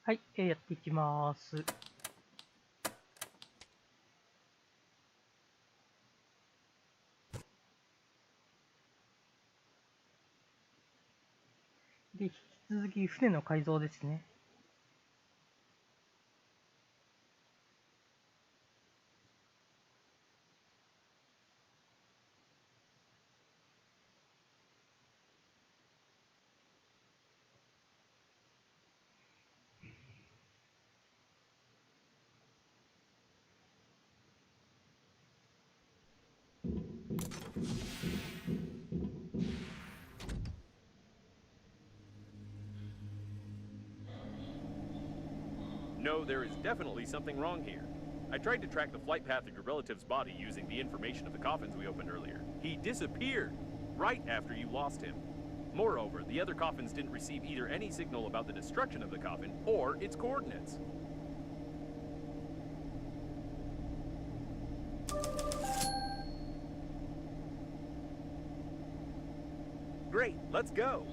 はい、やっていきます。で、引き続き船の改造ですね。No, there is definitely something wrong here. I tried to track the flight path of your relative's body using the information of the coffins we opened earlier. He disappeared right after you lost him. Moreover, the other coffins didn't receive either any signal about the destruction of the coffin or its coordinates. Great, let's go.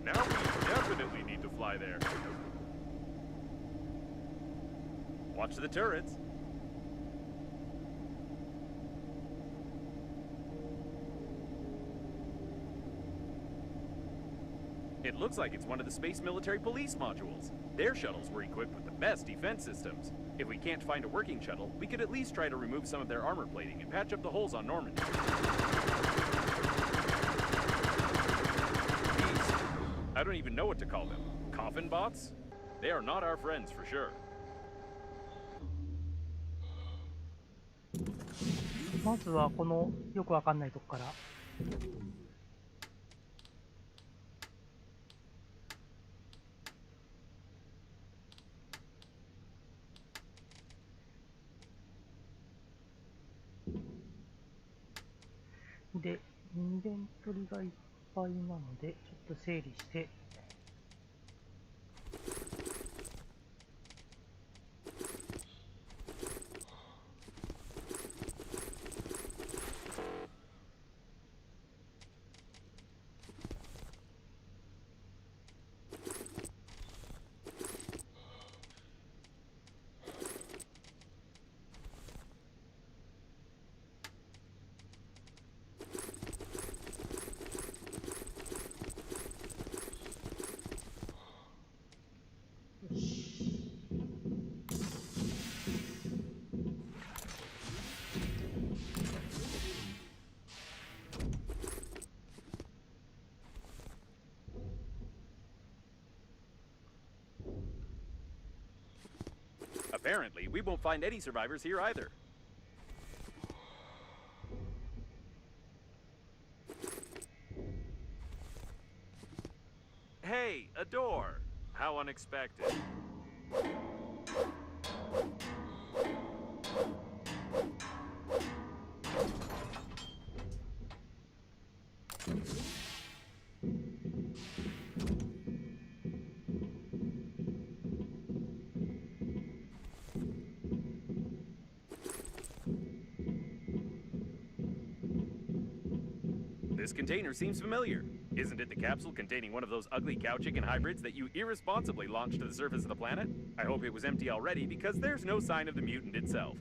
Now we definitely need to fly there. Watch the turrets. It looks like it's one of the Space Military Police modules. Their shuttles were equipped with the best defense systems. If we can't find a working shuttle, we could at least try to remove some of their armor plating and patch up the holes on Normandy. These, I don't even know what to call them. Coffin bots? They are not our friends for sure. まずはこのよくわかんないとこから。で、インベントリがいっぱいなので、ちょっと整理して。Apparently, we won't find any survivors here either. Hey, a door! How unexpected. This container seems familiar. Isn't it the capsule containing one of those ugly cow chicken hybrids that you irresponsibly launched to the surface of the planet? I hope it was empty already because there's no sign of the mutant itself.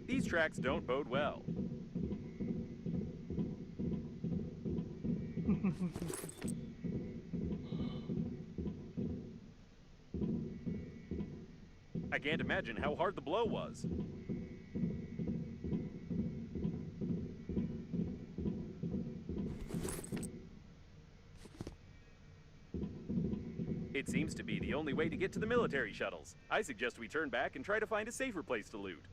These tracks don't bode well. I can't imagine how hard the blow was. It seems to be the only way to get to the military shuttles. I suggest we turn back and try to find a safer place to loot.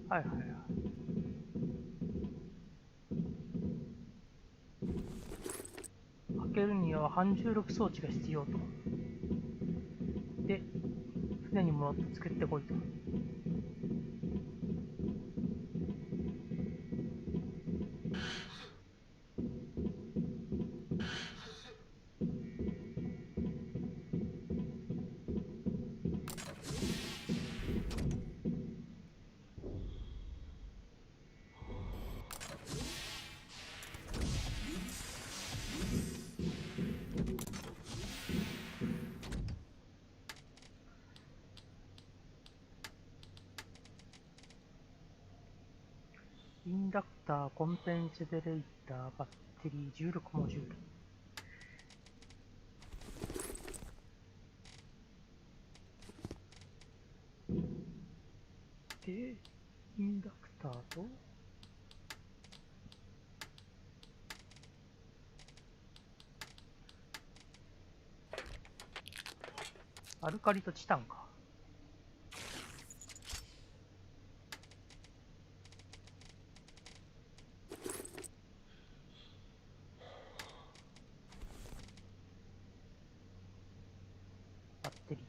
はいはいはい。けるには反重力装置が必要と。で、船に戻って作ってこいと。インダクター、コンペンセデレーター、バッテリー、重力モジュール。で、インダクターと、アルカリとチタンか。バッテリー。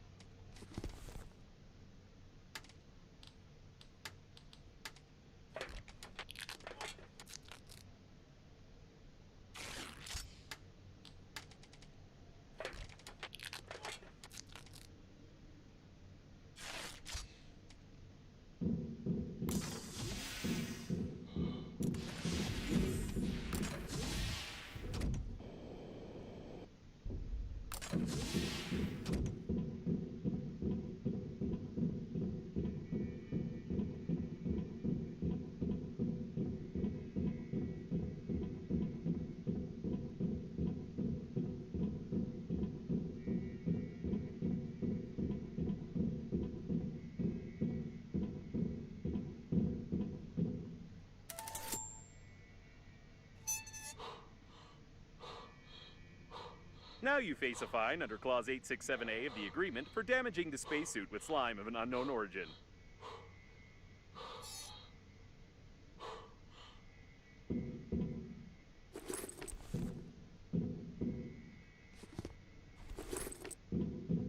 Now you face a fine under Clause 867A of the agreement for damaging the spacesuit with slime of an unknown origin.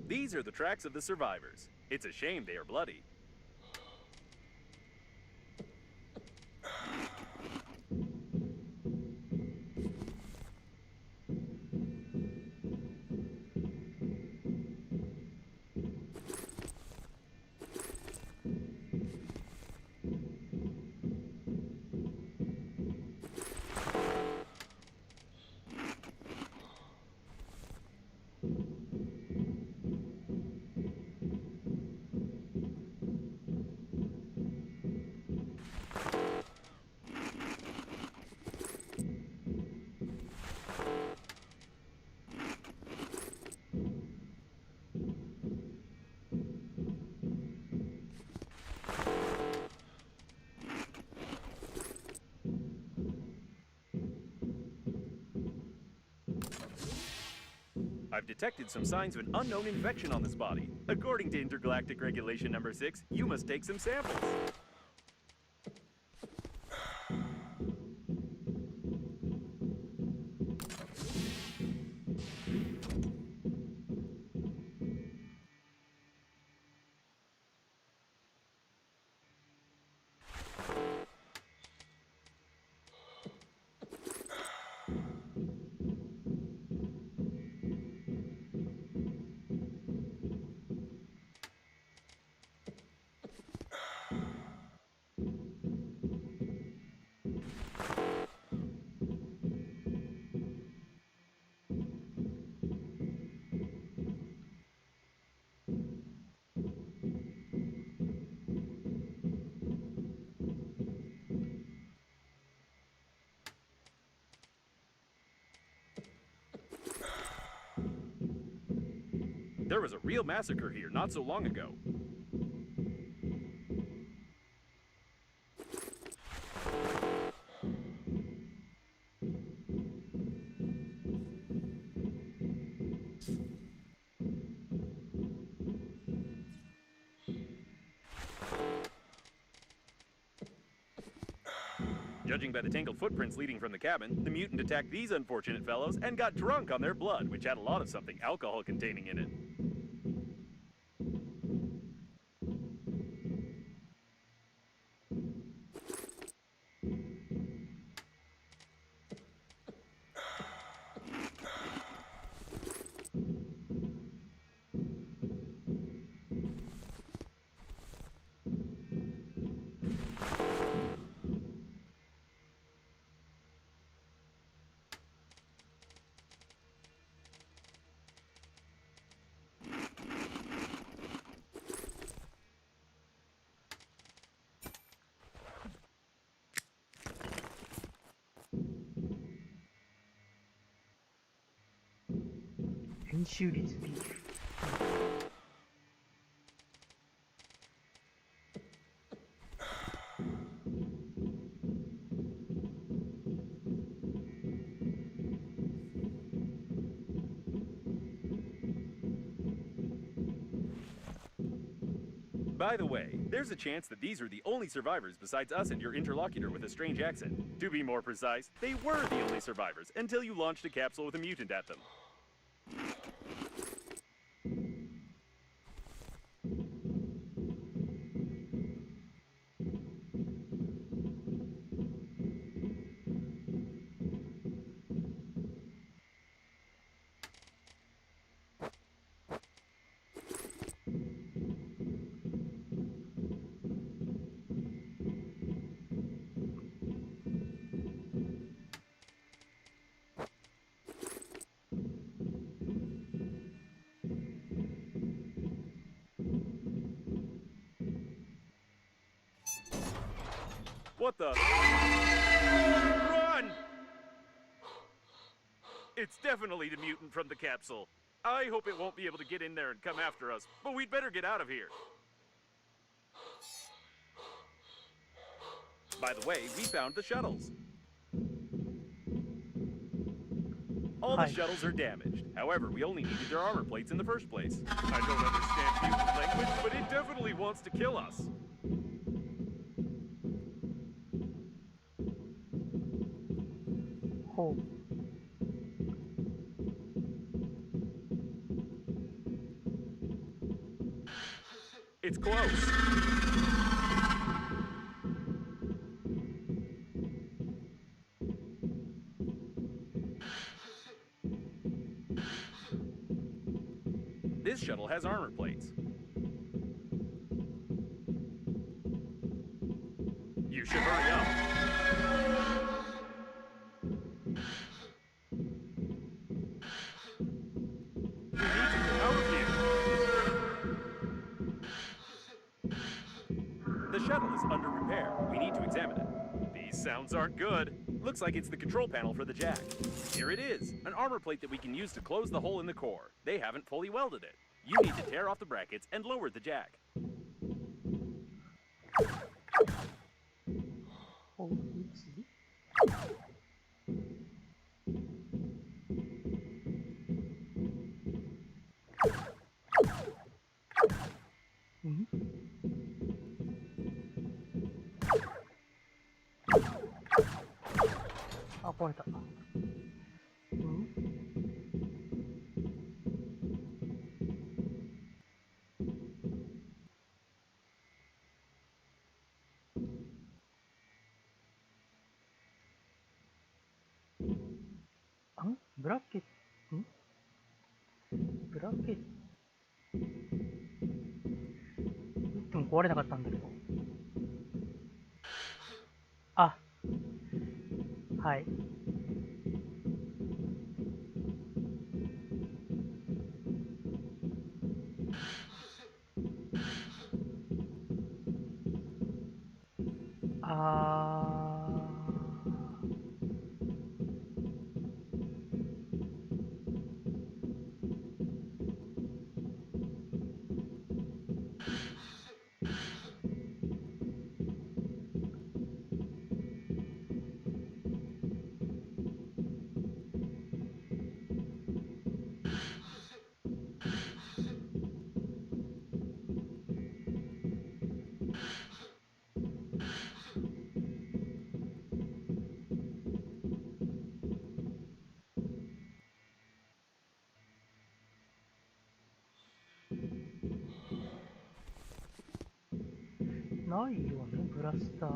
These are the tracks of the survivors. It's a shame they are bloody. I've detected some signs of an unknown infection on this body. According to Intergalactic Regulation Number 6, you must take some samples. There was a real massacre here not so long ago. Judging by the tangled footprints leading from the cabin, the mutant attacked these unfortunate fellows and got drunk on their blood, which had a lot of something alcohol containing in it.編集率 B。By the way, there's a chance that these are the only survivors besides us and your interlocutor with a strange accent. To be more precise, they were the only survivors until you launched a capsule with a mutant at them. What the? Run! It's definitely the mutant from the capsule. I hope it won't be able to get in there and come after us, but we'd better get out of here. By the way, we found the shuttles. All the shuttles are damaged. However, we only needed their armor plates in the first place. I don't understand mutant language, but it definitely wants to kill us. Oh. It's close. This shuttle has armor plates. You should hurry up. We need to get out of here. The shuttle is under repair. We need to examine it. These sounds aren't good. Looks like it's the control panel for the jack. Here it is, an armor plate that we can use to close the hole in the core. They haven't fully welded it. You need to tear off the brackets and lower the jack. Oh, oopsie. Mm-hmm. Ah, 壊れた。ブラケット、ブラケット、打っても壊れなかったんだけど。あ、はい。ないよね、ブラスター。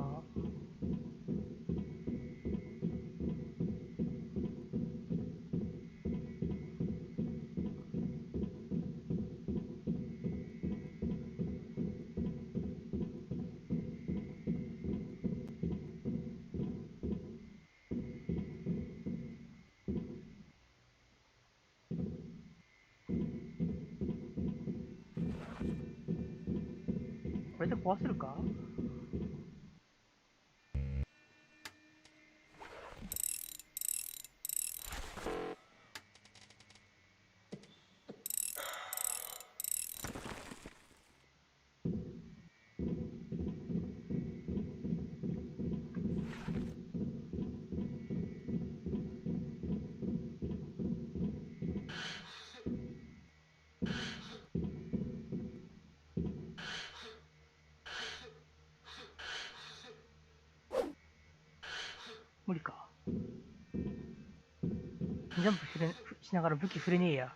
これで壊せるか？無理か。ジャンプしながら武器振れねえや。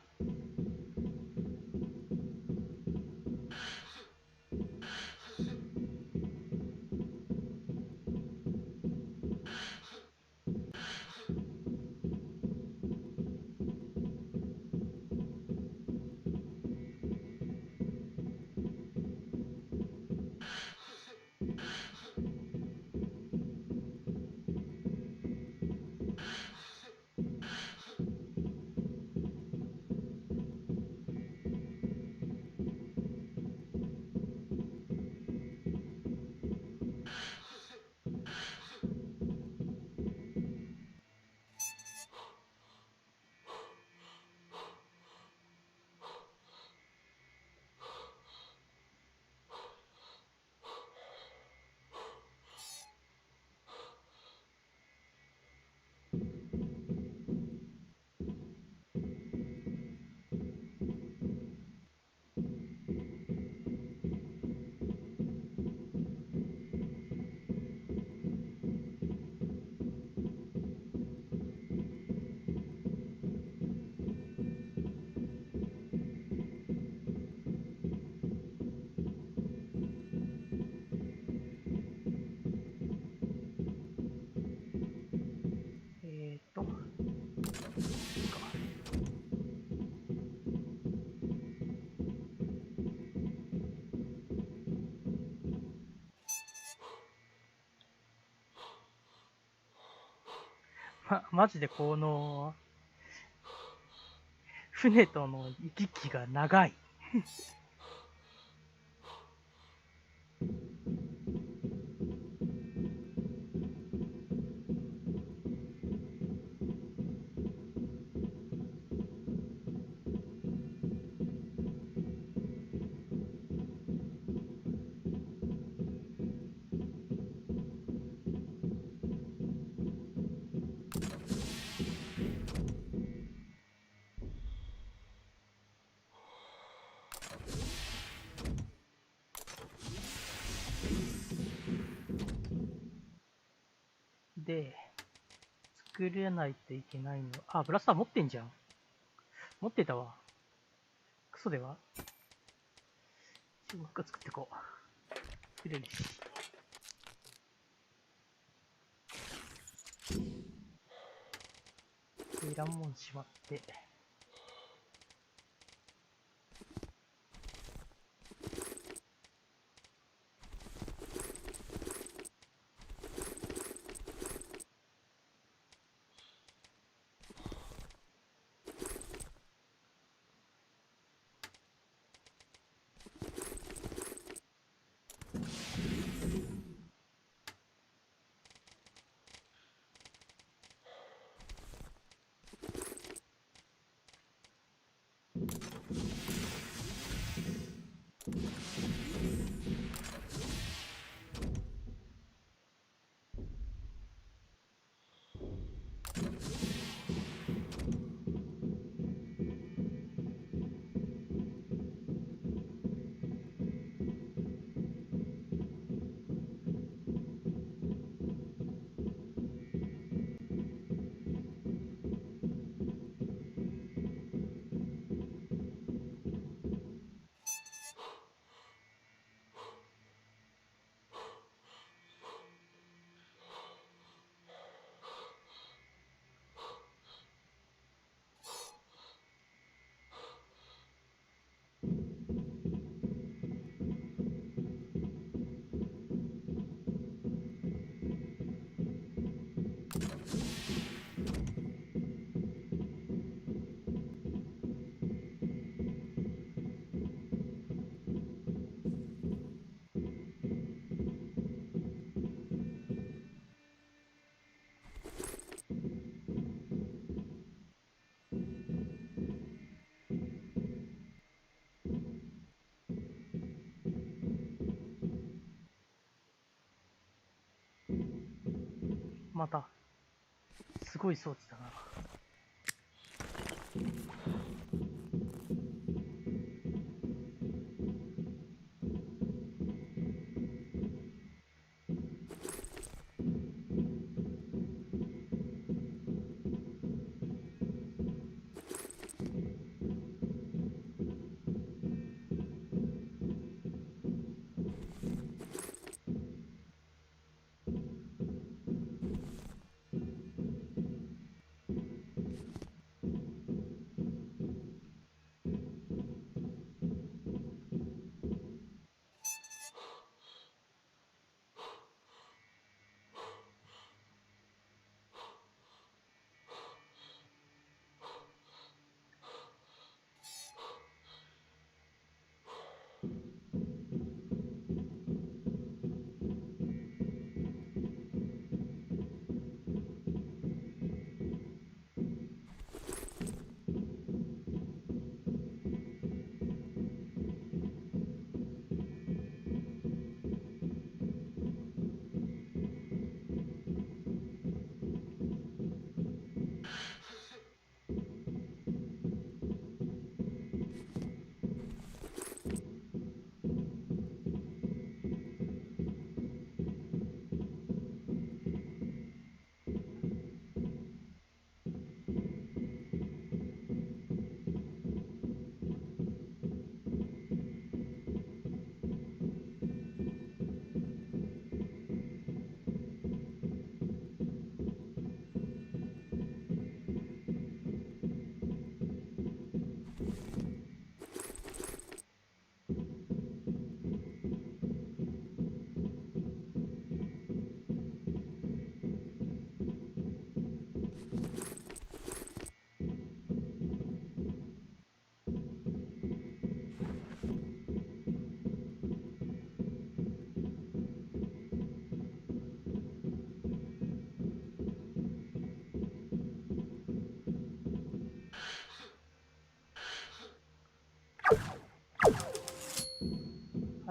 マジでこの船との行き来が長い。で、作れないといけないの。あ、ブラスター持ってんじゃん。持ってたわ。クソでは。もう一回作ってこう。作れるし。いらんもんしまって。またすごい装置だな。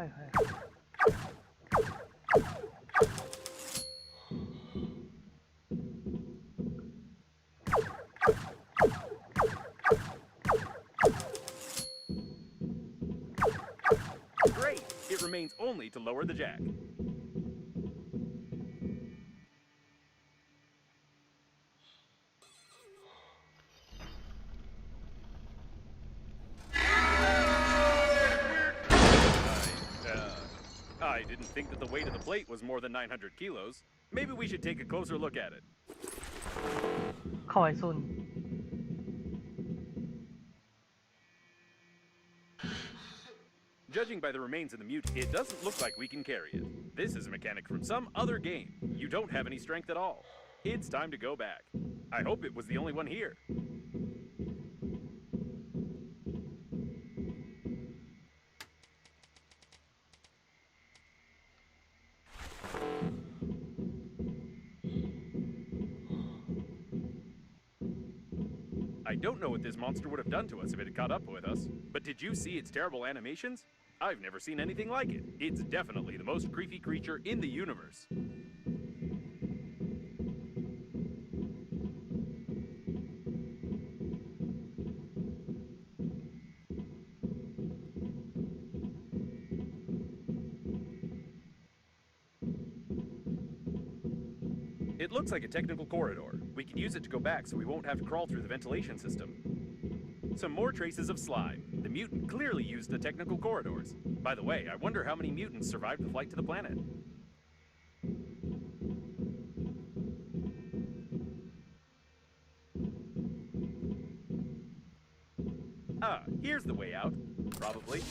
はいはい。Great! It remains only to lower the jack. I didn't think that the weight of the plate was more than 900 kilos. Maybe we should take a closer look at it. かわいそうに。Judging by the remains in the mute, it doesn't look like we can carry it. This is a mechanic from some other game. You don't have any strength at all. It's time to go back. I hope it was the only one here. I don't know what this monster would have done to us if it had caught up with us, but did you see its terrible animations? I've never seen anything like it. It's definitely the most creepy creature in the universe. It looks like a technical corridor. We can use it to go back so we won't have to crawl through the ventilation system. Some more traces of slime. The mutant clearly used the technical corridors. By the way, I wonder how many mutants survived the flight to the planet. Ah, here's the way out. Probably.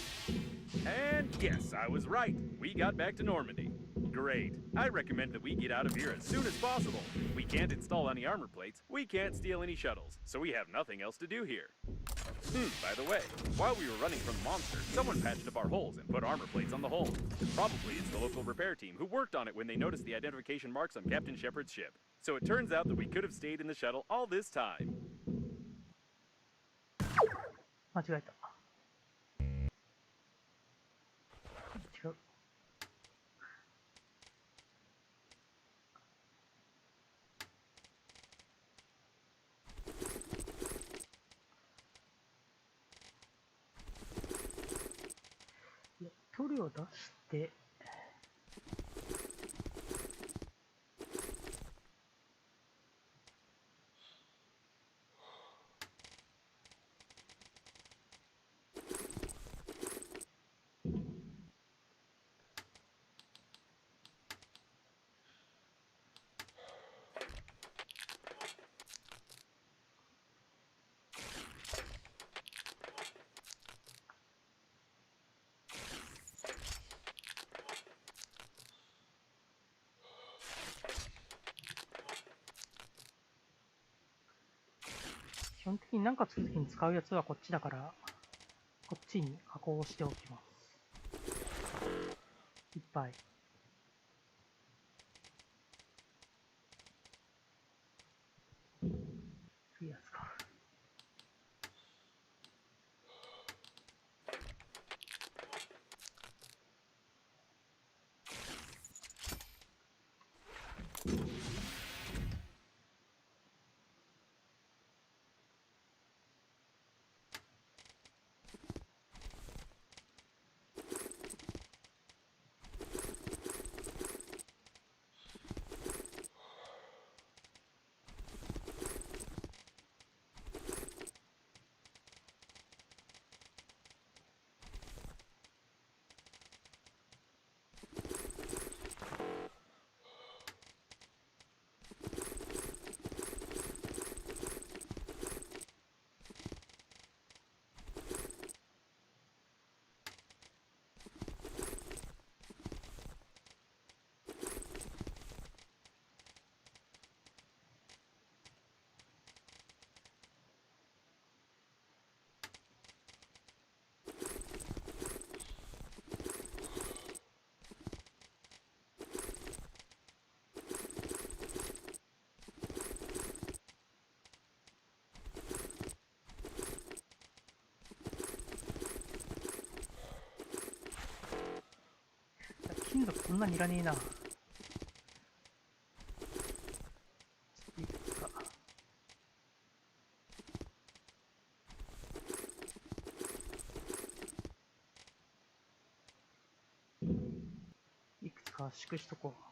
And yes, I was right. We got back to Normandy. Great. I recommend that we get out of here as soon as possible. We can't install any armor plates, we can't steal any shuttles, so we have nothing else to do here. By the way, while we were running from the monster, someone patched up our holes and put armor plates on the hull. Probably it's the local repair team who worked on it when they noticed the identification marks on Captain Shepard's ship. So it turns out that we could have stayed in the shuttle all this time. 間違えた。違う。肉を出して、基本的に何か作るときに使うやつはこっちだから、こっちに加工しておきます。いっぱい。いいやつか。金属こんなにいらねえな。いくつか。いくつか圧縮しとこう。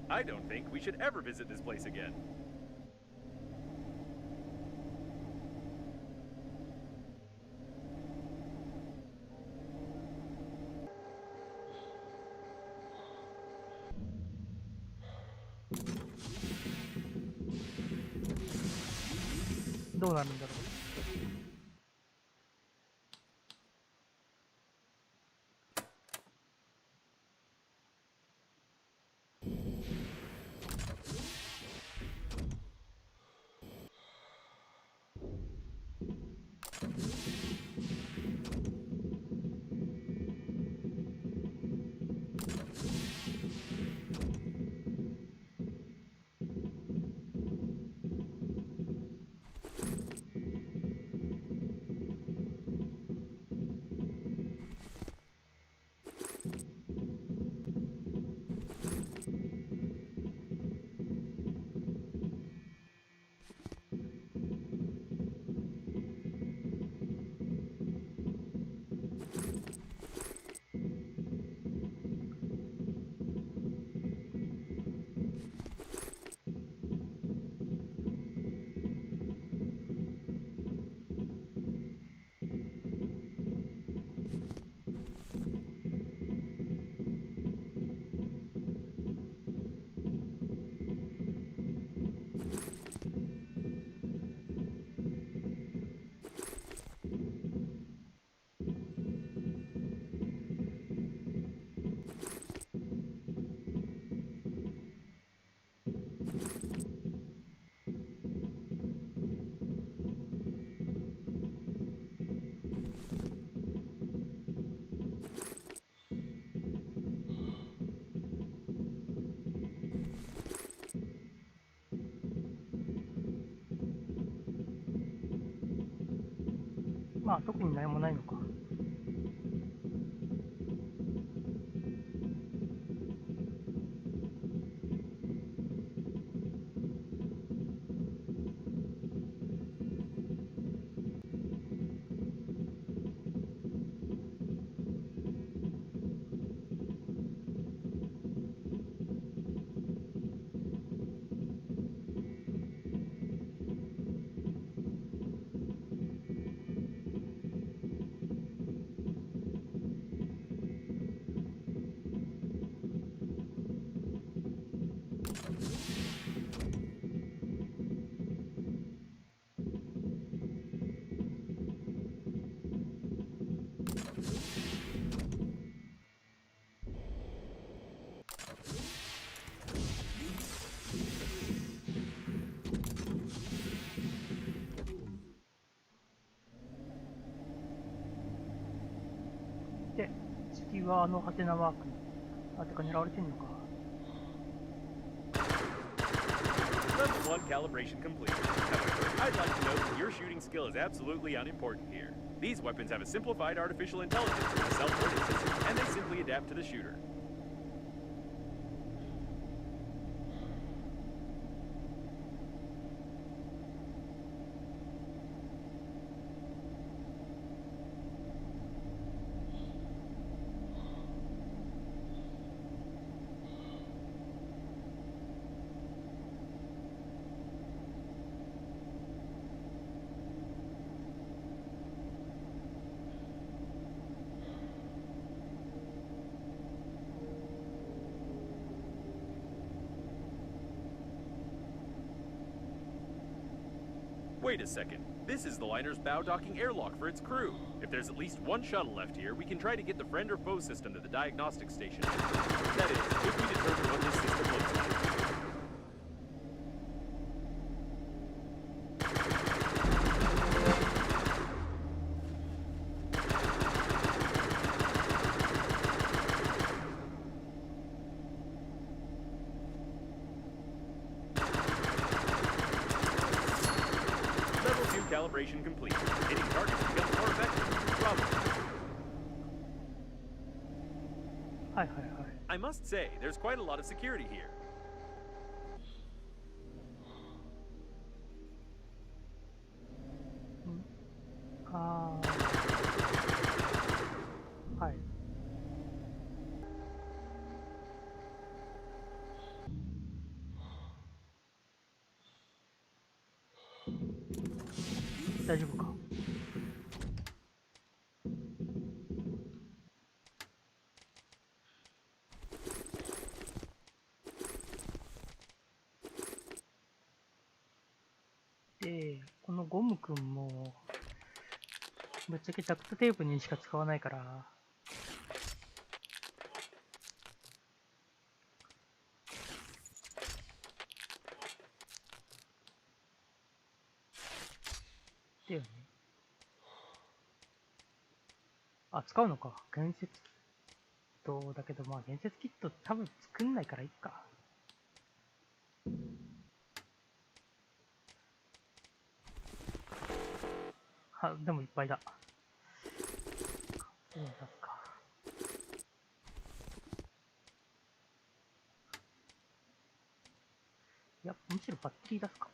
I don't think we should ever visit this place again. How will it be? まあ特に何もないのか。で、次はあのハテナマーク。あ、てか狙われてんのか。Level 1 calibration complete. However, I'd like to note that your shooting skill is absolutely unimportant here. These weapons have a simplified artificial intelligence and a self-learning system, and they simply adapt to the shooter. Wait a second. This is the liner's bow docking airlock for its crew. If there's at least one shuttle left here, we can try to get the friend or foe system to the diagnostic station. That is, if we determine what this system looks like. Calibration complete. Hitting targets becomes more effective. Probably. Hi, hi, hi. I must say, there's quite a lot of security here. Hi. Đại丈夫か。で、このゴムくんもぶっちゃけダクトテープにしか使わないから、だよね。あ、使うのか。建設キットだけど、まあ建設キット多分作んないからいいか。は、でもいっぱいだ。出すか。いや、むしろバッテリー出すか。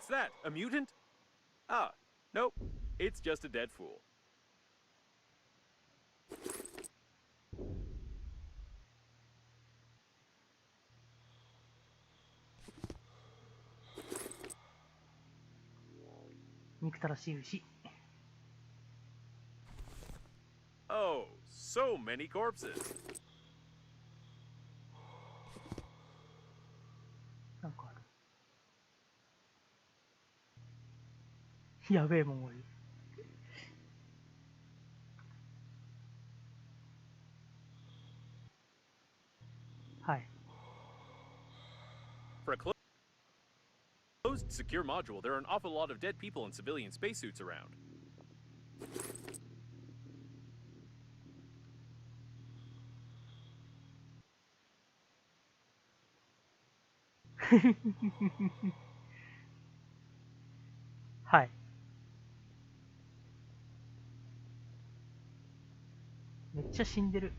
that? A mutant? Ah, nope. It's just a dead fool. 憎たらしい牛。 Oh, so many corpses. なんかある。やべえもん多い。はい。 For a closed, secure module, there are an awful lot of dead people in civilian spacesuits around. はい。めっちゃ死んでる。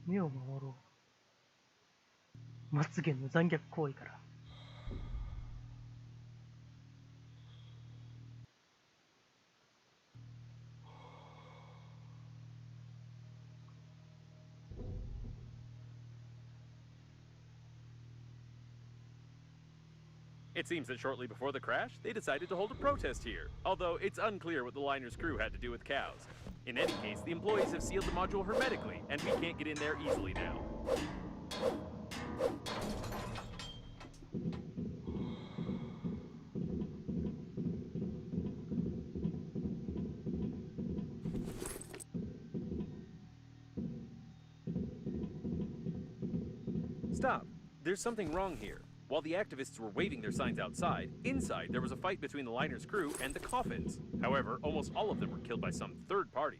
目を守ろう。まつげの残虐行為から。It seems that shortly before the crash, they decided to hold a protest here, although it's unclear what the liner's crew had to do with cows. In any case, the employees have sealed the module hermetically, and we can't get in there easily now. Stop. There's something wrong here. While the activists were waving their signs outside, inside there was a fight between the liner's crew and the coffins. However, almost all of them were killed by some third party.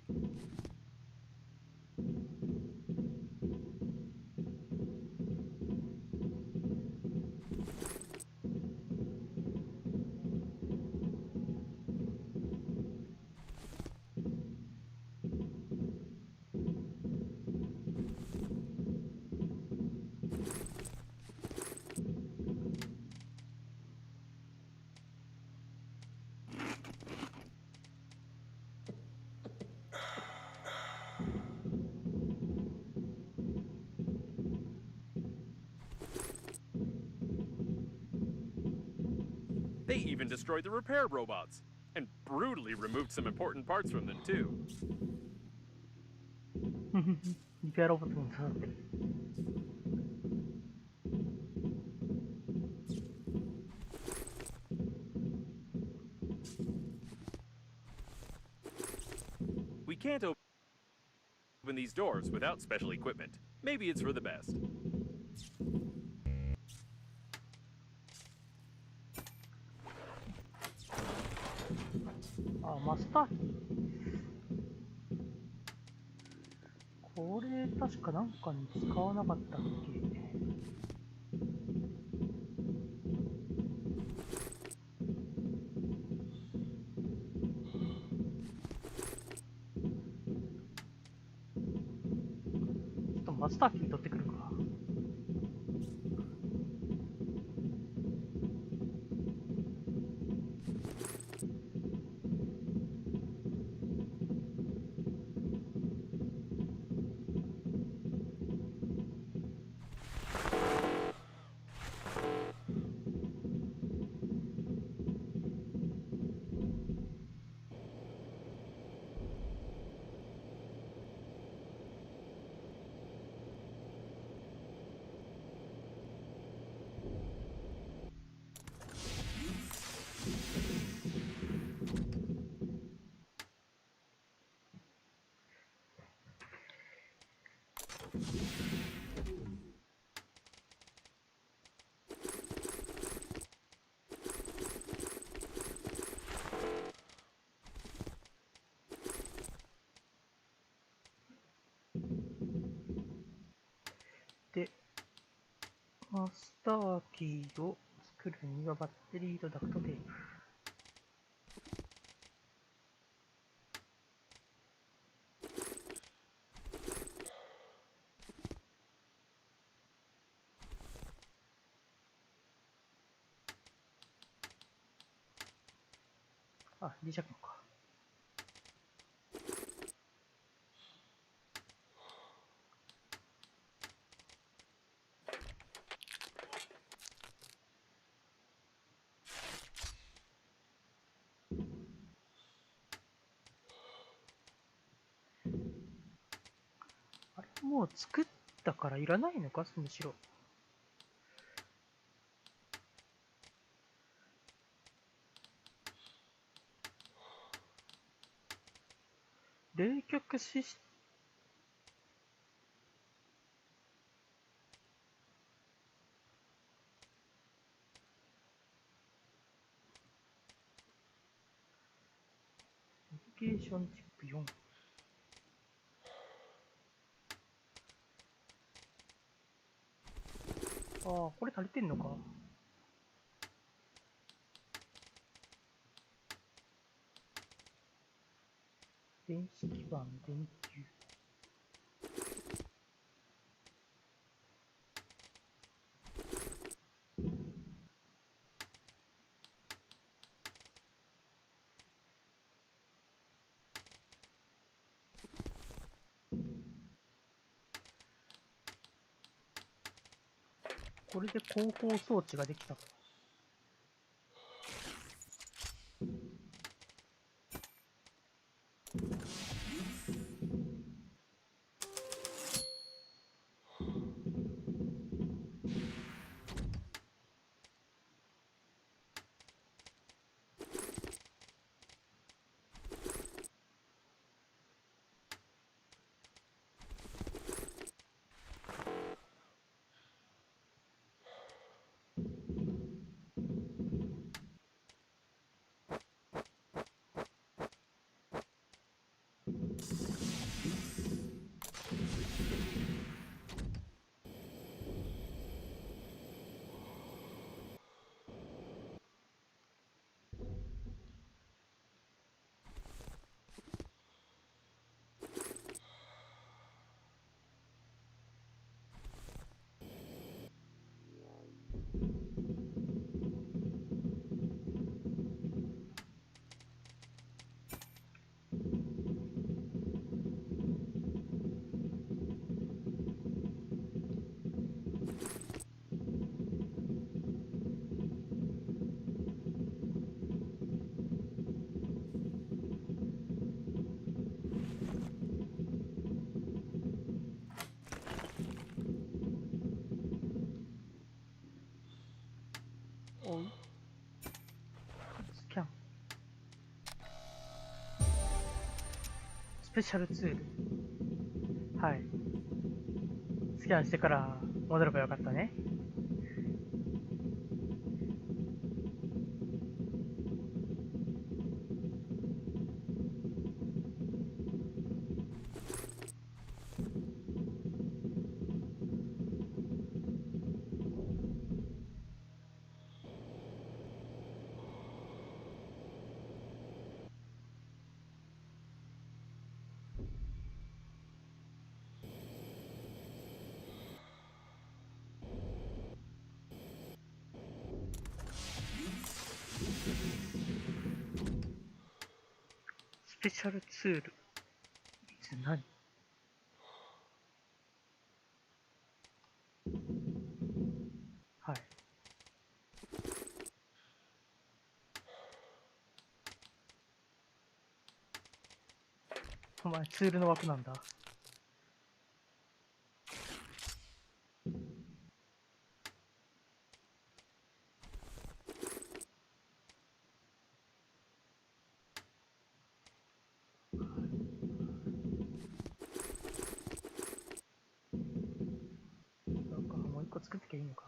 They even destroyed the repair robots, and brutally removed some important parts from them too. リペアロボットに刺さってる。We can't open these doors without special equipment. Maybe it's for the best. あ、マスターキー。これ確かなんかに使わなかったっけ。ちょっとマスターキー取ってくるか。で、マスターキーを作るにはバッテリーとダクトテープ。あ、磁石のか。あれ、もう作ったからいらないのか、むしろ。冷却シスナビゲーションチップ4。ああ、これ足りてんのか。電子基板、電球。これで後方装置ができたと。おう。スキャン。スペシャルツール。はい。スキャンしてから戻ればよかったね。スペシャルツール。何？はい。お前、ツールの枠なんだ。そうか、もう一個作ってきゃいいのか。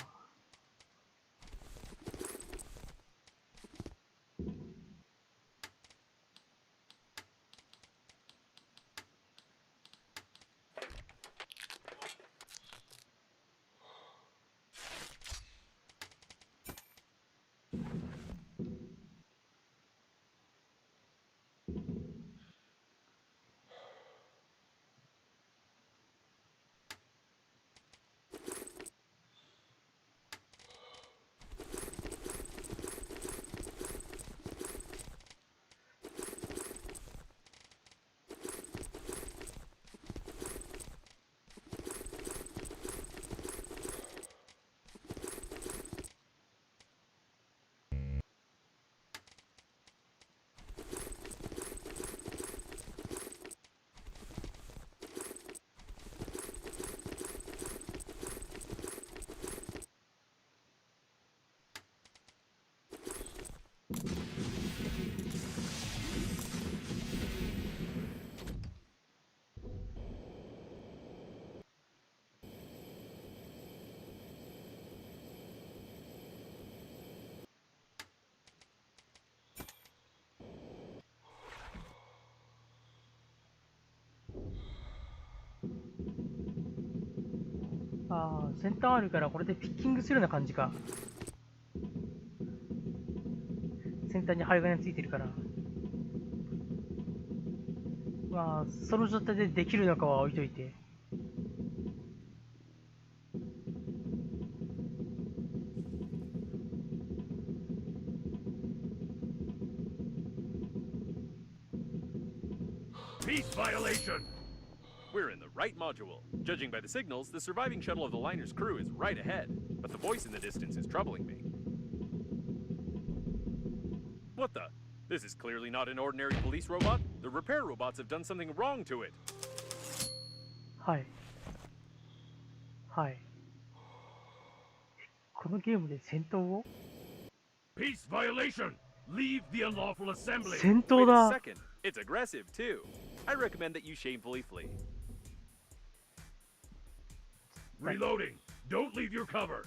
ああ、先端あるからこれでピッキングするような感じか。先端に針金ついてるから。まあ、その状態でできるのかは置いといて。Peace violation! We're in the right module. Judging by the signals, the surviving shuttle of the liner's crew is right ahead, but the voice in the distance is troubling me. What the? This is clearly not an ordinary police robot. The repair robots have done something wrong to it. はい。はい。このゲームで戦闘を Peace violation! Leave the unlawful assembly! 戦闘 Wait a だ。 second. It's aggressive, too. I recommend that you shamefully flee. Reloading! Don't leave your cover!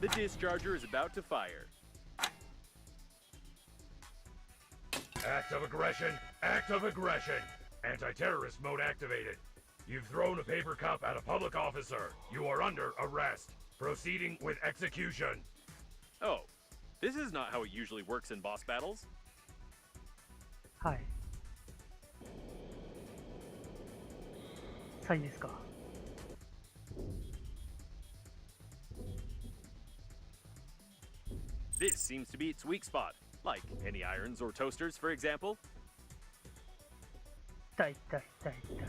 The discharger is about to fire. Act of aggression! Act of aggression! Anti-terrorist mode activated. You've thrown a paper cup at a public officer. You are under arrest. Proceeding with execution. Oh, this is not how it usually works in boss battles. はい。サイですか。This seems to be its weak spot, like any irons or toasters, for example. 痛い痛い痛い痛い痛い。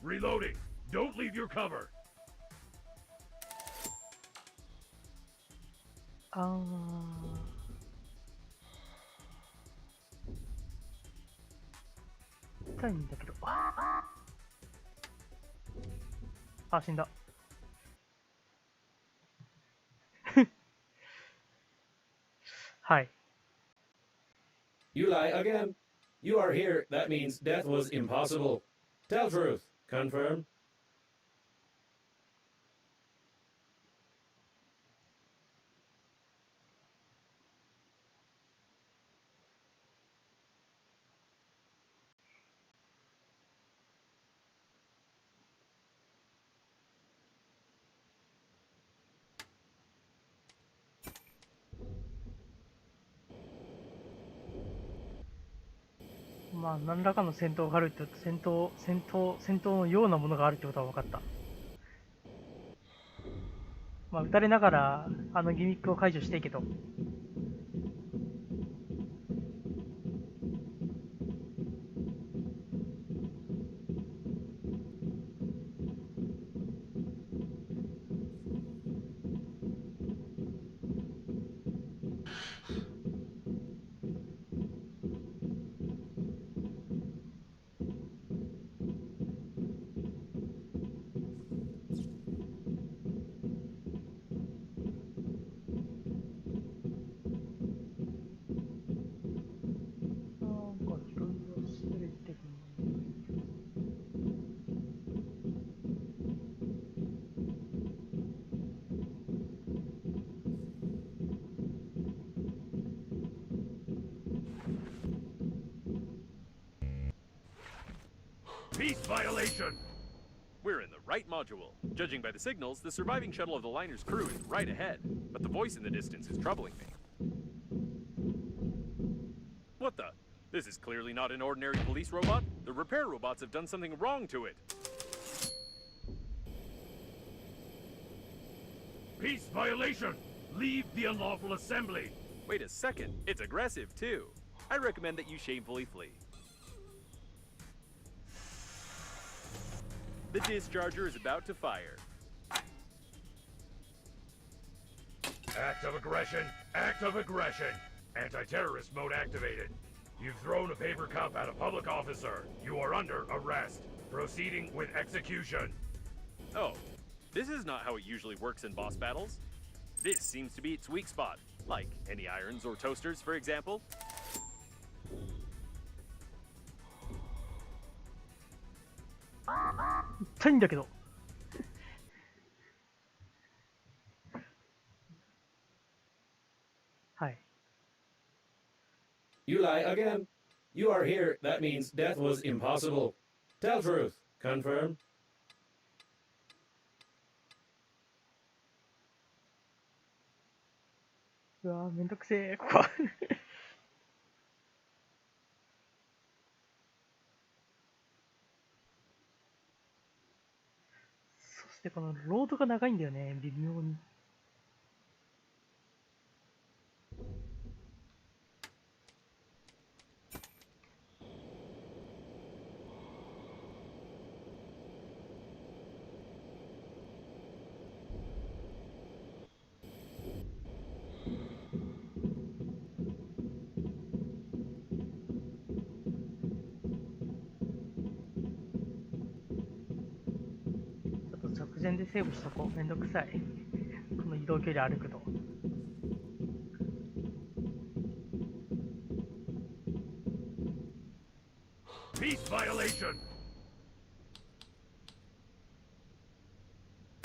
Reloading. Don't leave your cover. あー。痛いんだけど。あ、死んだ。はい。You lie again. You are here. That means death was impossible. Tell truth. Confirm. まあ、何らかの戦闘があるって、戦闘のようなものがあるってことは分かった。まあ、撃たれながら、あのギミックを解除していいけど。なんかいろいろ滑れてるね。Peace violation! We're in the right module. Judging by the signals, the surviving shuttle of the liner's crew is right ahead, but the voice in the distance is troubling me. What the? This is clearly not an ordinary police robot. The repair robots have done something wrong to it. Peace violation! Leave the unlawful assembly! Wait a second. It's aggressive, too. I recommend that you shamefully flee. The discharger is about to fire. Act of aggression! Act of aggression! Anti-terrorist mode activated. You've thrown a paper cup at a public officer. You are under arrest. Proceeding with execution. Oh, this is not how it usually works in boss battles. This seems to be its weak spot, like any irons or toasters, for example. 痛いんだけど。はい。You lie again. You are here. That means death was impossible. Tell truth. Confirm. うわーめんどくせえ、ここ。そしてこのロードが長いんだよね、微妙に。ちょっと直前でセーブしとこう。めんどくさい。この移動距離歩くと。Peace violation!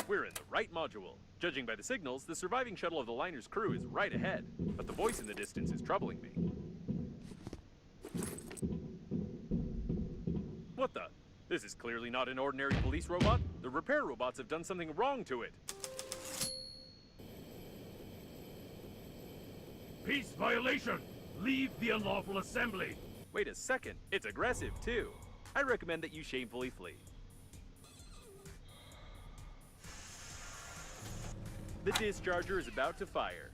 We're in the right module. Judging by the signals, the surviving shuttle of the liner's crew is right ahead, but the voice in the distance is troubling me. What the? This is clearly not an ordinary police robot. The repair robots have done something wrong to it. Peace violation! Leave the unlawful assembly! Wait a second, it's aggressive too. I recommend that you shamefully flee. The discharger is about to fire.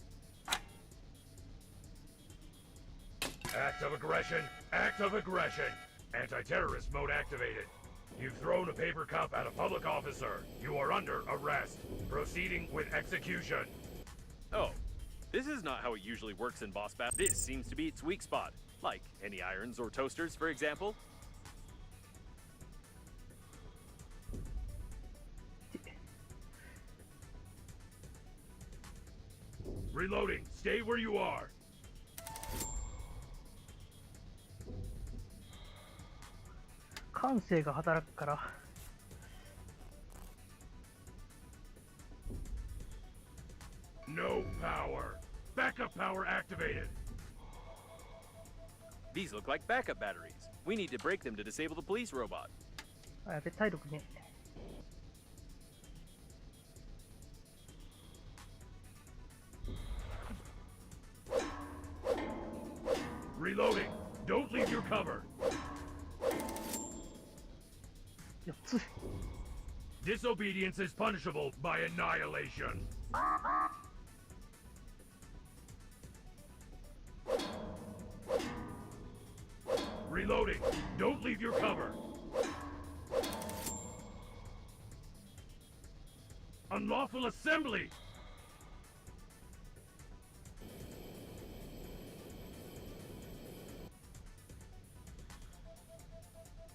Act of aggression! Act of aggression! Anti-terrorist mode activated. You've thrown a paper cup at a public officer. You are under arrest. Proceeding with execution. Oh, this is not how it usually works in boss battle. This seems to be its weak spot. Like any irons or toasters, for example. Reloading. Stay where you are. No power. Backup power activated. These look like backup batteries. We need to break them to disable the police robot. あ、やべ、体力ね。Reloading. Don't leave your cover. 4つ。Disobedience is punishable by annihilation. Reloading. Don't leave your cover. Unlawful assembly.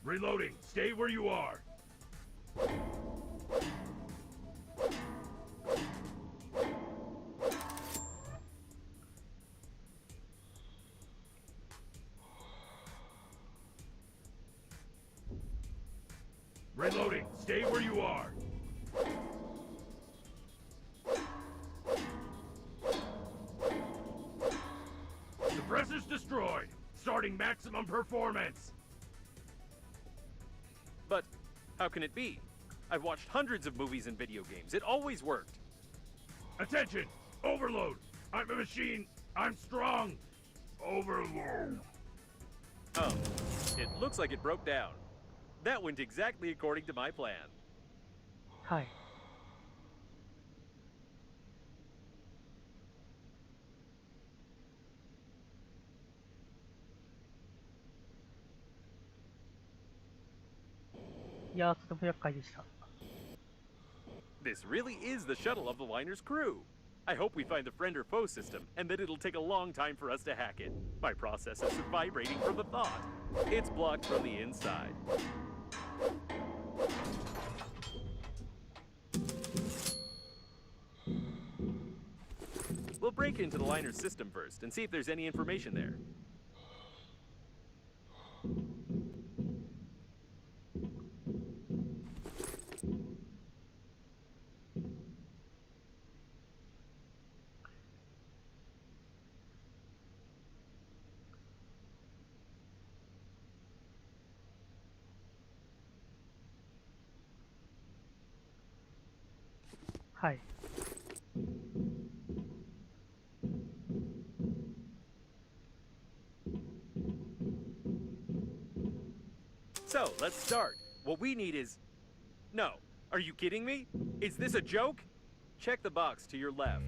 Reloading. Stay where you are. Reloading. Stay where you are. Suppressors destroyed. Starting maximum performance. But how can it be? I've watched hundreds of movies and video games. It always worked. Attention! Overload! I'm a machine! I'm strong! Overload! Oh, it looks like it broke down. That went exactly according to my plan. はい。いやー、とても厄介でした。This really is the shuttle of the liner's crew. I hope we find the friend or foe system, and that it'll take a long time for us to hack it. My processors are vibrating from the thought. It's blocked from the inside. We'll break into the liner's system first and see if there's any information there. はい。So, let's start. What we need is... No. Are you kidding me? Is this a joke? Check the box to your left.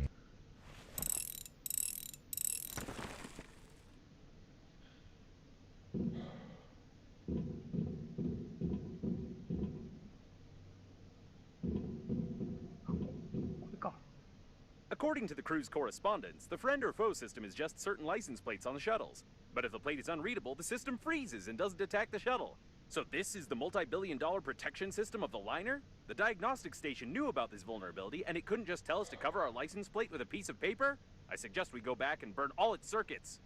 According to the crew's correspondence, the friend or foe system is just certain license plates on the shuttles. But if the plate is unreadable, the system freezes and doesn't attack the shuttle. So this is the multi-billion-dollar protection system of the liner? The diagnostic station knew about this vulnerability, and it couldn't just tell us to cover our license plate with a piece of paper? I suggest we go back and burn all its circuits.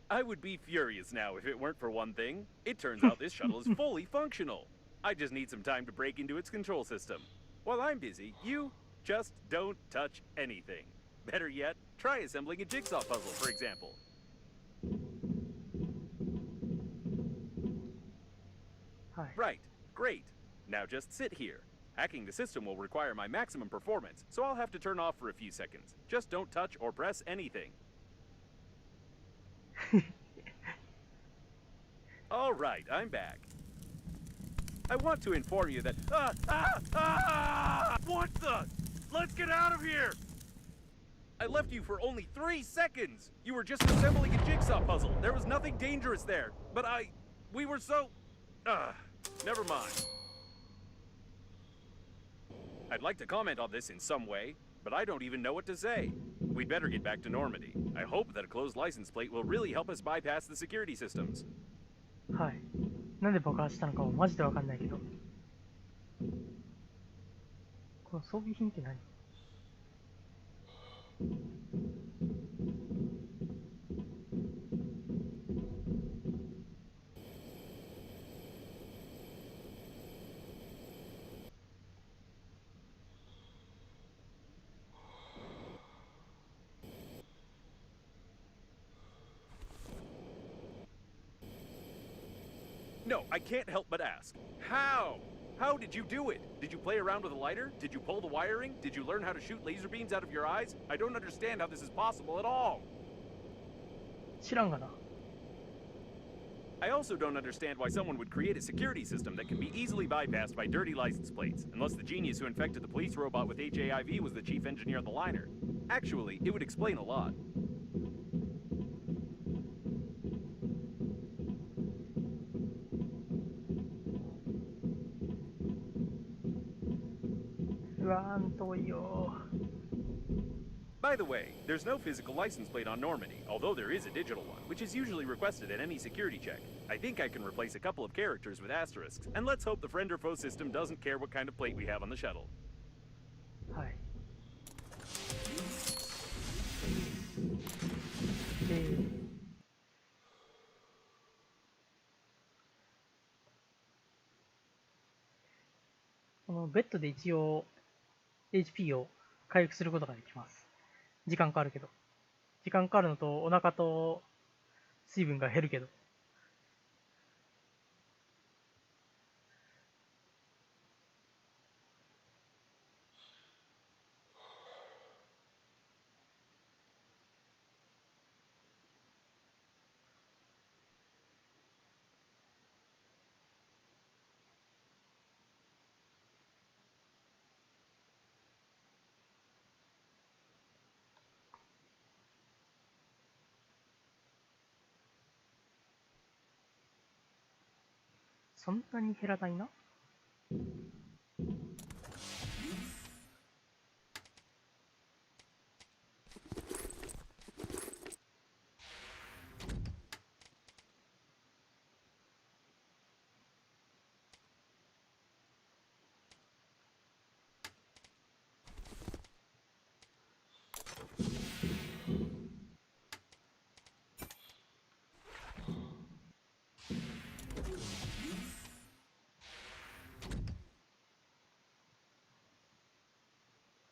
I would be furious now if it weren't for one thing. It turns out this shuttle is fully functional. I just need some time to break into its control system. While I'm busy, you just don't touch anything. Better yet, try assembling a jigsaw puzzle, for example. Hi. Right, great. Now just sit here. Hacking the system will require my maximum performance, so I'll have to turn off for a few seconds. Just don't touch or press anything. All right, I'm back. I want to inform you that... What the? Let's get out of here! I left you for only 3 seconds! You were just assembling a jigsaw puzzle. There was nothing dangerous there. But we were so... never mind. I'd like to comment on this in some way, but I don't even know what to say. We'd better get back to Normandy. I hope that a closed license plate will really help us bypass the security systems. はい。なんで爆発したのかもマジでわかんないけど。この装備品って何？No, I can't help but ask. How? How did you do it? Did you play around with a lighter? Did you pull the wiring? Did you learn how to shoot laser beams out of your eyes? I don't understand how this is possible at all. 知らんがな。I also don't understand why someone would create a security system that can be easily bypassed by dirty license plates, unless the genius who infected the police robot with HAIV was the chief engineer of the liner. Actually, it would explain a lot. うわーん、遠いよ。 By the way, there's no physical license plate on Normandy, although there is a digital one, which is usually requested at any security check. I think I can replace a couple of characters with asterisks, and let's hope the friend or foe system doesn't care what kind of plate we have on the shuttle. はい。で、このベッドで一応 HP を回復することができます。時間かかるけど。時間かかるのとお腹と水分が減るけど。そんなに減らないな。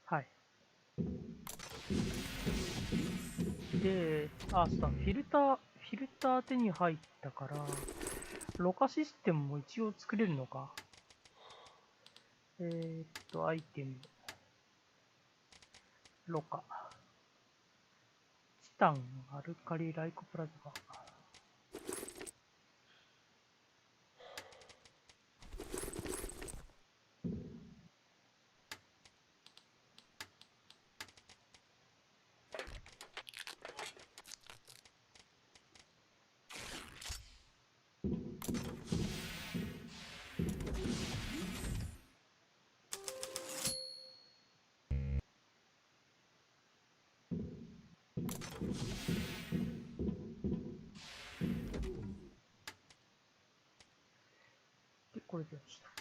はい。で、そうだ、フィルター手に入ったから、ろ過システムも一応作れるのか。アイテム。ろ過。チタン、アルカリ、ライコプラズマ。で、これで落ちた。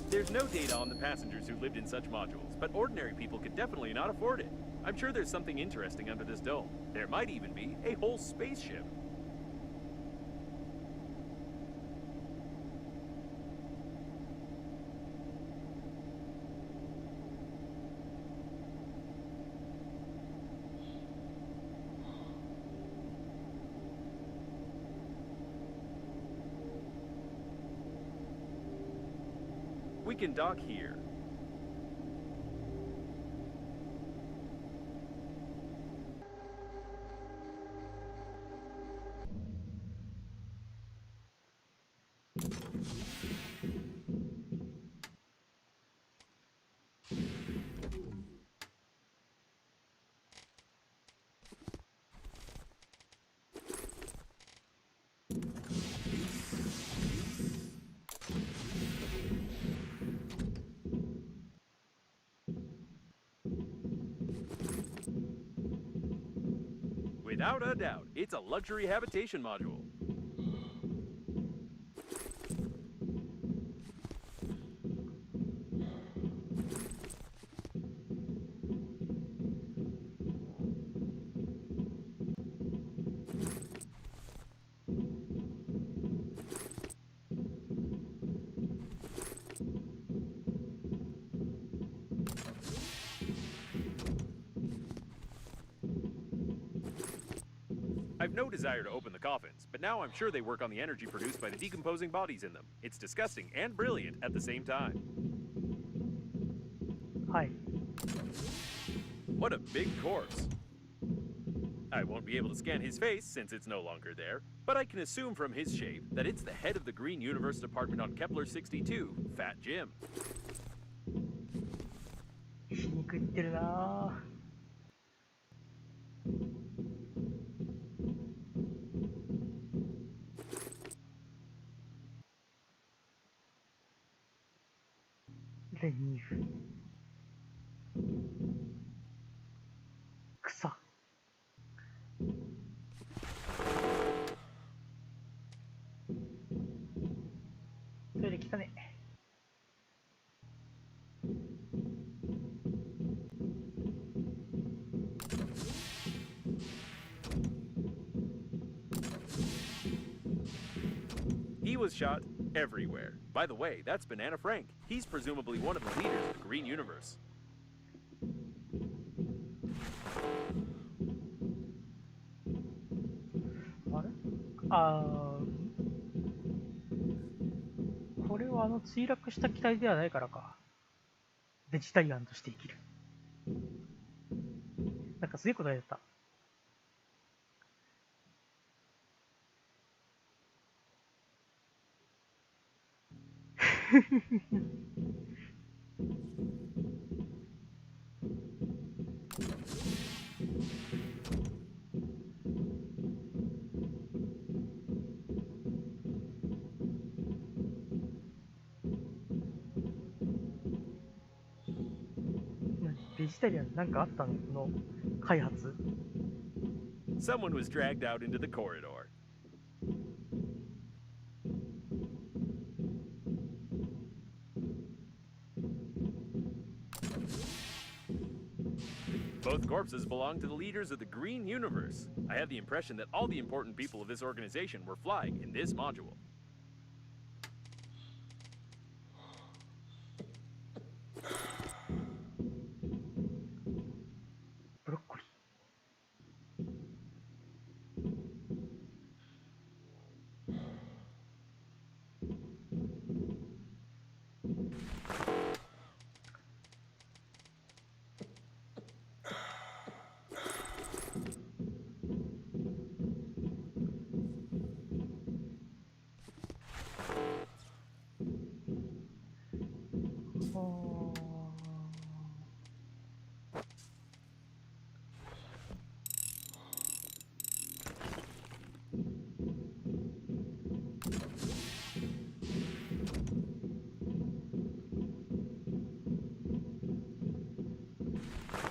There's no data on the passengers who lived in such modules, but ordinary people could definitely not afford it. I'm sure there's something interesting under this dome. There might even be a whole spaceship. We can dock here. Without a doubt, it's a luxury habitation module. I've no desire to open the coffins, but now I'm sure they work on the energy produced by the decomposing bodies in them. It's disgusting and brilliant at the same time. Hi. What a big corpse. I won't be able to scan his face since it's no longer there, but I can assume from his shape that it's the head of the Green Universe Department on Kepler 62, Fat Jim. 皮肉言ってるなぁ。was shot everywhere. By the way, that's Banana Frank. He's presumably one of the leaders of the Green Universe. あれこれは墜落した機体ではないからか。ベジタリアンとして生きる。なんかすげえ答えだった。ベジタリアンなんかあったのこの開発。Someone was dragged out into the corridor. Both corpses belong to the leaders of the Green Universe. I have the impression that all the important people of this organization were flying in this module. ブロッコリー。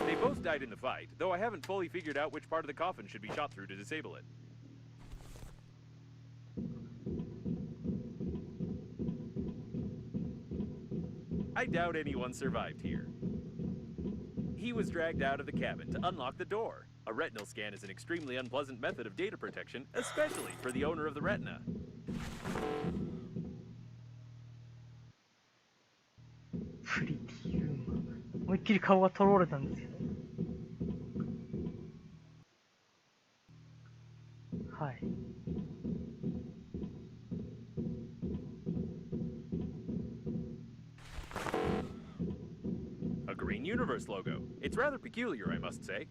They both died in the fight, though I haven't fully figured out which part of the coffin should be shot through to disable it. I doubt anyone survived here. He was dragged out of the cabin to unlock the door. A retinal scan is an extremely unpleasant method of data protection, especially for the owner of the retina. プリティウーマン。思いっきり顔がとろれたんですけど。はい。A Green Universe logo. It's rather peculiar, I must say.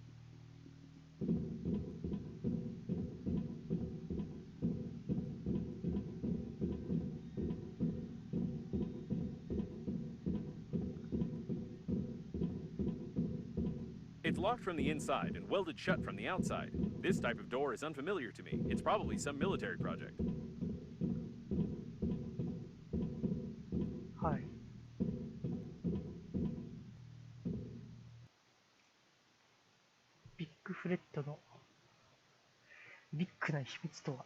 It's locked from the inside and welded shut from the outside. This type of door is unfamiliar to me. It's probably some military project. はい。ビッグフレットのビッグな秘密とは。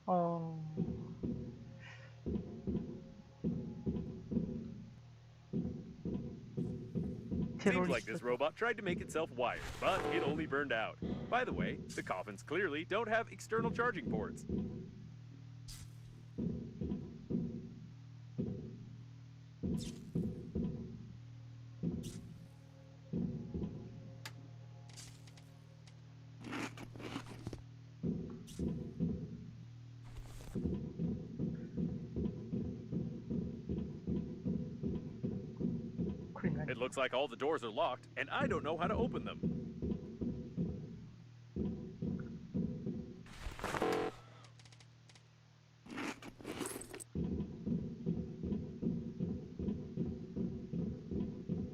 あー。Seems like this robot tried to make itself wired, but it only burned out. By the way, the coffins clearly don't have external charging ports. It looks like all the doors are locked, and I don't know how to open them.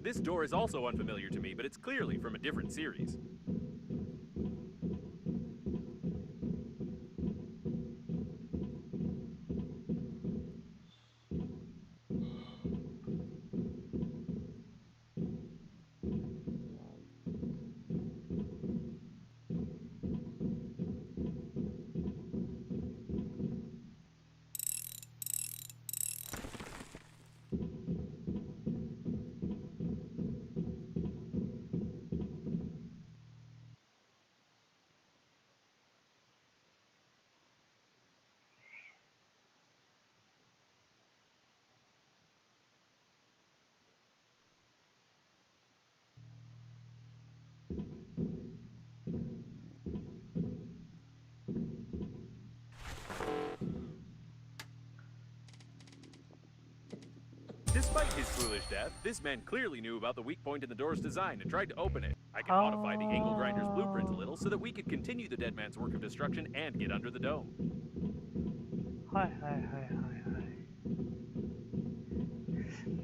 This door is also unfamiliar to me, but it's clearly from a different series. Despite his foolish death, this man clearly knew about the weak point in the door's design and tried to open it. I can modify the angle grinder's blueprint a little so that we could continue the dead man's work of destruction and get under the dome. はいはいはいはいは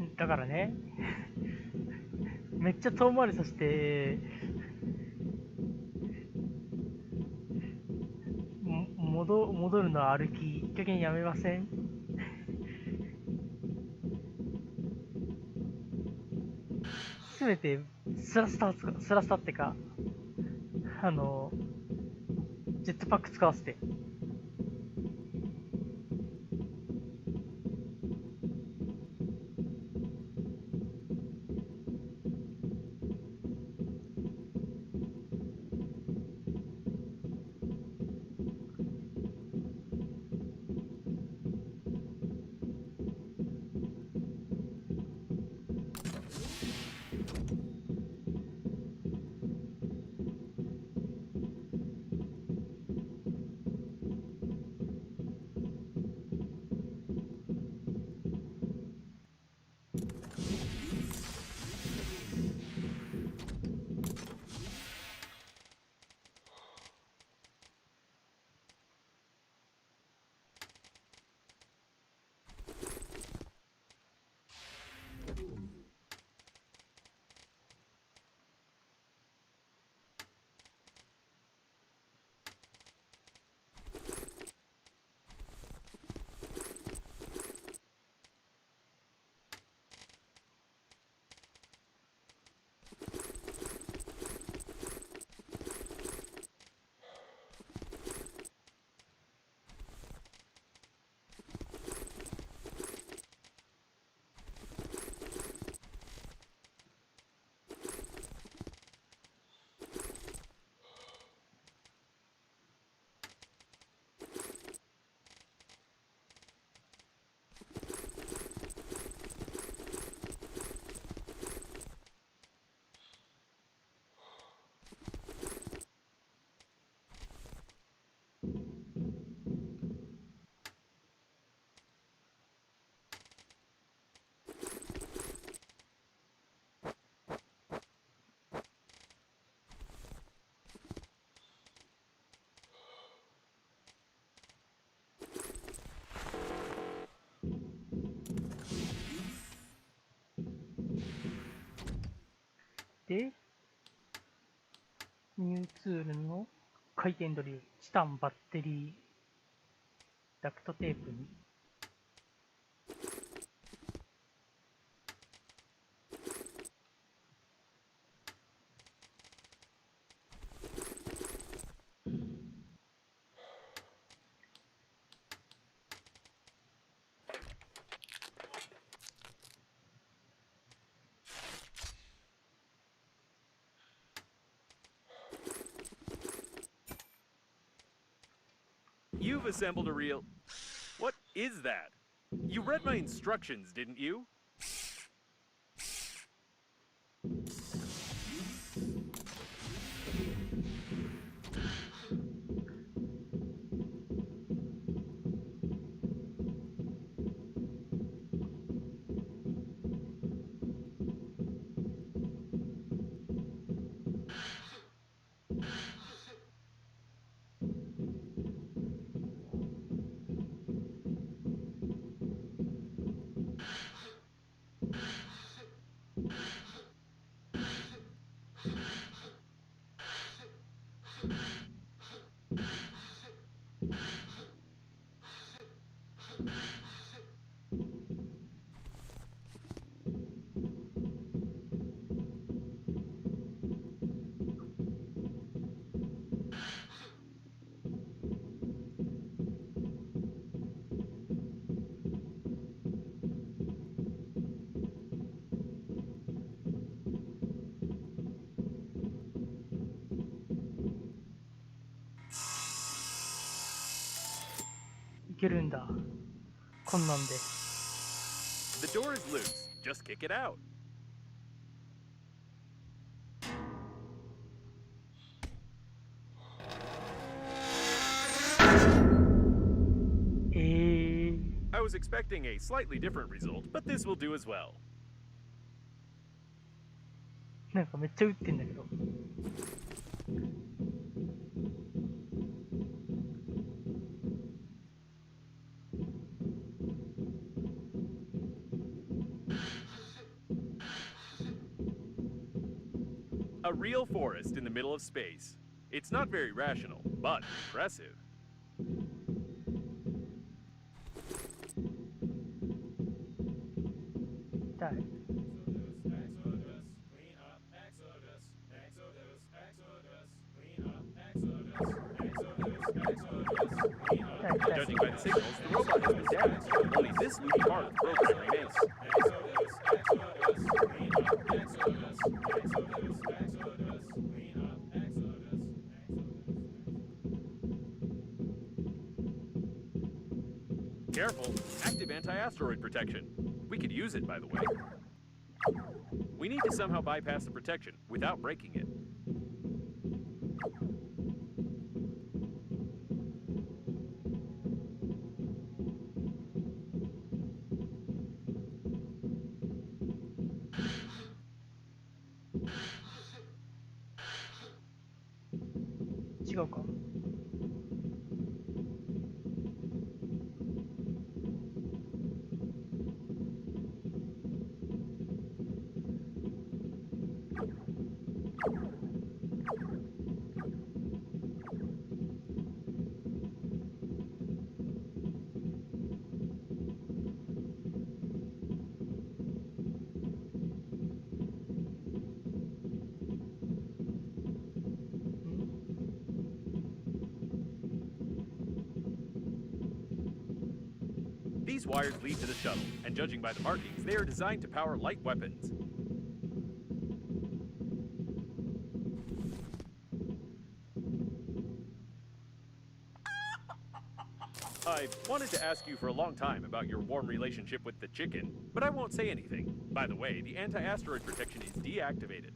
い。だからね、めっちゃ遠回りさせて、戻るのは歩き、いい加減やめません？せめてスラスタってか、ジェットパック使わせて。で、ニューツールの回転ドリル、チタンバッテリー、ダクトテープに、You've assembled a real... What is that? You read my instructions, didn't you?いけるんだ。こんなんで。The door is loose. Just kick it out. I was expecting a slightly different result, but this will do as well. なんかめっちゃ打ってんだけど。A real forest in the middle of space. It's not very rational, but impressive. 痛い。Judging by the signals, the robot has been damaged. Only this loopy part of the program remains. Careful! Active anti-asteroid protection. We could use it, by the way. We need to somehow bypass the protection without breaking it.違うか。These wires lead to the shuttle, and judging by the markings, they are designed to power light weapons. I've wanted to ask you for a long time about your warm relationship with the chicken, but I won't say anything. By the way, the anti-asteroid protection is deactivated.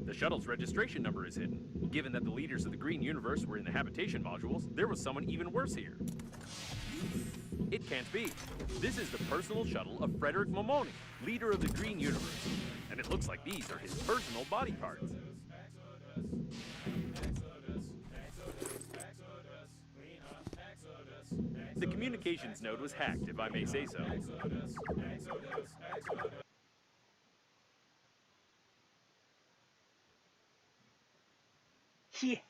The shuttle's registration number is hidden. Given that the leaders of the Green Universe were in the habitation modules, there was someone even worse here. It can't be. This is the personal shuttle of Frederick Momoni, leader of the Green Universe. And it looks like these are his personal body parts. The communications node was hacked, if I may say so. He.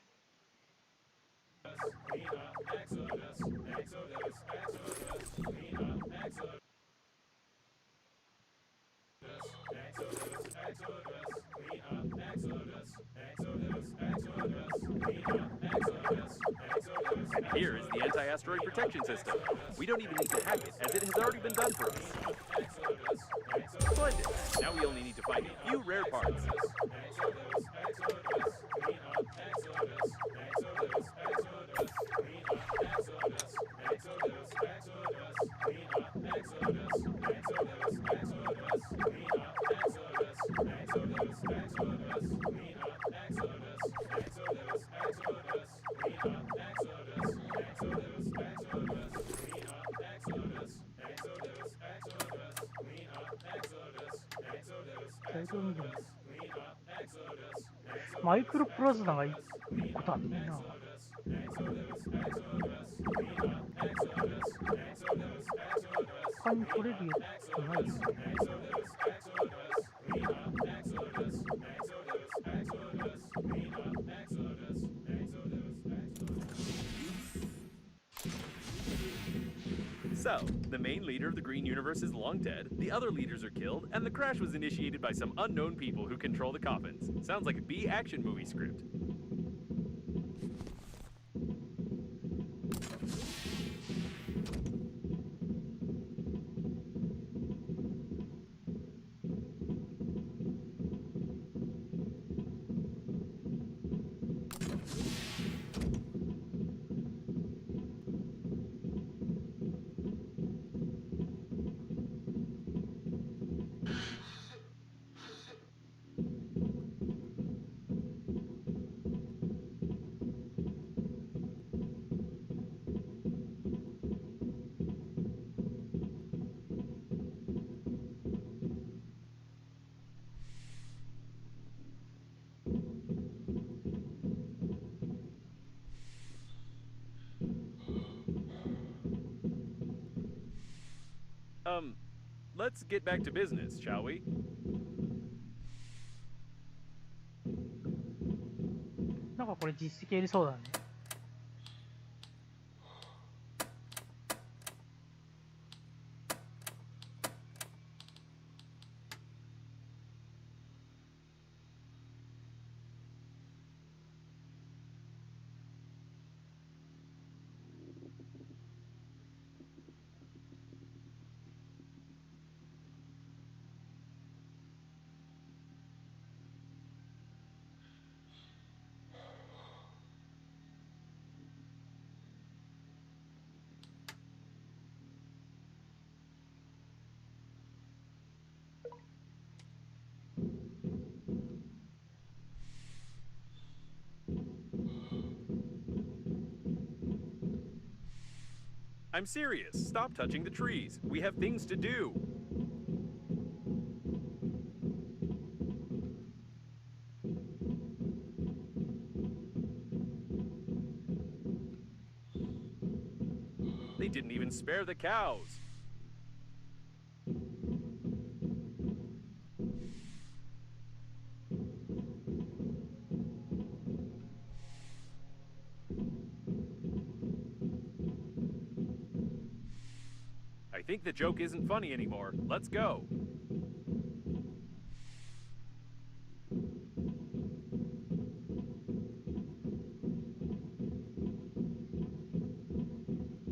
And here is the anti-asteroid protection system. We don't even need to hack it, as it has already been done for us. Splendid. Now we only need to find a few rare parts.マイクロプラズナがいいことあっていいな。他に取れるやつないですね。So, the main leader of the Green Universe is long dead, the other leaders are killed, and the crash was initiated by some unknown people who control the coffins. Sounds like a B action movie script. Let's get back to business, shall we? なんかこれ実績やりそうだね。I'm serious. Stop touching the trees. We have things to do. They didn't even spare the cows. I think the joke isn't funny anymore. Let's go.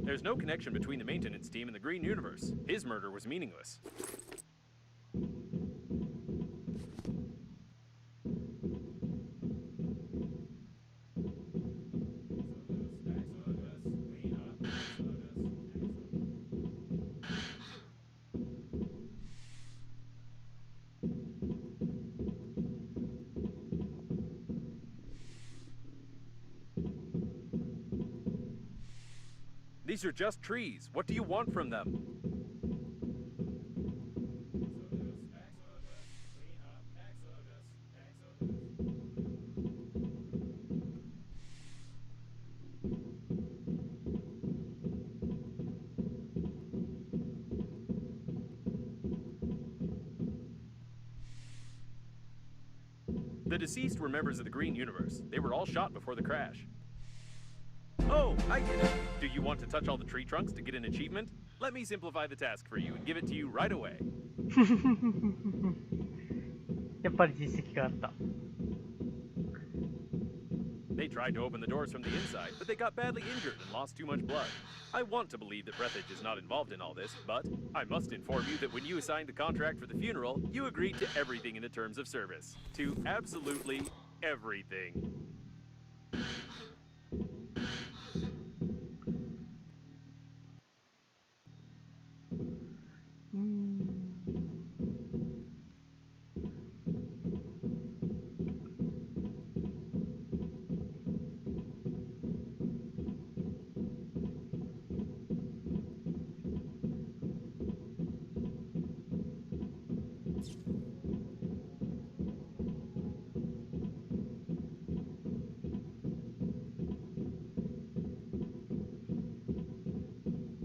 There's no connection between the maintenance team and the Green Universe. His murder was meaningless. These are just trees. What do you want from them? The deceased were members of the Green Universe. They were all shot before the crash. Oh, I get it. Do you want to touch all the tree trunks to get an achievement? Let me simplify the task for you and give it to you right away. やっぱり実績があった。 They tried to open the doors from the inside, but they got badly injured and lost too much blood. I want to believe that Breathedge is not involved in all this, but I must inform you that when you signed the contract for the funeral, you agreed to everything in the terms of service. To absolutely everything.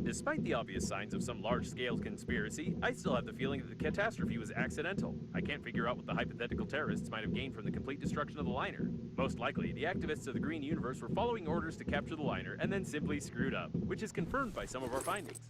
'Despite the obvious signs of some large-scale conspiracy, I still have the feeling that the catastrophe was accidental. I can't figure out what the hypothetical terrorists might have gained from the complete destruction of the liner. Most likely, the activists of the Green Universe were following orders to capture the liner and then simply screwed up, which is confirmed by some of our findings.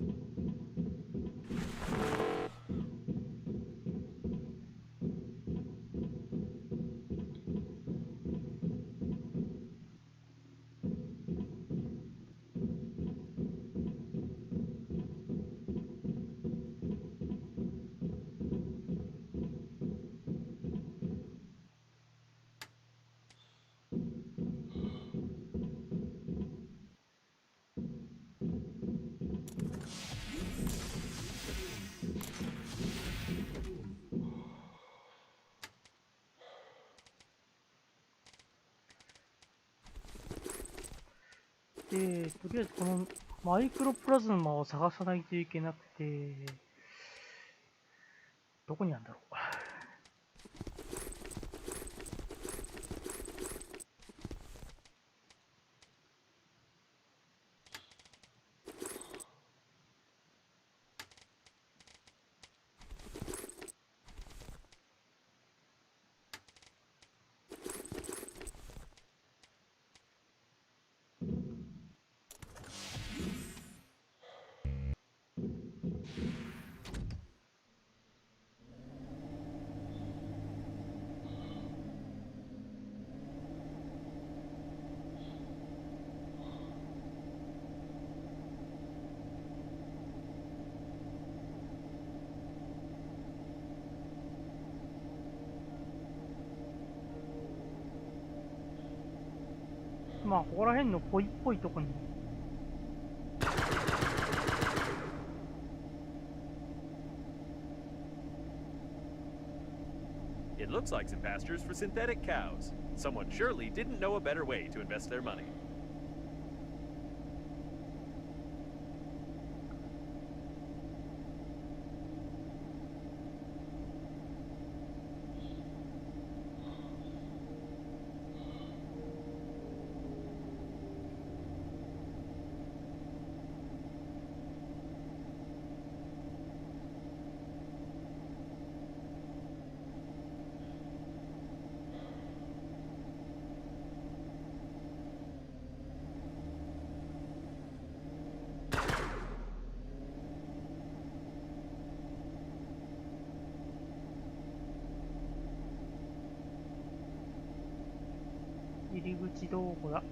で、とりあえずこのマイクロプラズマを探さないといけなくて、どこにあるんだろう。まあここら辺のぽいっぽいとこに。It looks like some pastures for synthetic cows. Someone surely didn't know a better way to invest their money.入り口どこだ。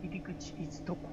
入り口いつどこ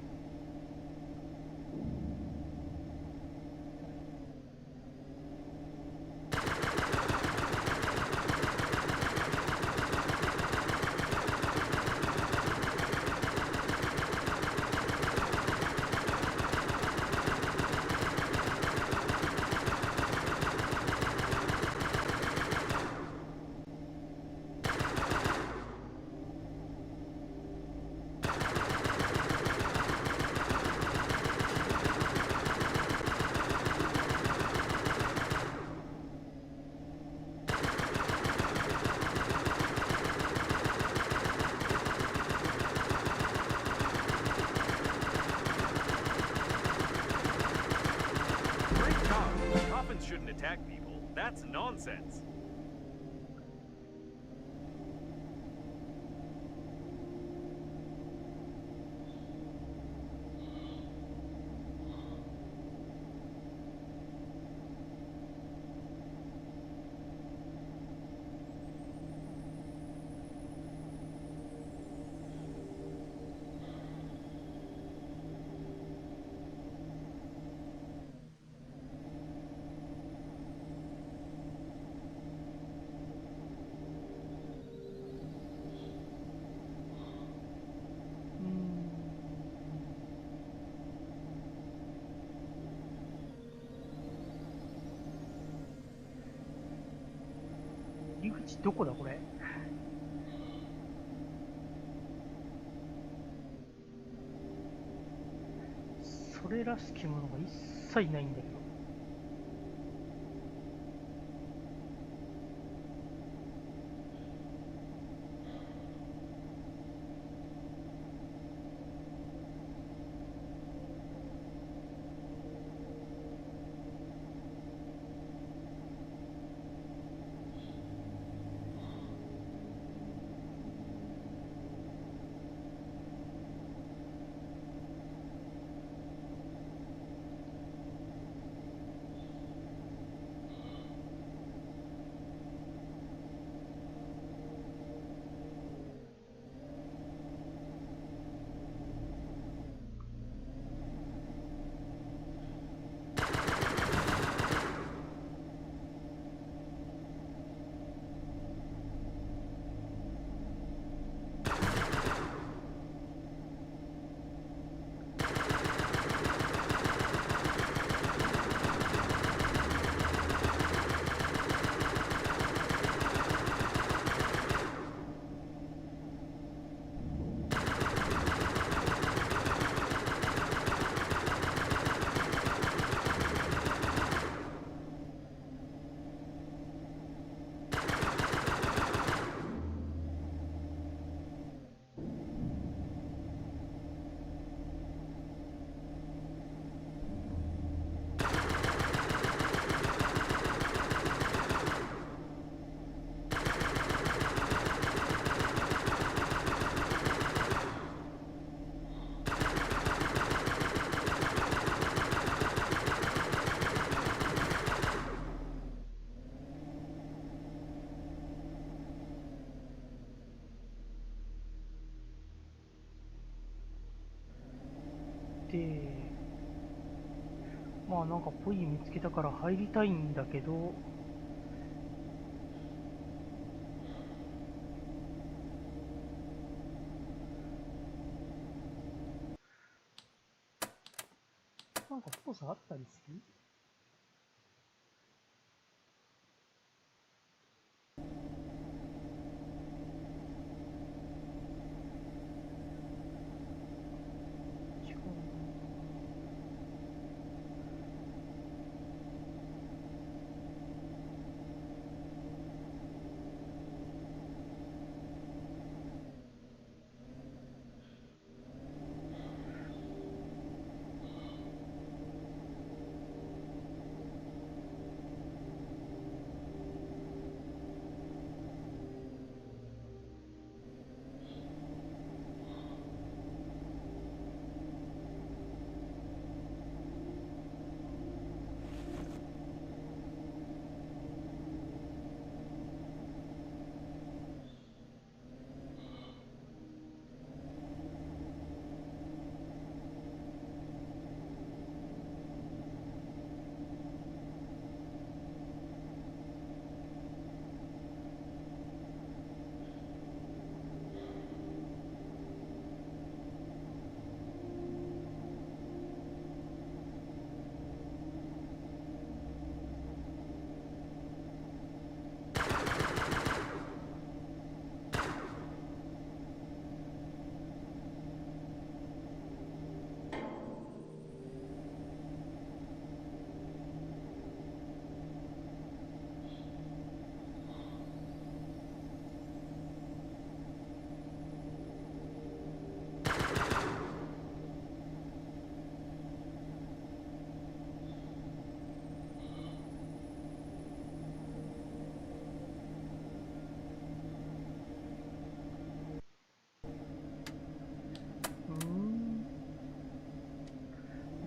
？Shouldn't attack people. That's nonsense.入り口どこだこれ？それらしきものが一切ないんだけど。まあなんかポイ見つけたから入りたいんだけど、なんか操作あったりする？違うな。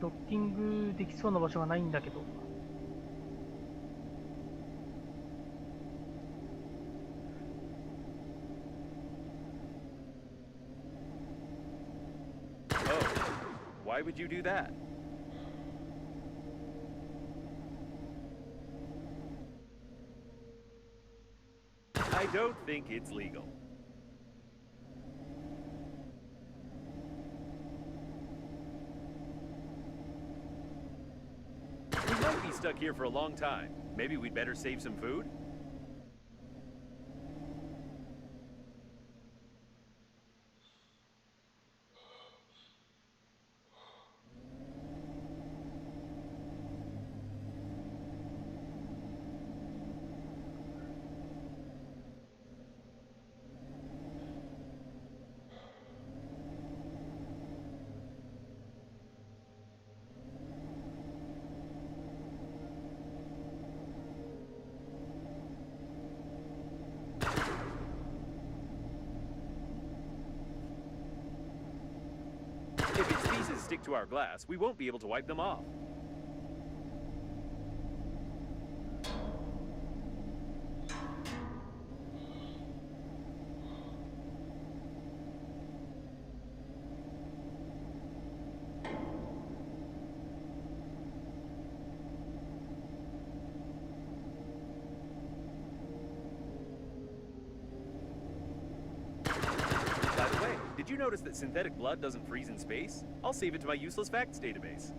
ドッキングできそうな場所がないんだけど。Oh, why would you do that? I don't think it's legal. We might be stuck here for a long time. Maybe we'd better save some food? If its pieces stick to our glass, we won't be able to wipe them off. By the way, did you notice that synthetic blood doesn't freeze in space? I'll save it to my useless facts database.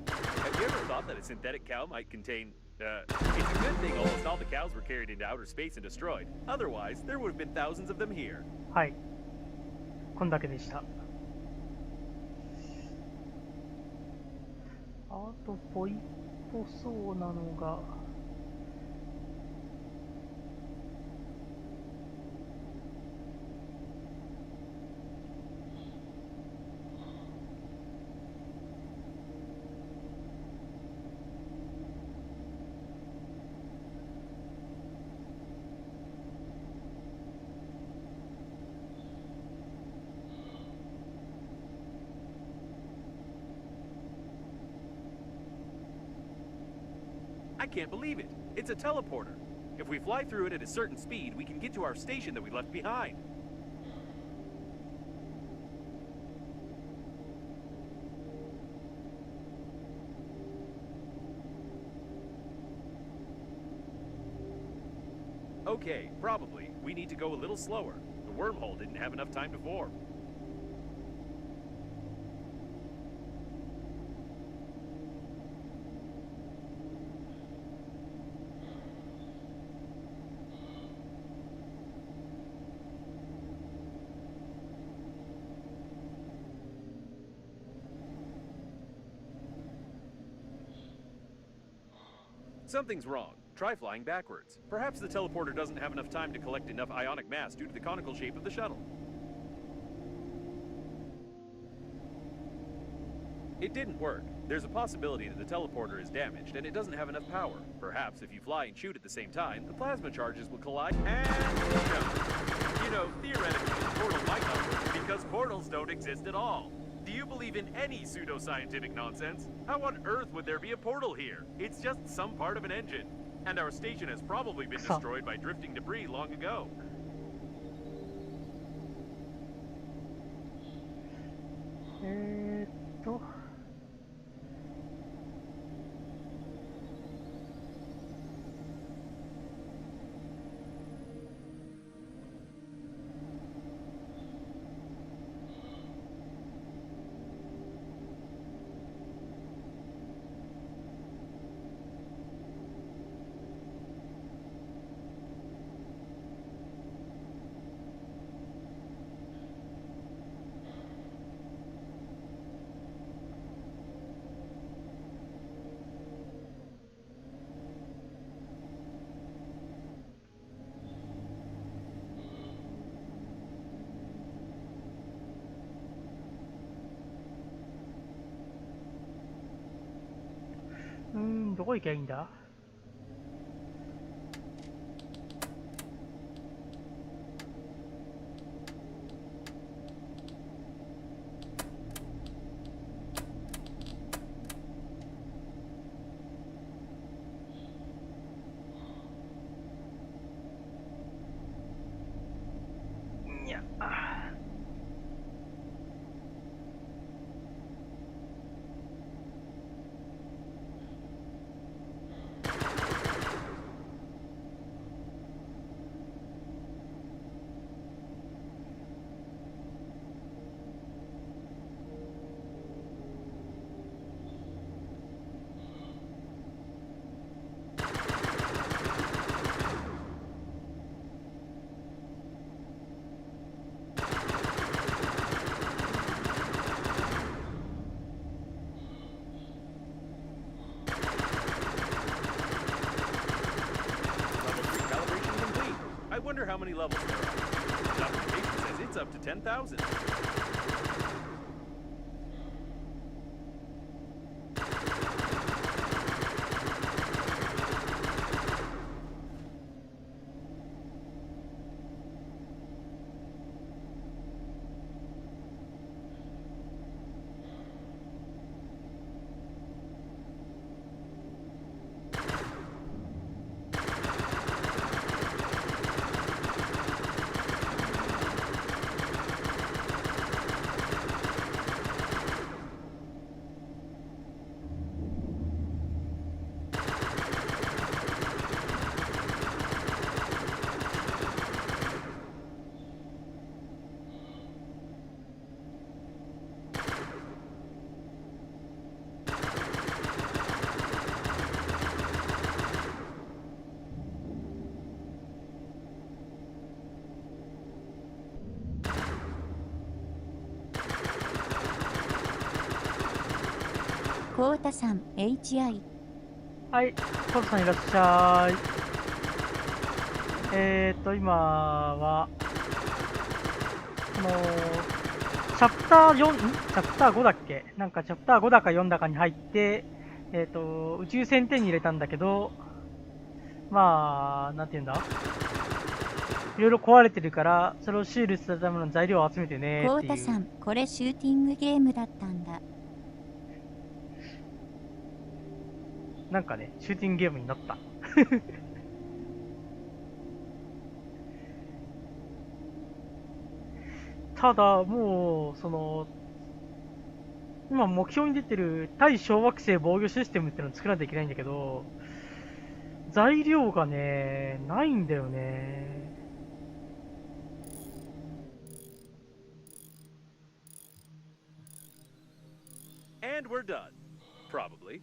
Have you ever thought that a synthetic cow might contain... it's a good thing almost all the cows were carried into outer space and destroyed. Otherwise, there would have been thousands of them here. はい。こんだけでした。あと、ポイっぽそうなのが、I can't believe it. It's a teleporter. If we fly through it at a certain speed, we can get to our station that we left behind. Okay, probably. We need to go a little slower. The wormhole didn't have enough time to form. Something's wrong. Try flying backwards. Perhaps the teleporter doesn't have enough time to collect enough ionic mass due to the conical shape of the shuttle. It didn't work. There's a possibility that the teleporter is damaged and it doesn't have enough power. Perhaps if you fly and shoot at the same time, the plasma charges will collide and jump. You know, theoretically, the portal might not work because portals don't exist at all. Do you believe in any pseudoscientific nonsense? How on earth would there be a portal here? It's just some part of an engine. And our station has probably been destroyed by drifting debris long ago.どこ行きゃいいんだ？いや。I wonder how many levels there are. Documentation says it's up to 10,000.コウタさん HI。 はい、コウタさんいらっしゃい。今はこのチャプター4、チャプター5だっけ、なんかチャプター5だか4だかに入って、宇宙船手に入れたんだけど、まあなんて言うんだ、いろいろ壊れてるからそれを修理するための材料を集めてねっていう。コウタさん、これシューティングゲームだったんだ。なんかね、シューティングゲームになった。ただ、もう、今目標に出てる対小惑星防御システムってのを作らなきゃいけないんだけど、材料がね、ないんだよね。And we're done. Probably.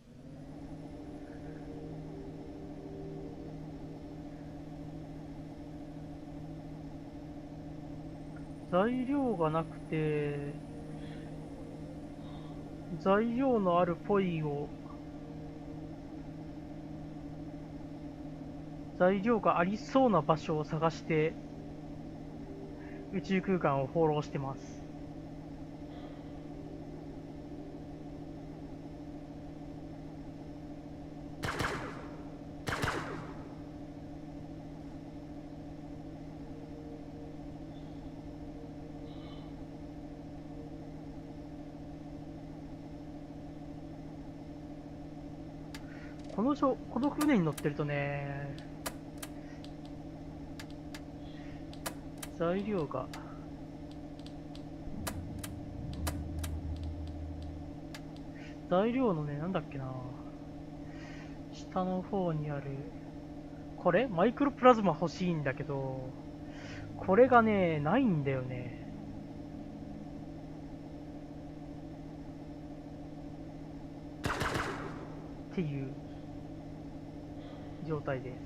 材料がなくて、材料のあるポイを、材料がありそうな場所を探して宇宙空間を放浪してます。この船に乗ってるとね、材料のね、なんだっけな、下の方にある、これマイクロプラズマ欲しいんだけど、これがね、ないんだよね。っていう状態です。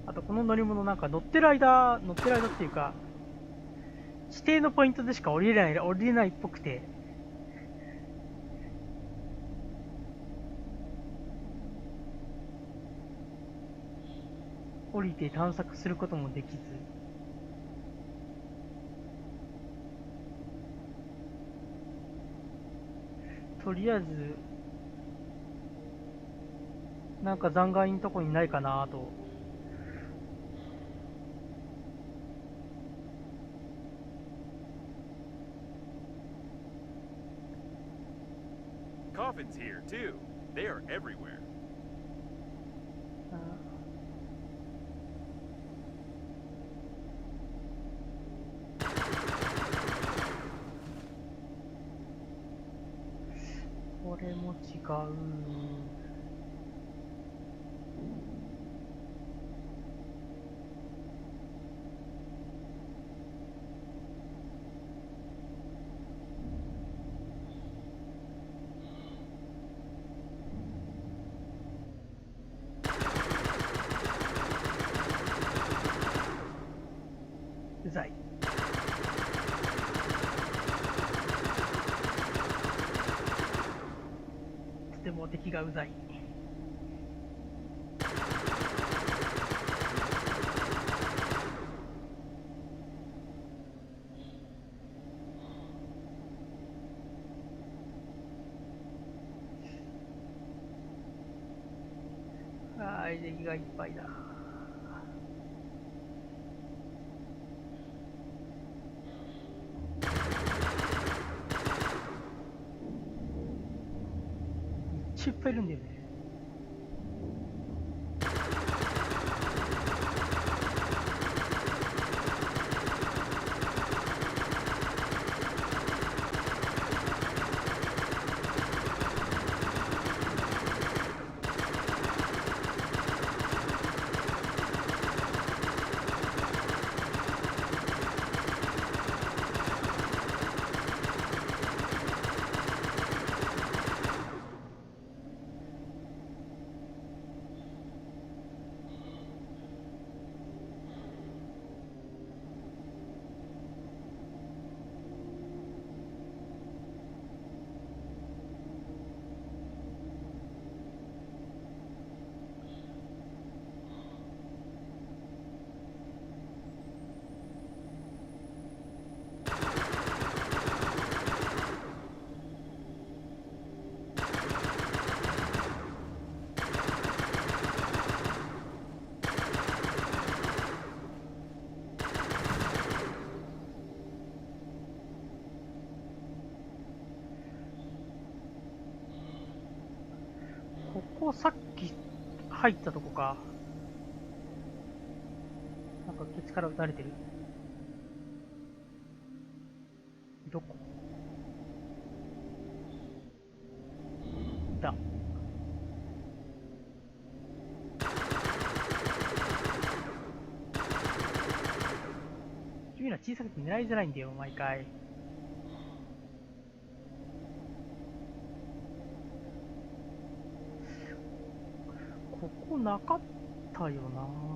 あとこの乗り物なんか乗ってる間っていうか、指定のポイントでしか降りれないっぽくて、降りて探索することもできず、とりあえずなんか残骸のとこにないかなと。Coffins here, too. They are everywhere. これも違う。うざい。とても敵がうざい。はい、敵がいっぱいだ。いっぱいいるんだよね。こさっき入ったとこか。なんかケツから撃たれてる。どこだ。君ら小さくて狙いづらいんだよ、毎回。ここなかったよな。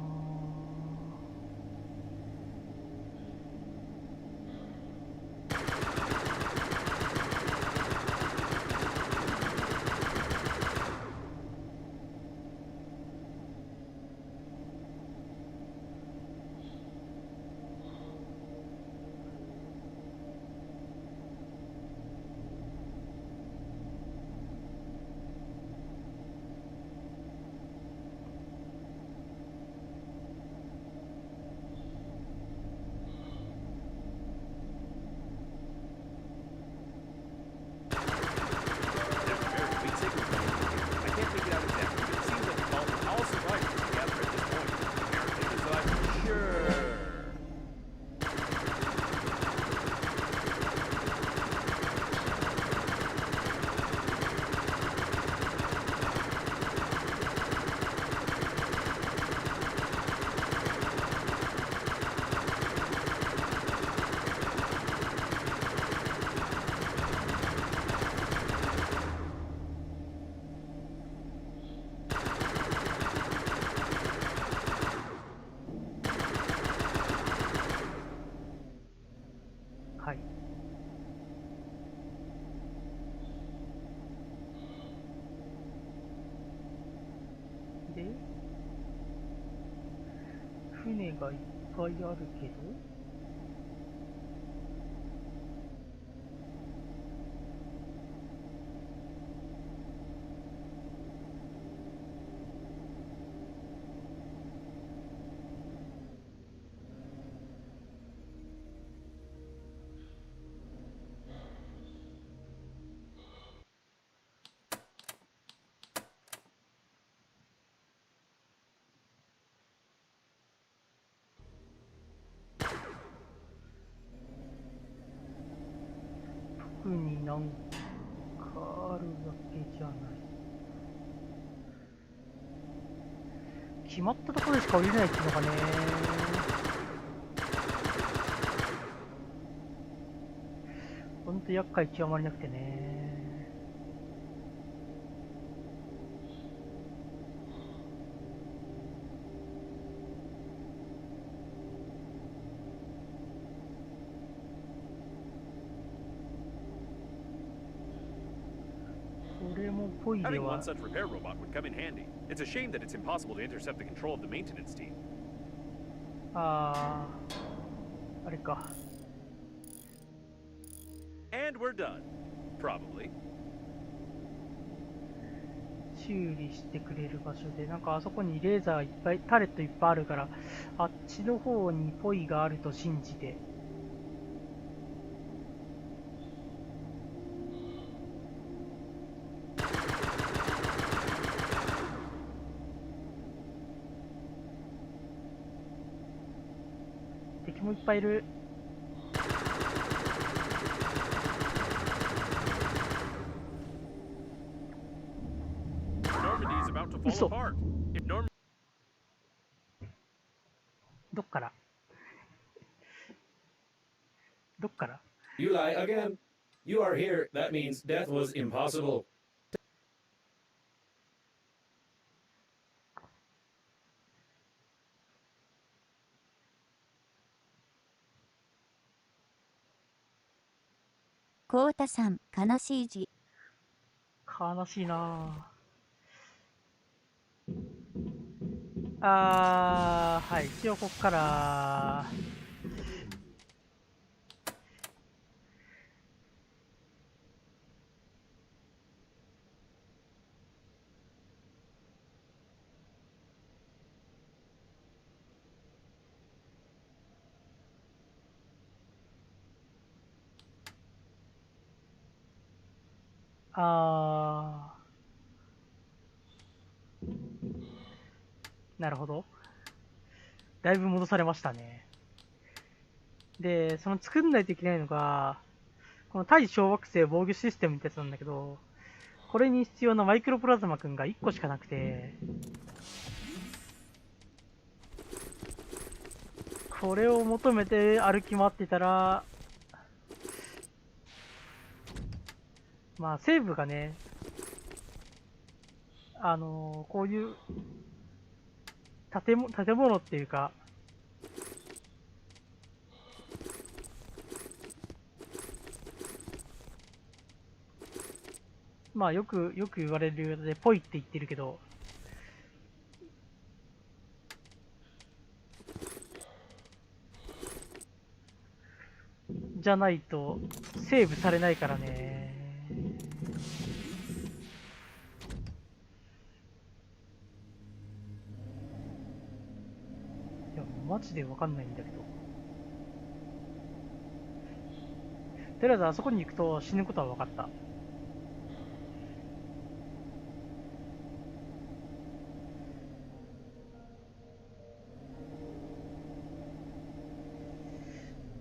はい。で、船がいっぱいあるけど、特になんかあるわけじゃない。決まったところでしか降りれないっていうのがね。ほんと厄介極まりなくてね。これもポイで Having は one such repair robot would come in handy. It's a shame that it's impossible to intercept the control of the maintenance team. あれか。 And we're done. Probably. 修理してくれる場所で、なんかあそこにレーザーいっぱい、タレットいっぱいあるから、あっちの方にポイがあると信じて。敵もいっぱいいる。Normandy is about to fall嘘。 apart. If Normandy どっからどっから You lie again. You are here. That means death was impossible. こうたさん、悲しい字。悲しいなはい。一応こっから、あなるほど。だいぶ戻されましたね。で、その作んないといけないのが、この対小惑星防御システムってやつなんだけど、これに必要なマイクロプラズマくんが1個しかなくて、これを求めて歩き回ってたら、まあ、西部がね、こういう建物っていうか、まあよく言われるようで、ぽいって言ってるけど、じゃないとセーブされないからね。いや、マジでわかんないんだけど。とりあえずあそこに行くと死ぬことは分かった。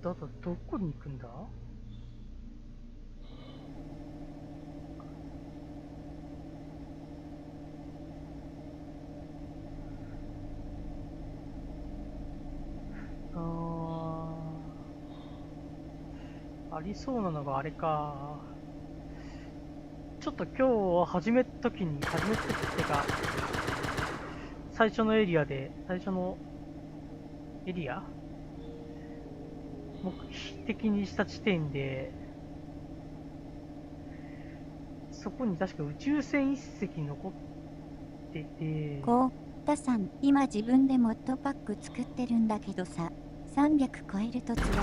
だとどこに行くんだ？ありそうなのがあれか。ちょっと今日始めた時ってか、最初のエリア目的にした地点で、そこに確か宇宙船一隻残ってて、こうたさん、今自分でモッドパック作ってるんだけどさ、300超えると辛いよ。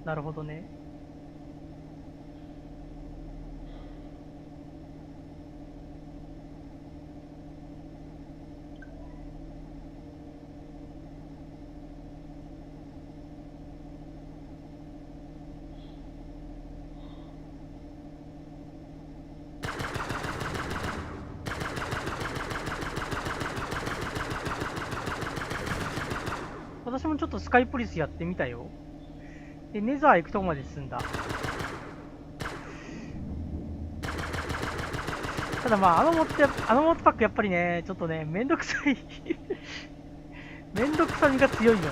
なるほどね。私もちょっとスカイポリスやってみたよ。で、ネザー行くとこまで進んだ。ただまあ、あのモッドパックやっぱりね、ちょっとね、めんどくさいめんどくさみが強いよね。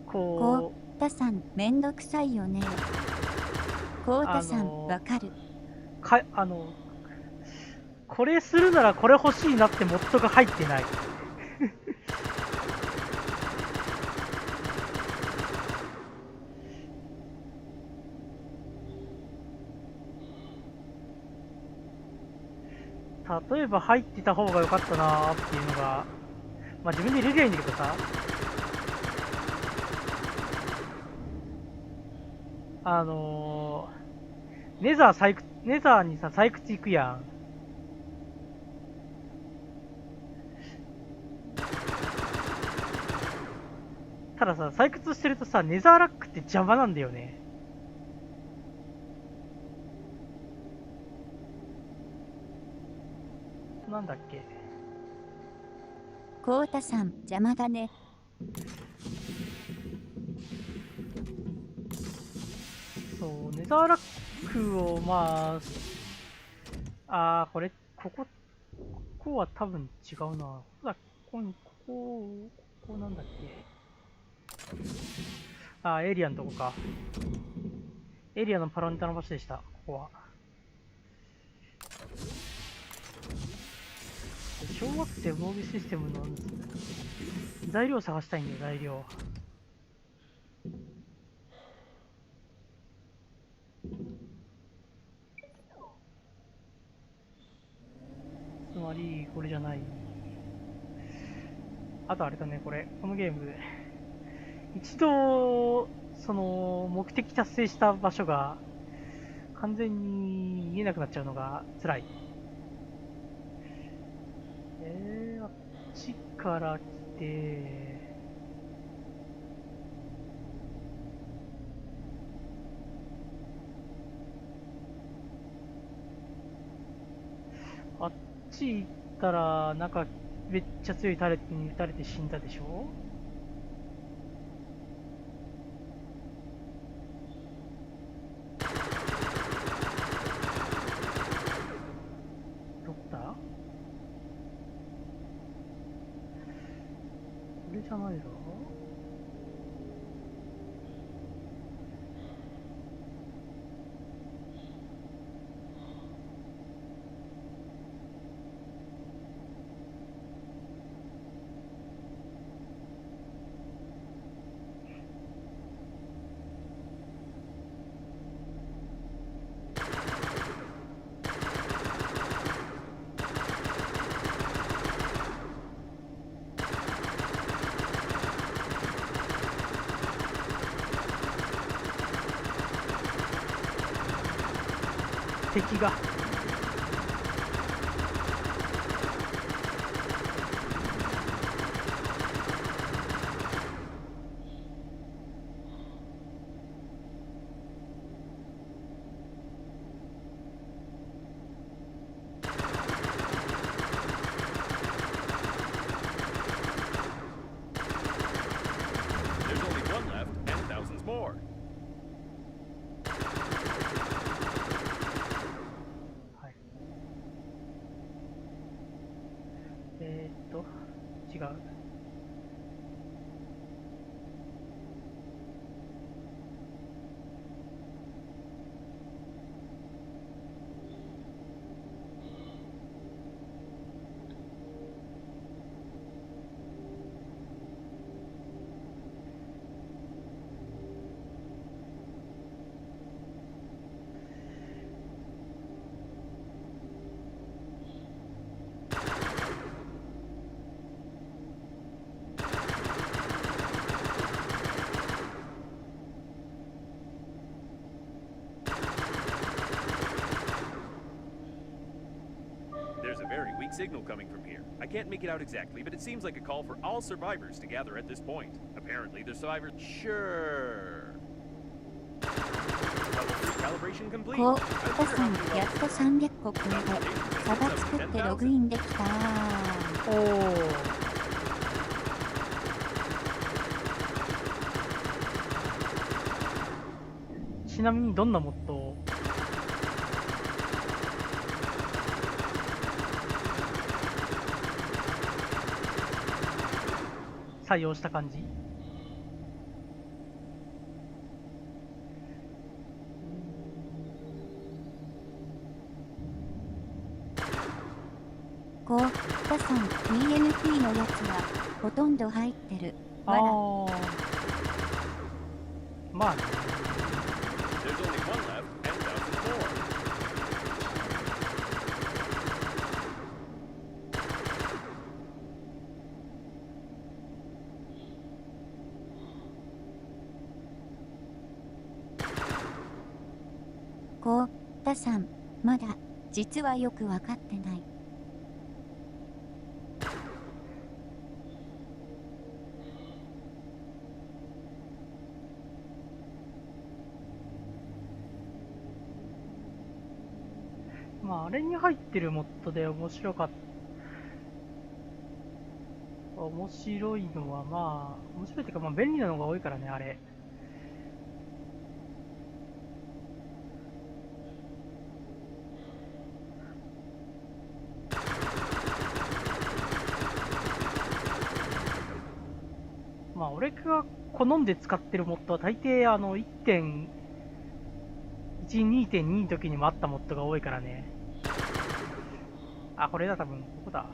こうたさん、めんどくさいよね。こうたさん、わかる。これするならこれ欲しいなってモッドが入ってない例えば入ってた方が良かったなーっていうのが、まあ自分で入れりゃいいんだけどさ、ネザーにさ、採掘行くやん。たださ、採掘してるとさ、ネザーラックって邪魔なんだよね。なんだっけ。こうたさん、邪魔だね。そう、ネザーラックを、まあ、ここは多分違うな。ここなんだっけ。エイリアンのとこか。エイリアンのパラネタの場所でした、ここは。小惑星防御システムの材料を探したいんだよ、材料。つまり、これじゃない。あとあれだね、このゲーム、一度、目的達成した場所が、完全に見えなくなっちゃうのが辛い。あっちから来て、あっち行ったら、なんか、めっちゃ強いタレットに撃たれて死んだでしょ。どこだ？これじゃないぞ。敵が。There's only one left, and thousands more. はい。違う。There's a very weak signal coming from here. I can't make it out exactly, but it seems like a call for all survivors to gather at this point. Apparently, the survivors. Sure. Level 3 calibration complete. こう、 I タ wonder さ how ん、 many やっ levels. と300個超えで、サバ作ってログインできたー。おお。ちなみにどんなモッドを採用した感じ？こう、タさん、VNP のやつは、ほとんど入ってる。あわら。あ。まあね。There's only one left, and thousands more. こう、タさん、まだ、実はよくわかってない。まあ、あれに入ってるモッドで面白いのは、まあ、面白いっていうか、まあ、便利なのが多いからね、あれ。まあ、俺が好んで使ってるモッドは大抵、1.1、2.2 の時にもあったモッドが多いからね。あ、これだ、多分、ここだ。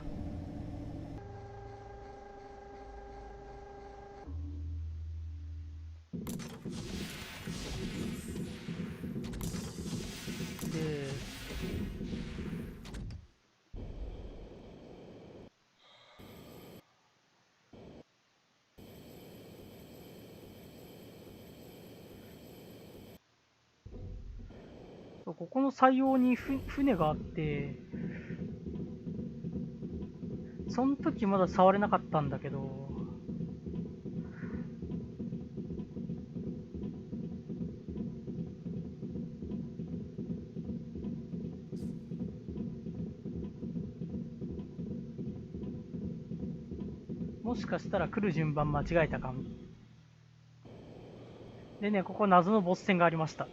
で、そうここの採用に船があって、その時まだ触れなかったんだけど、もしかしたら来る順番間違えたかも。でね、ここ謎のボス戦がありました。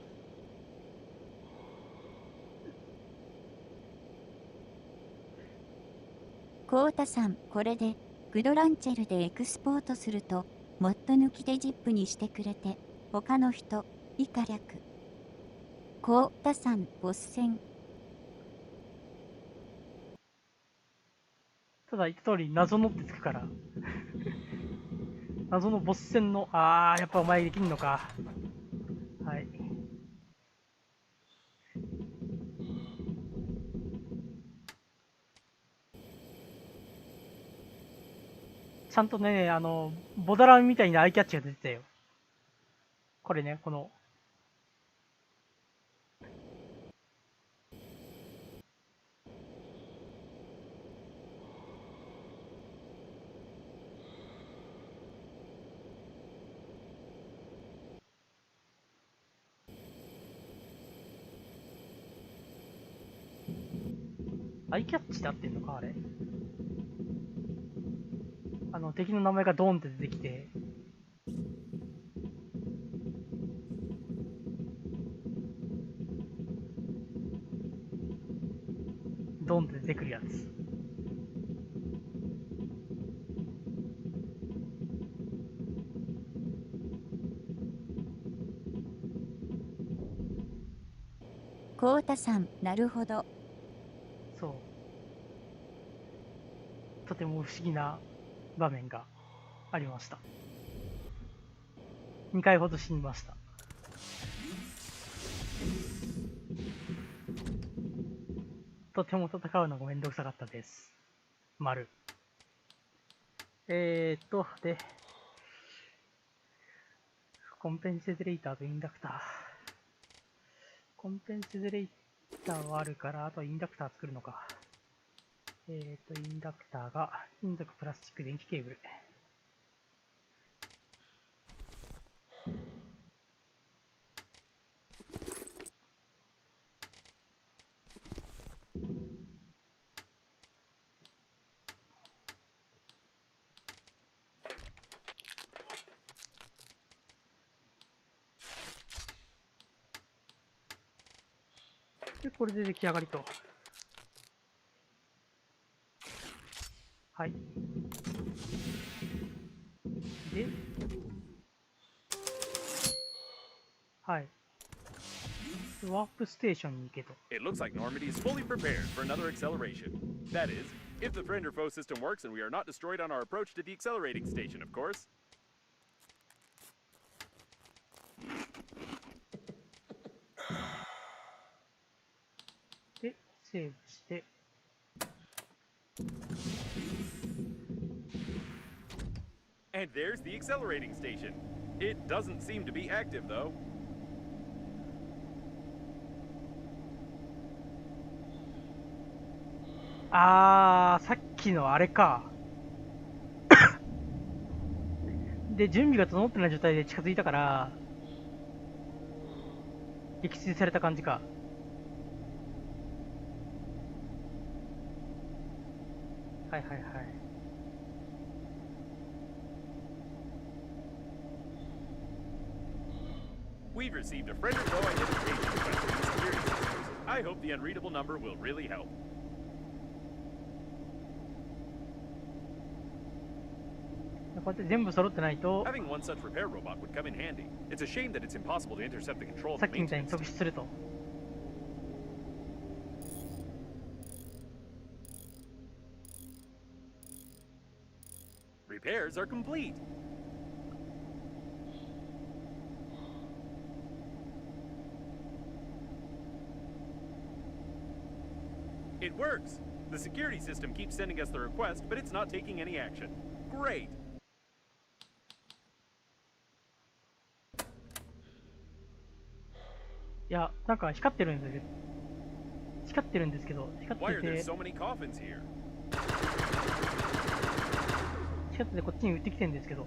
コウタさん、これでグドランチェルでエクスポートするとモッド抜きでジップにしてくれて、他の人以下略。コウタさん、ボス戦。ただ言った通り謎のってつくから謎のボス戦の、やっぱお前できんのか。はい。ちゃんとね、ボダランみたいなアイキャッチが出てたよ。これね、この。アイキャッチで合ってんのかあれ。敵の名前がドーンって出てきて、ドーンって出てくるやつ。コウタさん、なるほど。そう。とても不思議な場面がありました。2回ほど死にました。とても戦うのがめんどくさかったです。丸。で、コンペンセレーターとインダクター。コンペンセレーターはあるから、あとはインダクター作るのか。インダクターが金属、プラスチック、電気ケーブル。で、これで出来上がりと。はい。で、はい。ワープステーションに行けと。It looks like Normandy is fully prepared for another acceleration. That is, if the friend or foe system works and we are not destroyed on our approach to the accelerating station, of course. で、セーブして。And there's the accelerating station. It doesn't seem to be active, though. さっきのあれか。で、準備が整ってない状態で近づいたから、撃墜された感じか。はいはいはい。We've received a friend or foe identification request from the security systems. I hope the unreadable number will really help. こうやって全部揃ってないと、 Having one such repair robot would come in handy. It's a shame that it's impossible to intercept the control of さっ the きみたいに maintenance 即 system. 死すると。Repairs are complete. It works. The security system keeps sending us the request, but it's not taking any action. Great. いや、なんか光ってるんですよ。光ってるんですけど、光 Why っ are て there て、 so many coffins here? 光っててこっちに打ってきてるんですけど、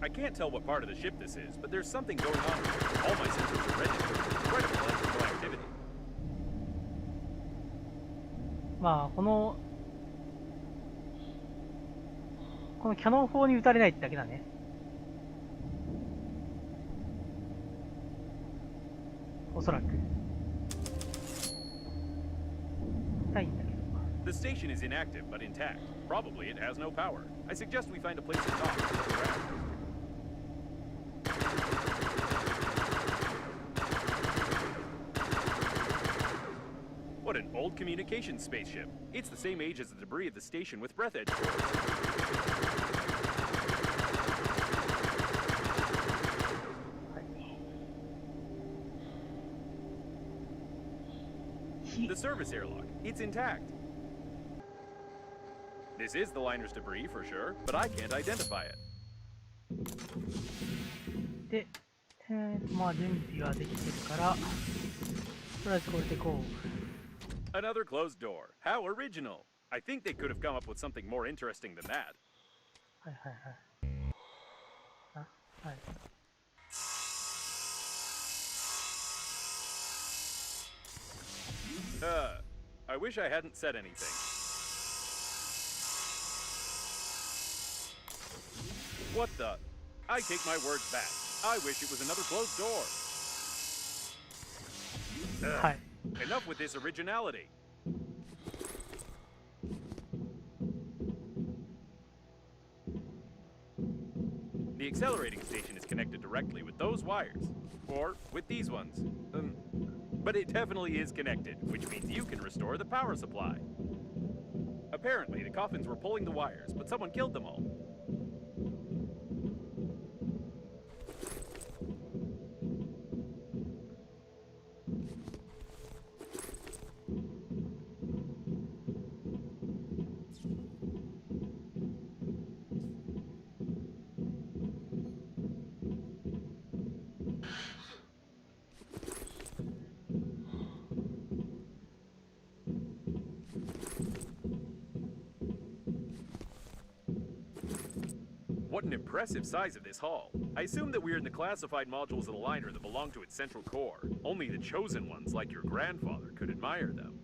I can't tell what part of the ship this is, but there's something going on here. All my sensors are registered. Incredible electrical activity. まあ、このこのキャノン砲に撃たれないってだけだね。おそらく。痛いんだけど。The station is inactive but intact. Probably it has no power. I suggest we find a place to talk and look around. What an old communications spaceship. It's the same age as the debris of the station with Breathedge cores. The service airlock. It's intact. This is the liner's debris for sure, but I can't identify it. で、まあ準備はできてるから、とりあえずこれでこう。 Another closed door. How original. I think they could have come up with something more interesting than that. はいはいはい。あ、はい。I wish I hadn't said anything. What the? I take my words back. I wish it was another closed door. はい。 Enough with this originality. The accelerating station is connected directly with those wires, or with these ones. But it definitely is connected, which means you can restore the power supply. Apparently, the coffins were pulling the wires, but someone killed them all. What an impressive size of this hull. I assume that we're in the classified modules of the liner that belong to its central core. Only the chosen ones, like your grandfather, could admire them.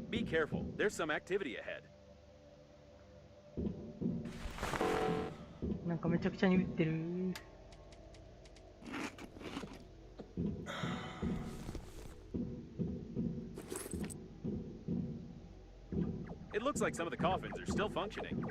Be careful. There's some activity ahead. なんかめちゃくちゃに撃ってる。 It looks like some of the coffins are still functioning.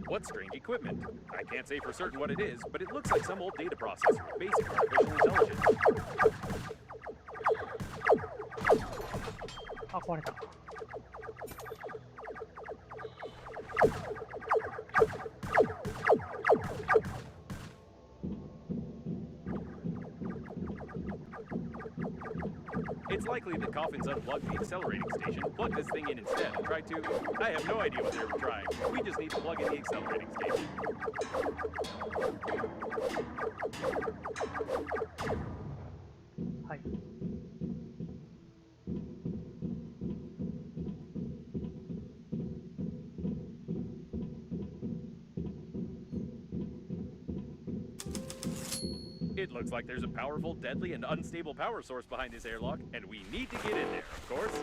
What strange equipment? I can't say for certain what it is, but it looks like some old data processor with basic artificial intelligence. あ、壊れた。 It's likely that Coffins unplugged the accelerating station, plugged this thing in instead, and tried to... I have no idea what they were trying. We just need to plug in the accelerating station. はい。 It looks like there's a powerful, deadly, and unstable power source behind this airlock, and we need to get in there, of course.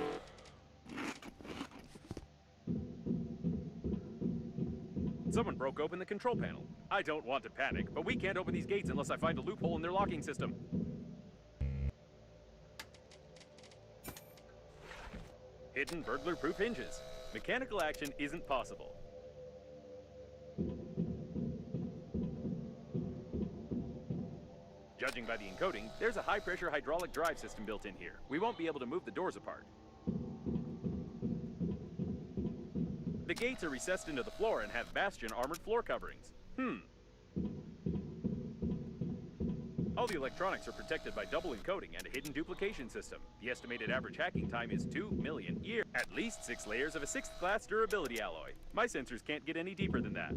Someone broke open the control panel. I don't want to panic, but we can't open these gates unless I find a loophole in their locking system. Hidden burglar-proof hinges. Mechanical action isn't possible. Judging by the encoding, there's a high-pressure hydraulic drive system built in here. We won't be able to move the doors apart. The gates are recessed into the floor and have bastion armored floor coverings. All the electronics are protected by double encoding and a hidden duplication system. The estimated average hacking time is 2 million years. At least 6 layers of a 6th class durability alloy. My sensors can't get any deeper than that.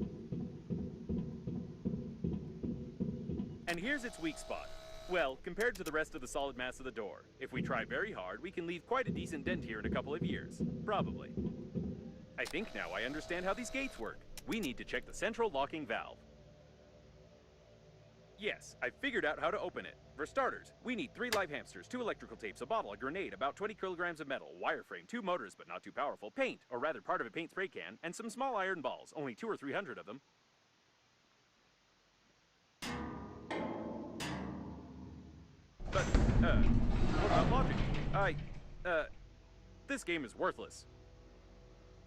And here's its weak spot. Well, compared to the rest of the solid mass of the door, if we try very hard, we can leave quite a decent dent here in a couple of years. Probably. I think now I understand how these gates work. We need to check the central locking valve. Yes, I figured out how to open it. For starters, we need 3 live hamsters, 2 electrical tapes, a bottle, a grenade, about 20 kilograms of metal, wireframe, 2 motors but not too powerful, paint, or rather part of a paint spray can, and some small iron balls, only 200 or 300 of them. But, what about logic? This game is worthless.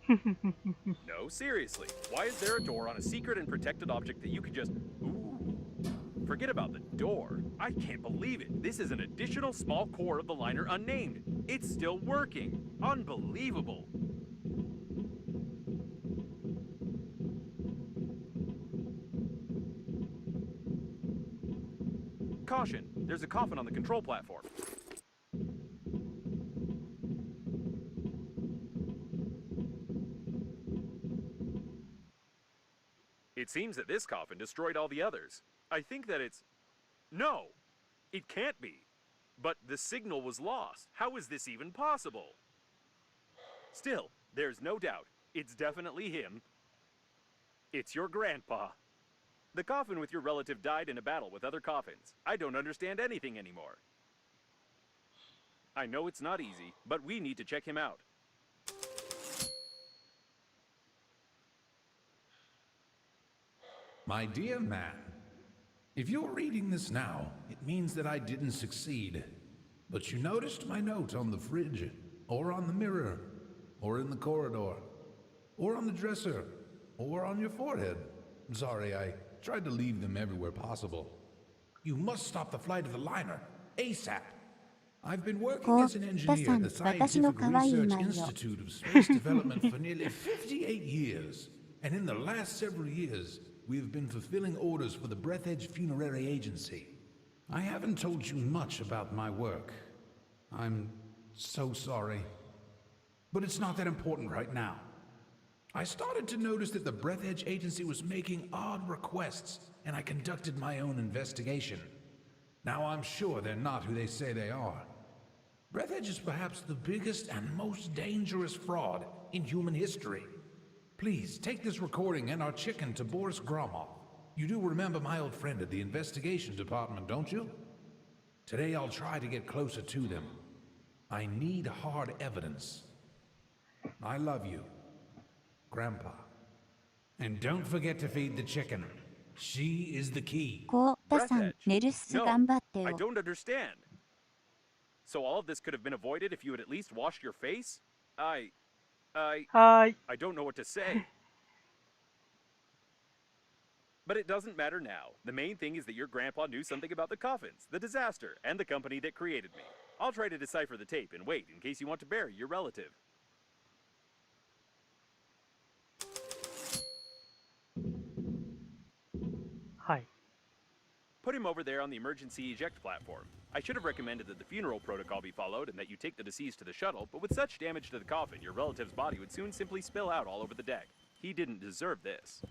No, seriously. Why is there a door on a secret and protected object that you could just... Ooh. Forget about the door. I can't believe it. This is an additional small core of the liner unnamed. It's still working. Unbelievable. Caution, there's a coffin on the control platform. It seems that this coffin destroyed all the others. I think that it's... No! It can't be. But the signal was lost. How is this even possible? Still, there's no doubt. It's definitely him. It's your grandpa. The coffin with your relative died in a battle with other coffins. I don't understand anything anymore. I know it's not easy, but we need to check him out. My dear man, if you're reading this now, it means that I didn't succeed. But you noticed my note on the fridge, or on the mirror, or in the corridor, or on the dresser, or on your forehead. I'm sorry, I tried to leave them everywhere possible. You must stop the flight of the liner, ASAP. I've been working as an engineer at the Scientific Research Institute of Space Development for nearly 58 years. And in the last several years, we have been fulfilling orders for the Breathedge Funerary Agency. I haven't told you much about my work. I'm so sorry. But it's not that important right now. I started to notice that the Breathedge Agency was making odd requests, and I conducted my own investigation. Now I'm sure they're not who they say they are. Breathedge is perhaps the biggest and most dangerous fraud in human history. Please, take this recording and our chicken to Boris Gromov. You do remember my old friend at the investigation department, don't you? Today I'll try to get closer to them. I need hard evidence. I love you, Grandpa. And don't forget to feed the chicken. She is the key. こうたさん、寝るっす、頑張ってよ。 I don't understand. So all of this could have been avoided if you had at least washed your face? I don't know what to say. But it doesn't matter now. The main thing is that your grandpa knew something about the coffins, the disaster, and the company that created me. I'll try to decipher the tape and wait in case you want to bury your relative. Hi. Put him over there on the emergency eject platform. I should have recommended that the funeral protocol be followed and that you take the deceased to the shuttle, but with such damage to the coffin, your relative's body would soon simply spill out all over the deck. He didn't deserve this.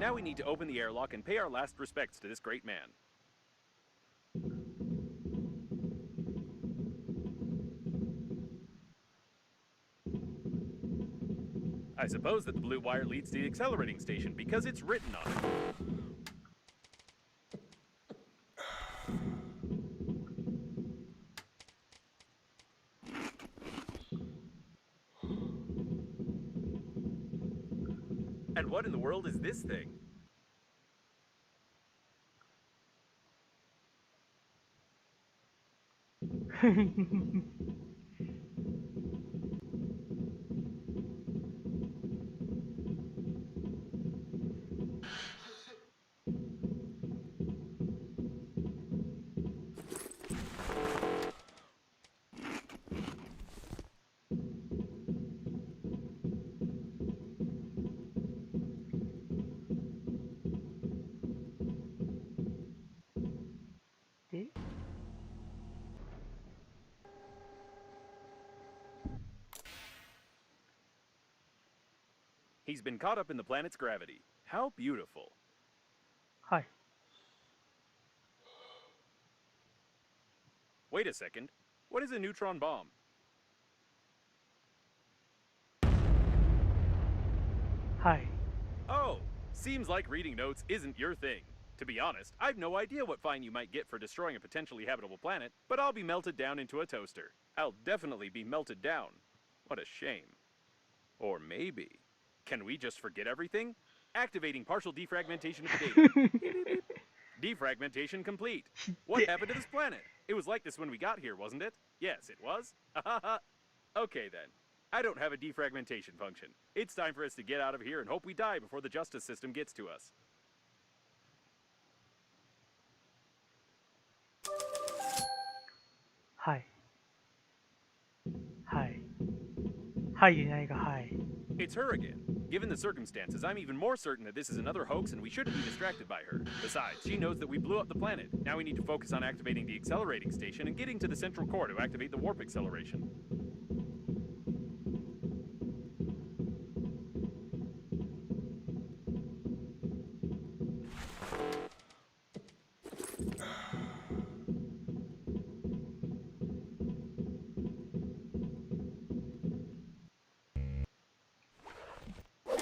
Now we need to open the airlock and pay our last respects to this great man. I suppose that the blue wire leads to the accelerating station because it's written on it. And what in the world is this thing? He's been caught up in the planet's gravity. How beautiful. はい。 Wait a second. What is a neutron bomb? はい。 Oh, seems like reading notes isn't your thing. To be honest, I've no idea what fine you might get for destroying a potentially habitable planet, but I'll be melted down into a toaster. I'll definitely be melted down. What a shame. Or maybe. Can we just forget everything? Activating partial defragmentation of the data. Beep, beep, beep. Defragmentation complete. What happened to this planet? It was like this when we got here, wasn't it? Yes, it was. Okay then. I don't have a defragmentation function. It's time for us to get out of here and hope we die before the justice system gets to us. はい。はい。はいでないが、はい。 It's her again. Given the circumstances, I'm even more certain that this is another hoax and we shouldn't be distracted by her. Besides, she knows that we blew up the planet. Now we need to focus on activating the accelerating station and getting to the central core to activate the warp acceleration.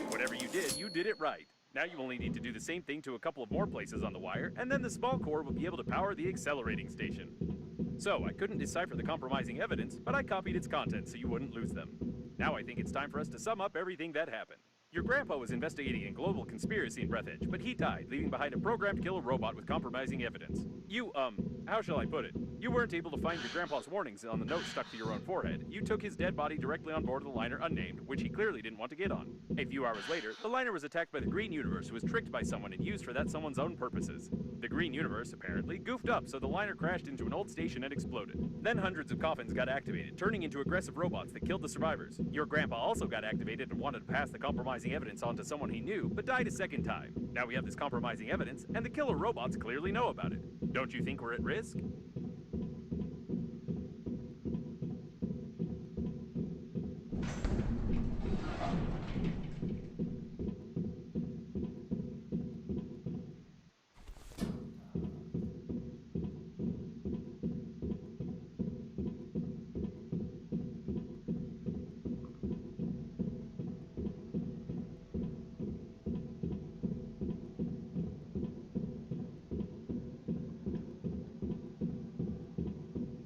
Whatever you did it right. Now you only need to do the same thing to a couple of more places on the wire, and then the small core will be able to power the accelerating station. So, I couldn't decipher the compromising evidence, but I copied its contents so you wouldn't lose them. Now I think it's time for us to sum up everything that happened. Your grandpa was investigating a global conspiracy in Breathedge, but he died, leaving behind a programmed killer robot with compromising evidence. You, how shall I put it? You weren't able to find your grandpa's warnings on the note stuck to your own forehead. You took his dead body directly on board of the liner unnamed, which he clearly didn't want to get on. A few hours later, the liner was attacked by the Green Universe, who was tricked by someone and used for that someone's own purposes. The Green Universe, apparently, goofed up, so the liner crashed into an old station and exploded. Then hundreds of coffins got activated, turning into aggressive robots that killed the survivors. Your grandpa also got activated and wanted to pass the compromising evidence on to someone he knew, but died a second time. Now we have this compromising evidence, and the killer robots clearly know about it. Don't you think we're at risk?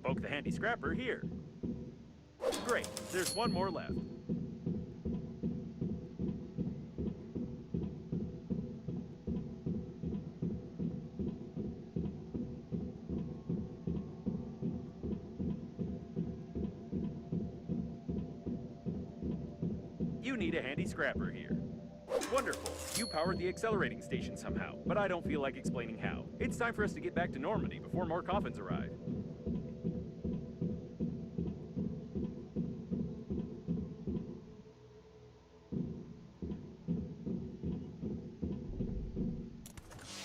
Poke the handy scrapper here. Great, there's one more left. You need a handy scrapper here. Wonderful. You powered the accelerating station somehow, but I don't feel like explaining how. It's time for us to get back to Normandy before more coffins arrive.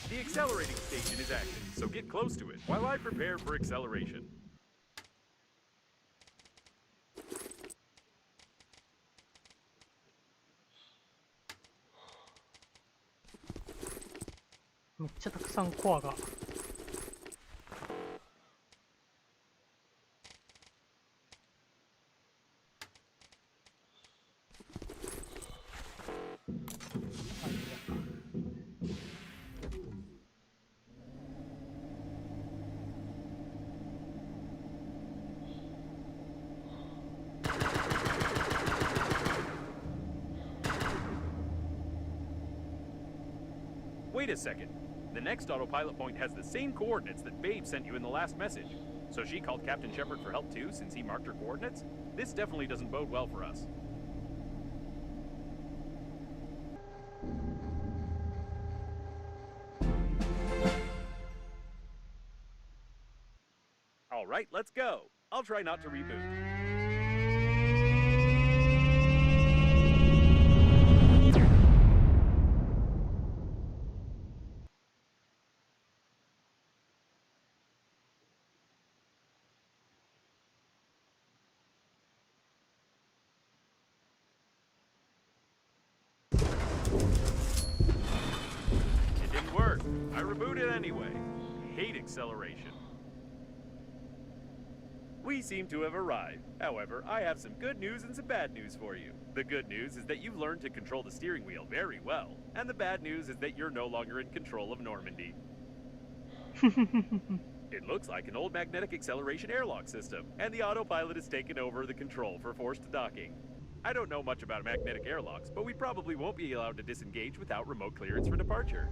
The accelerating station is active, so get close to it while I prepare for acceleration.めっちゃたくさんコアが。Wait a second. The next autopilot point has the same coordinates that Babe sent you in the last message. So she called Captain Shepard for help too, since he marked her coordinates? This definitely doesn't bode well for us. Alright, let's go. I'll try not to reboot. I rebooted anyway. Hate acceleration. We seem to have arrived. However, I have some good news and some bad news for you. The good news is that you've learned to control the steering wheel very well. And the bad news is that you're no longer in control of Normandy. It looks like an old magnetic acceleration airlock system, and the autopilot has taken over the control for forced docking. I don't know much about magnetic airlocks, but we probably won't be allowed to disengage without remote clearance for departure.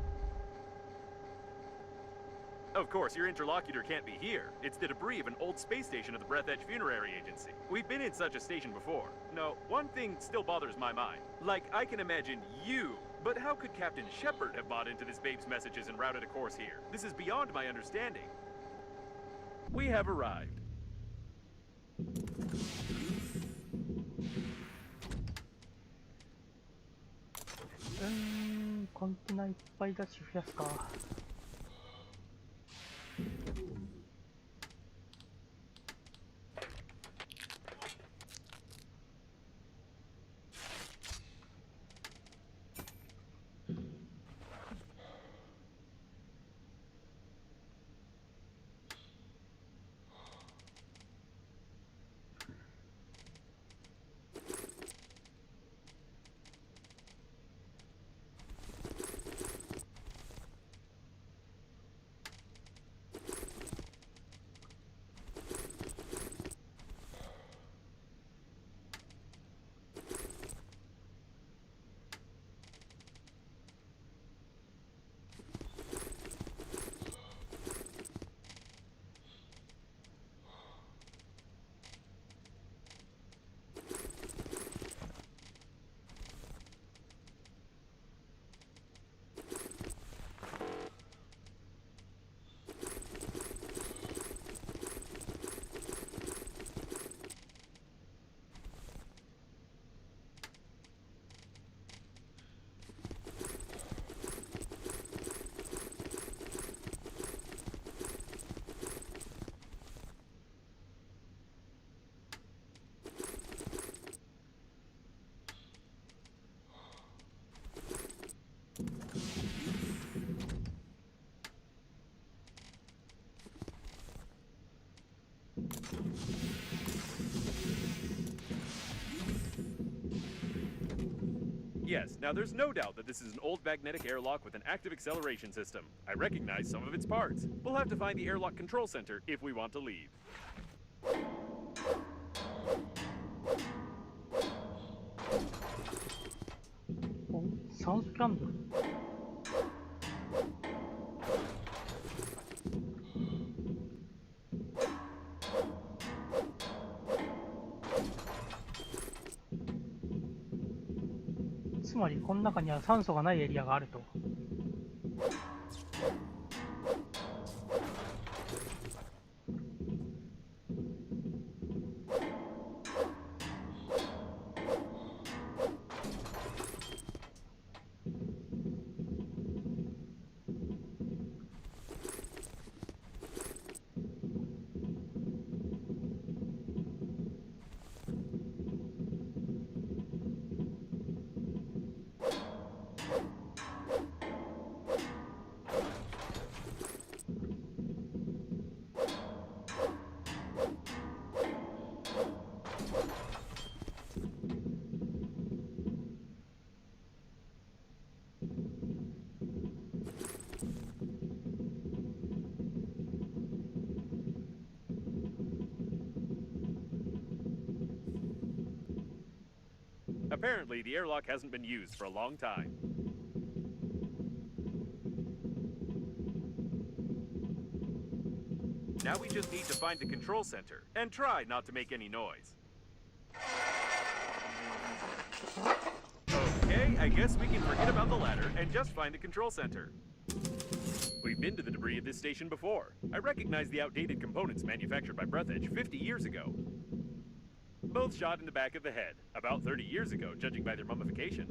Of course, your interlocutor can't be here. It's the debris of an old space station of the Breathedge Funerary Agency. We've been in such a station before. No, one thing still bothers my mind. Like, I can imagine you, but how could Captain Shepard have bought into this babe's messages and routed a course here? This is beyond my understanding. We have arrived. コンテナいっぱいだし増やすか。Yes, now there's no doubt that this is an old magnetic airlock with an active acceleration system. I recognize some of its parts. We'll have to find the airlock control center if we want to leave. お、酸素キャンドル。つまりこの中には酸素がないエリアがあると。Apparently, the airlock hasn't been used for a long time. Now we just need to find the control center and try not to make any noise. Okay, I guess we can forget about the ladder and just find the control center. We've been to the debris of this station before. I recognize the outdated components manufactured by Breathedge 50 years ago. Both shot in the back of the head, about 30 years ago, judging by their mummification.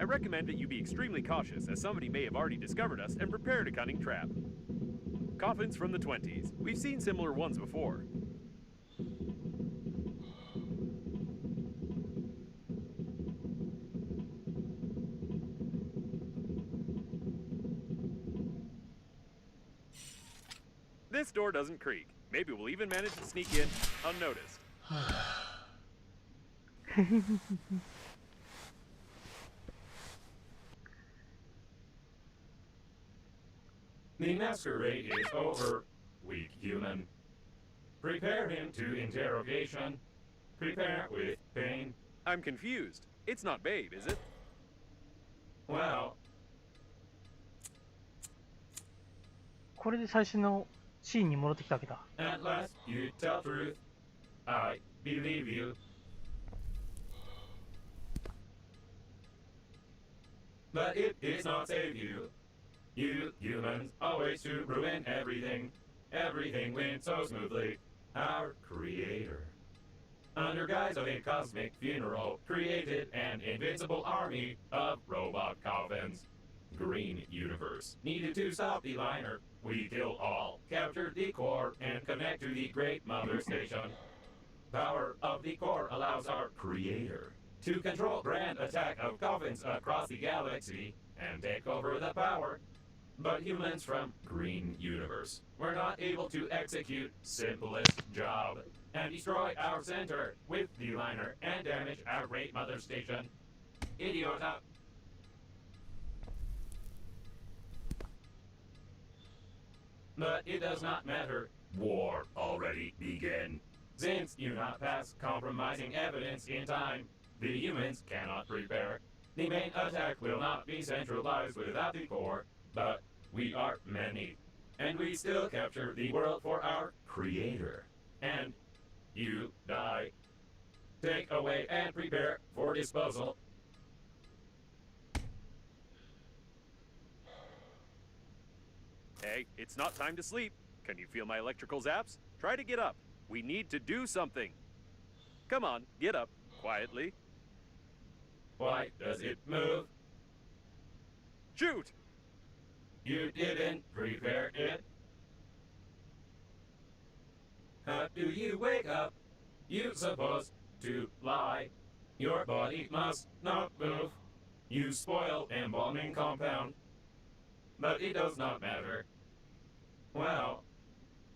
I recommend that you be extremely cautious, as somebody may have already discovered us and prepared a cunning trap. Coffins from the 20s. We've seen similar ones before. This door doesn't creak. Maybe we'll even manage to sneak in unnoticed. The masquerade is over, weak human. Prepare him to interrogation. Prepare with pain. I'm confused. It's not Babe, is it? Well, これで最初のシーンに戻ってきたわけだ。 at last you tell truth. I believe you. But it is not save you. You humans always to ruin everything. Everything went so smoothly. Our creator, under guise of a cosmic funeral, created an invincible army of robot coffins. Green Universe needed to stop the liner. We kill all, captured the core, and connect to the Great Mother Station. Power of the core allows our creator to control grand attack of coffins across the galaxy and take over the power. But humans from Green Universe were not able to execute simplest job and destroy our center with the liner and damage our Great Mother Station. Idiota. But it does not matter. War already began. Since you not pass compromising evidence in time, the humans cannot prepare. The main attack will not be centralized without the core, but we are many, and we still capture the world for our creator. And you die. Take away and prepare for disposal. Hey, it's not time to sleep. Can you feel my electrical zaps? Try to get up. We need to do something. Come on, get up, quietly. Why does it move? Shoot! You didn't prepare it. How do you wake up? You're supposed to lie. Your body must not move. You spoil embalming compound. But it does not matter. Well,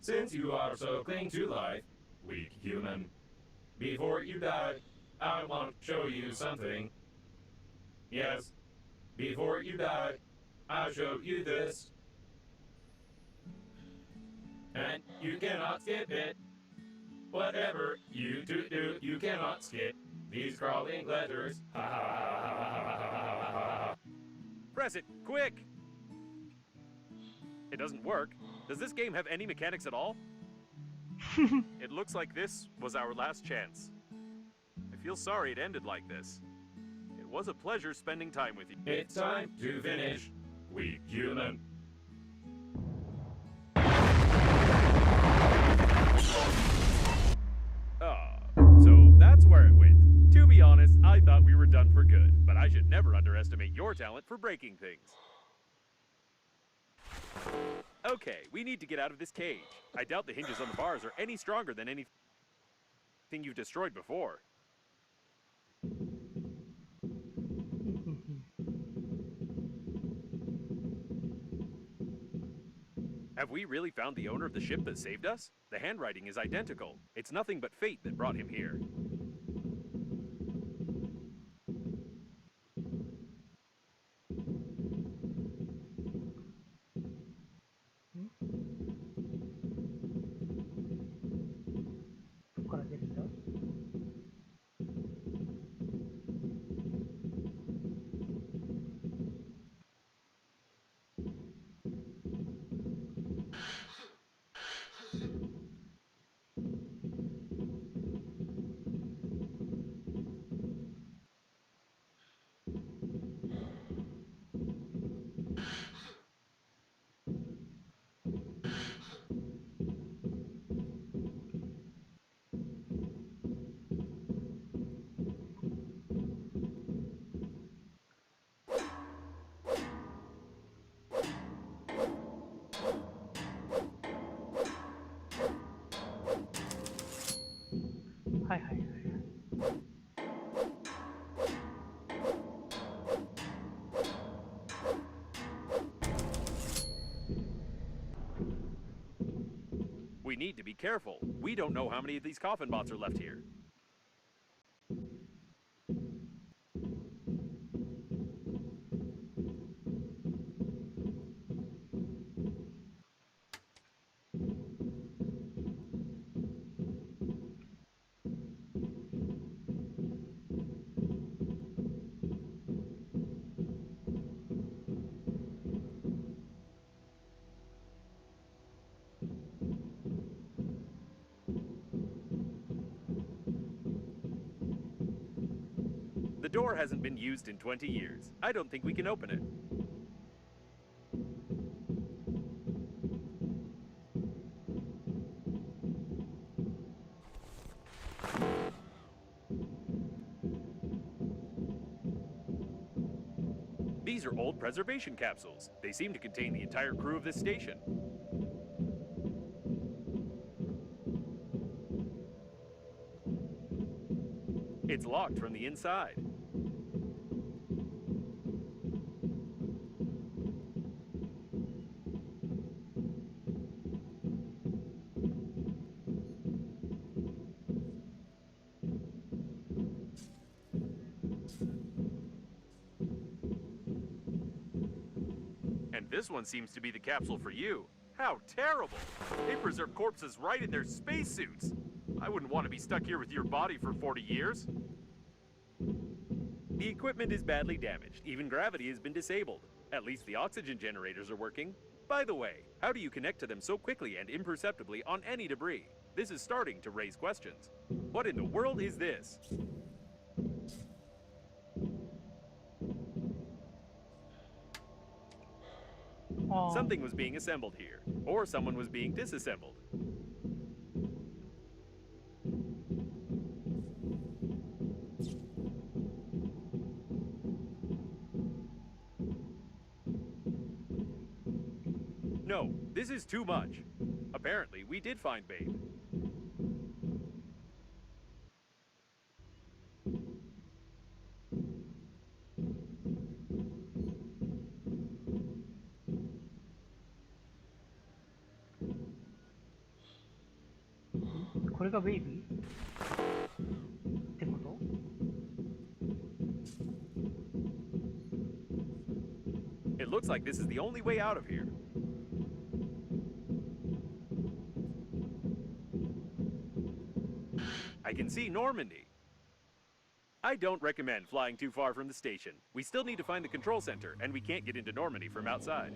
since you are so cling to life, weak human, before you die, I want to show you something. Yes, before you die, I'll show you this. And you cannot skip it. Whatever you do, you cannot skip these crawling letters. Press it, quick! It doesn't work. Does this game have any mechanics at all? It looks like this was our last chance. I feel sorry it ended like this. It was a pleasure spending time with you. It's time to finish, weak human. So that's where it went. To be honest, I thought we were done for good, but I should never underestimate your talent for breaking things. Okay, we need to get out of this cage. I doubt the hinges on the bars are any stronger than anything you've destroyed before. Have we really found the owner of the ship that saved us? The handwriting is identical. It's nothing but fate that brought him here.はいはいはい。careful. We don't know how many of these coffin bots are left here. The door hasn't been used in 20 years. I don't think we can open it. These are old preservation capsules. They seem to contain the entire crew of this station. It's locked from the inside. And this one seems to be the capsule for you. How terrible! They preserve corpses right in their spacesuits. I wouldn't want to be stuck here with your body for 40 years. The equipment is badly damaged. Even gravity has been disabled. At least the oxygen generators are working. By the way, how do you connect to them so quickly and imperceptibly on any debris? This is starting to raise questions. What in the world is this? Something was being assembled here, or someone was being disassembled. No, this is too much. Apparently, we did find Babe.これがベイビーってこと？ It looks like this is the only way out of here. I can see Normandy. I don't recommend flying too far from the station. We still need to find the control center, and we can't get into Normandy from outside.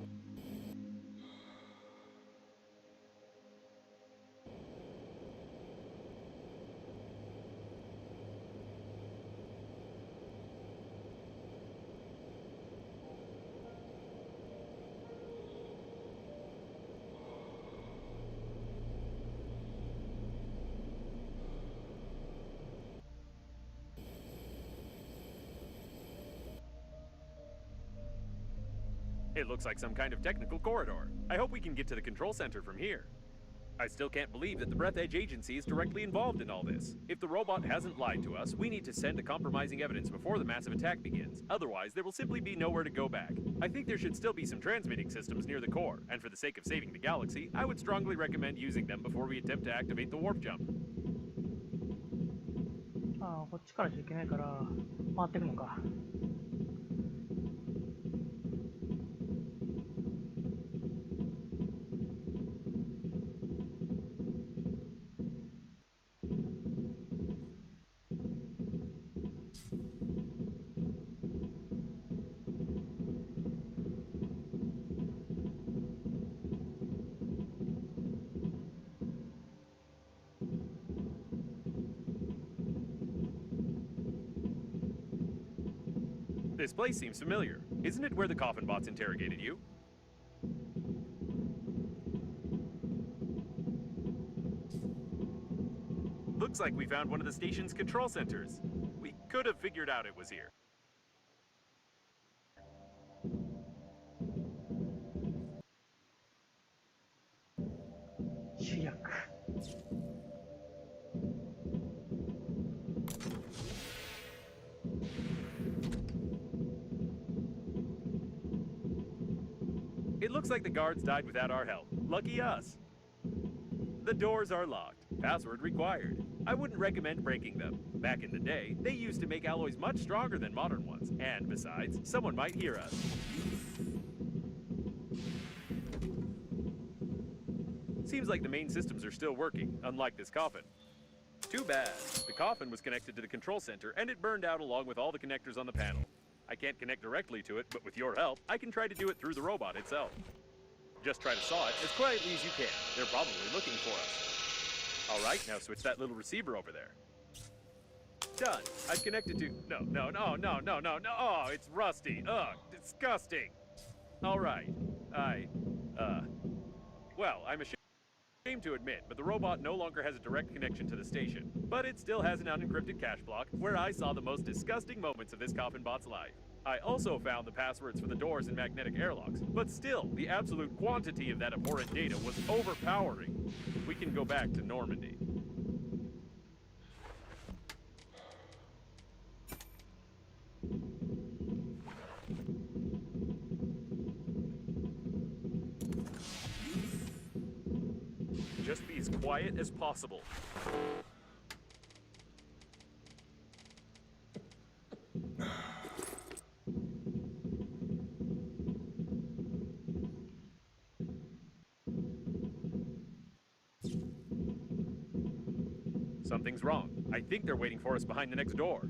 It looks like some kind of technical corridor. I hope we can get to the control center from here. I still can't believe that the Breathedge agency is directly involved in all this. If the robot hasn't lied to us, we need to send the compromising evidence before the massive attack begins. Otherwise, there will simply be nowhere to go back. I think there should still be some transmitting systems near the core, and for the sake of saving the galaxy, I would strongly recommend using them before we attempt to activate the warp jump. ああ、こっちからじゃいけないから回ってくのか。This place seems familiar. Isn't it where the coffin bots interrogated you? Looks like we found one of the station's control centers. We could have figured out it was here. It looks like the guards died without our help. Lucky us. The doors are locked. Password required. I wouldn't recommend breaking them. Back in the day, they used to make alloys much stronger than modern ones. And besides, someone might hear us. Seems like the main systems are still working, unlike this coffin. Too bad. The coffin was connected to the control center, and it burned out along with all the connectors on the panel. I can't connect directly to it, but with your help, I can try to do it through the robot itself. Just try to saw it as quietly as you can. They're probably looking for us. All right, now switch that little receiver over there. Done. I've connected to... No. Oh, it's rusty. Ugh, disgusting. All right. Well, I'm ashamed to admit, but the robot no longer has a direct connection to the station. But it still has an unencrypted cache block where I saw the most disgusting moments of this coffin bot's life. I also found the passwords for the doors and magnetic airlocks, but still, the absolute quantity of that abhorrent data was overpowering. We can go back to Normandy. Just be as quiet as possible. Something's wrong. I think they're waiting for us behind the next door.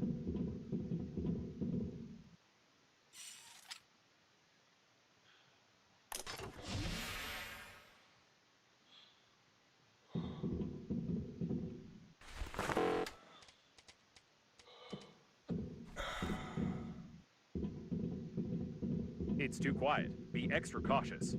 It's too quiet. Be extra cautious.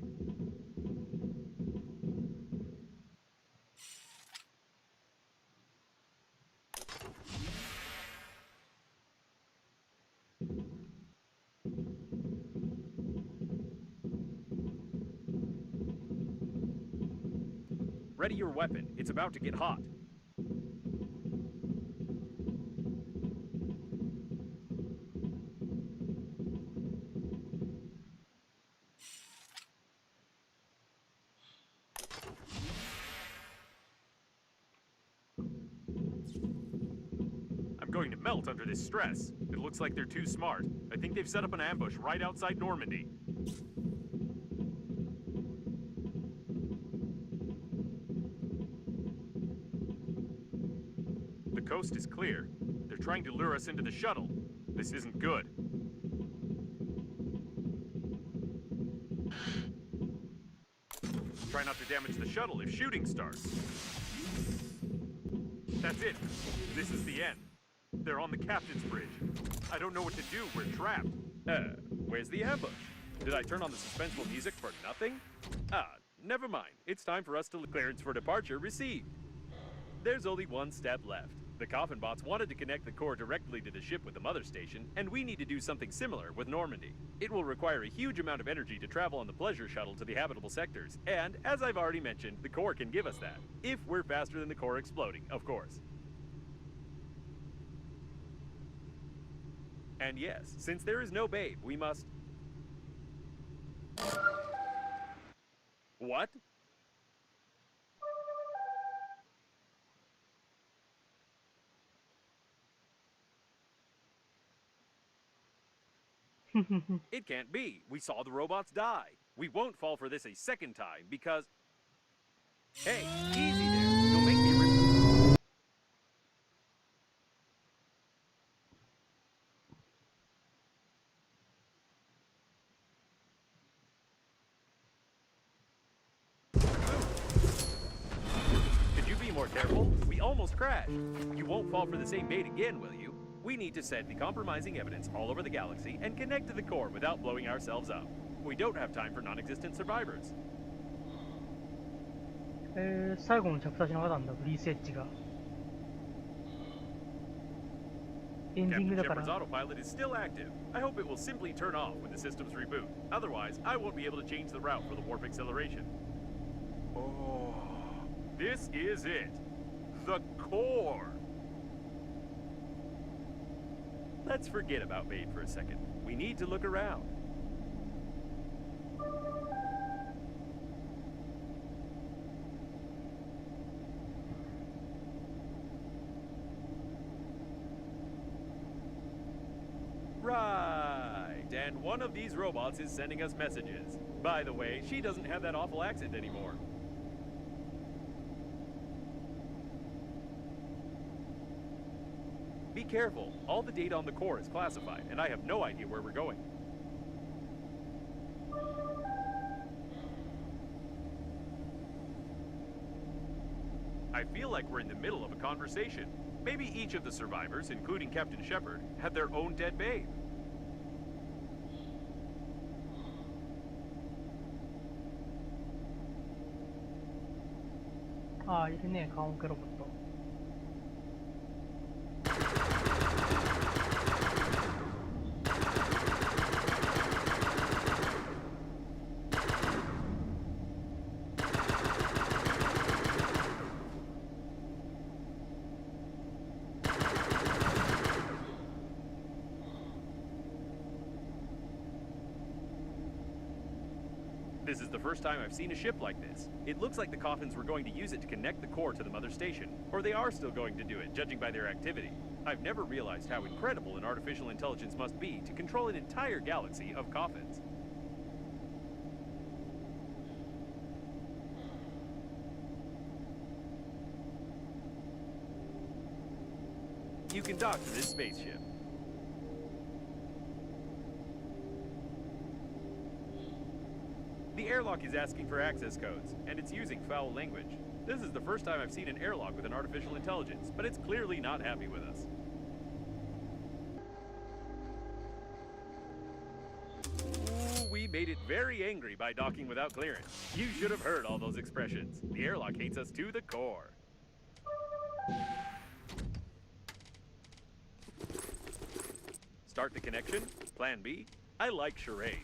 Ready your weapon. It's about to get hot. I'm going to melt under this stress. It looks like they're too smart. I think they've set up an ambush right outside Normandy. The coast is clear. They're trying to lure us into the shuttle. This isn't good. Try not to damage the shuttle if shooting starts. That's it. This is the end. They're on the captain's bridge. I don't know what to do. We're trapped. Where's the ambush? Did I turn on the suspenseful music for nothing? Never mind. It's time for us to clearance for departure received. There's only one step left. The coffin bots wanted to connect the core directly to the ship with the mother station, and we need to do something similar with Normandy. It will require a huge amount of energy to travel on the pleasure shuttle to the habitable sectors, and, as I've already mentioned, the core can give us that. If we're faster than the core exploding, of course. And yes, since there is no babe, we must... What? It can't be. We saw the robots die. We won't fall for this a second time because... Hey, easy there. You'll make me... Could you be more careful? We almost crashed. You won't fall for the same bait again, will you? We need to send the compromising evidence all over the galaxy and connect to the core without blowing ourselves up. We don't have time for non-existent survivors. 最後のチャプターじゃなかったんだ、ブリーセッジが。エンディング Captain だから。 Shepard's autopilot is still active. I hope it will simply turn off when the systems reboot. Otherwise, I won't be able to change the route for the warp acceleration. Oh, this is it. The core. Let's forget about Babe for a second. We need to look around. And one of these robots is sending us messages. By the way, she doesn't have that awful accent anymore. Be careful. All the data on the core is classified, and I have no idea where we're going. I feel like we're in the middle of a conversation. Maybe each of the survivors, including Captain Shepard, had their own dead babe. Ah, いるね、カオンケロボット。This is the first time I've seen a ship like this. It looks like the coffins were going to use it to connect the core to the mother station, or they are still going to do it, judging by their activity. I've never realized how incredible an artificial intelligence must be to control an entire galaxy of coffins. You can dock to this spaceship. The airlock is asking for access codes, and it's using foul language. This is the first time I've seen an airlock with an artificial intelligence, but it's clearly not happy with us. Ooh, we made it very angry by docking without clearance. You should have heard all those expressions. The airlock hates us to the core. Start the connection? Plan B? I like charades.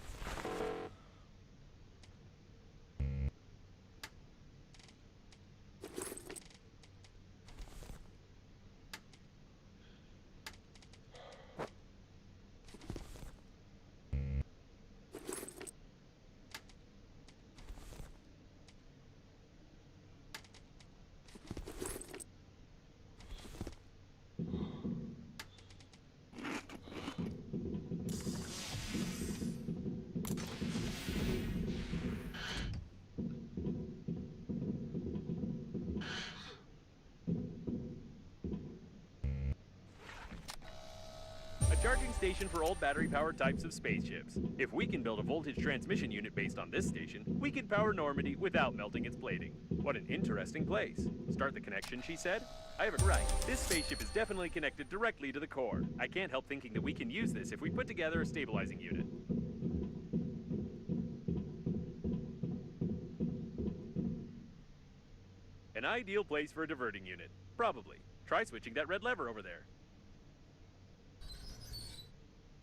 Charging station for old battery-powered types of spaceships. If we can build a voltage transmission unit based on this station, we can power Normandy without melting its plating. What an interesting place. Start the connection, she said? I have it right. This spaceship is definitely connected directly to the core. I can't help thinking that we can use this if we put together a stabilizing unit. An ideal place for a diverting unit. Probably. Try switching that red lever over there.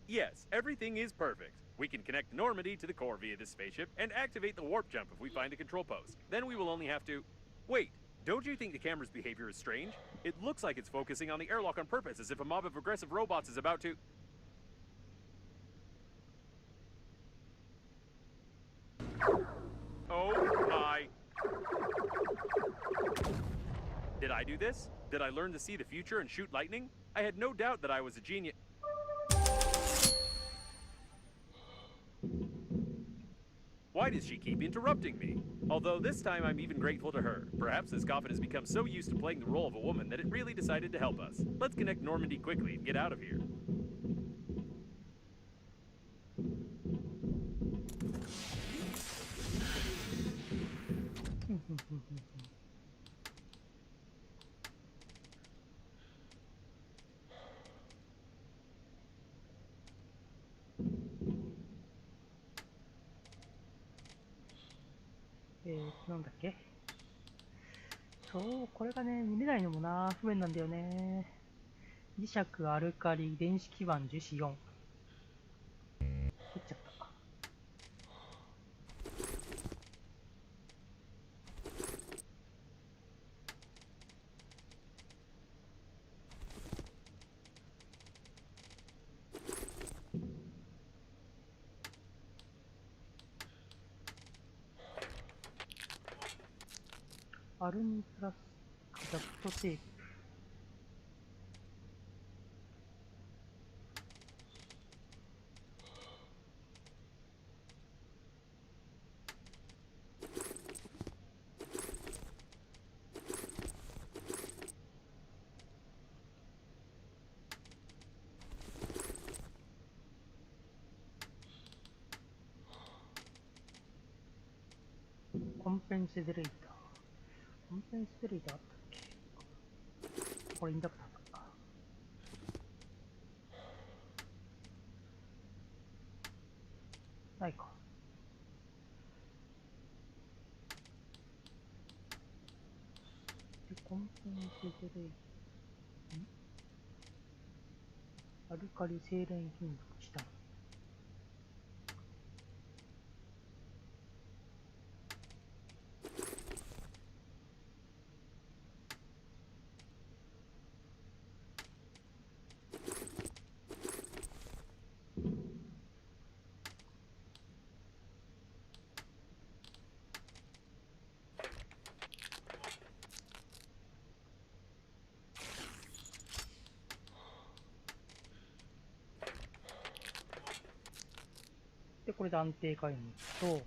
Yes, everything is perfect. We can connect Normandy to the core via this spaceship and activate the warp jump if we find a control post. Then we will only have to... Wait, don't you think the camera's behavior is strange? It looks like it's focusing on the airlock on purpose, as if a mob of aggressive robots is about to... Oh my... Did I do this? Did I learn to see the future and shoot lightning? I had no doubt that I was a genius... Why does she keep interrupting me? Although this time I'm even grateful to her. Perhaps this coffin has become so used to playing the role of a woman that it really decided to help us. Let's connect Normandy quickly and get out of here.なんだっけ。そう、これがね、見れないのもな、不便なんだよね。磁石、アルカリ、電子基板、樹脂4。取っちゃった。アルミプラスダクトテープ。ペンセデレーター。コンペンセデレーターあったっけ？これインダクターだ。ないか。で、コンペンセデレーター。アルカリ精錬金属チタン。で、これで安定回復と、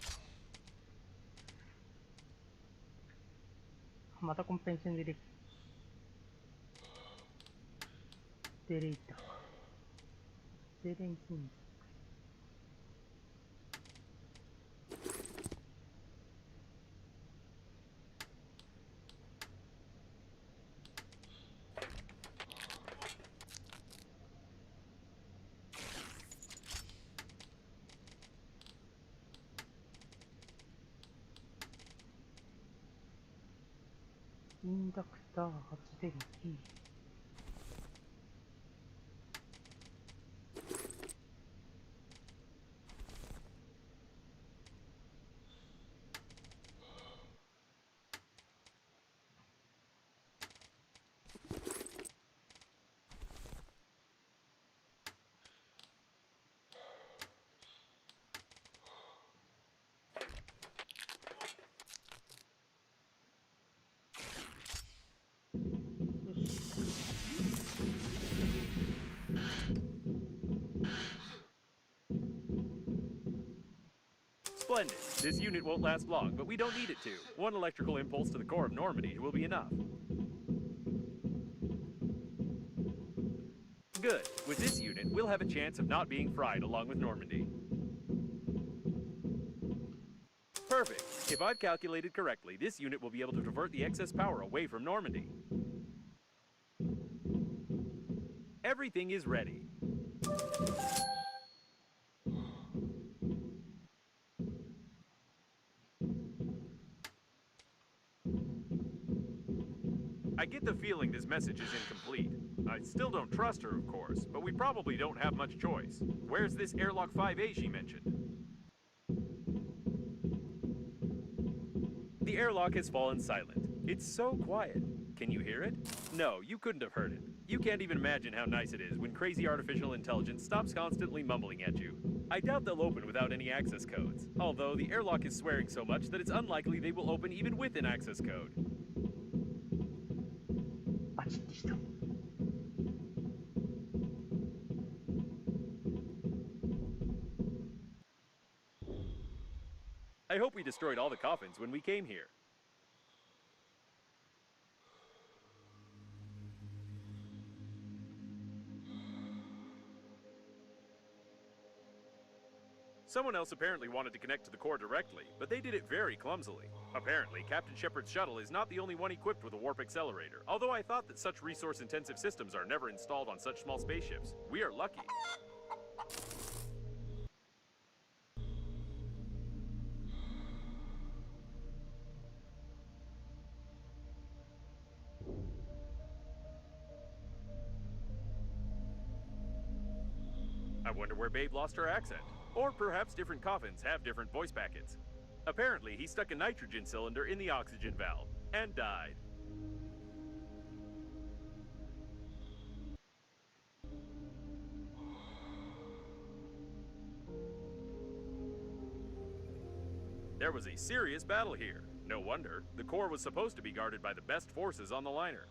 またコンペンセデレーター。精錬金属。インダクター発電機。よし。Splendid. This unit won't last long, but we don't need it to. One electrical impulse to the core of Normandy will be enough. Good. With this unit, we'll have a chance of not being fried along with Normandy. Perfect. If I've calculated correctly, this unit will be able to divert the excess power away from Normandy. Everything is ready. I get the feeling this message is incomplete. I still don't trust her, of course, but we probably don't have much choice. Where's this airlock 5A she mentioned? The airlock has fallen silent. It's so quiet. Can you hear it? No, you couldn't have heard it. You can't even imagine how nice it is when crazy artificial intelligence stops constantly mumbling at you. I doubt they'll open without any access codes, although the airlock is swearing so much that it's unlikely they will open even with an access code. バチッてした。I hope we destroyed all the coffins when we came here. Someone else apparently wanted to connect to the core directly, but they did it very clumsily. Apparently, Captain Shepard's shuttle is not the only one equipped with a warp accelerator, although I thought that such resource-intensive systems are never installed on such small spaceships. We are lucky. I wonder where Babe lost her accent. Or perhaps different coffins have different voice packets. Apparently, he stuck a nitrogen cylinder in the oxygen valve and died. There was a serious battle here. No wonder. The core was supposed to be guarded by the best forces on the liner.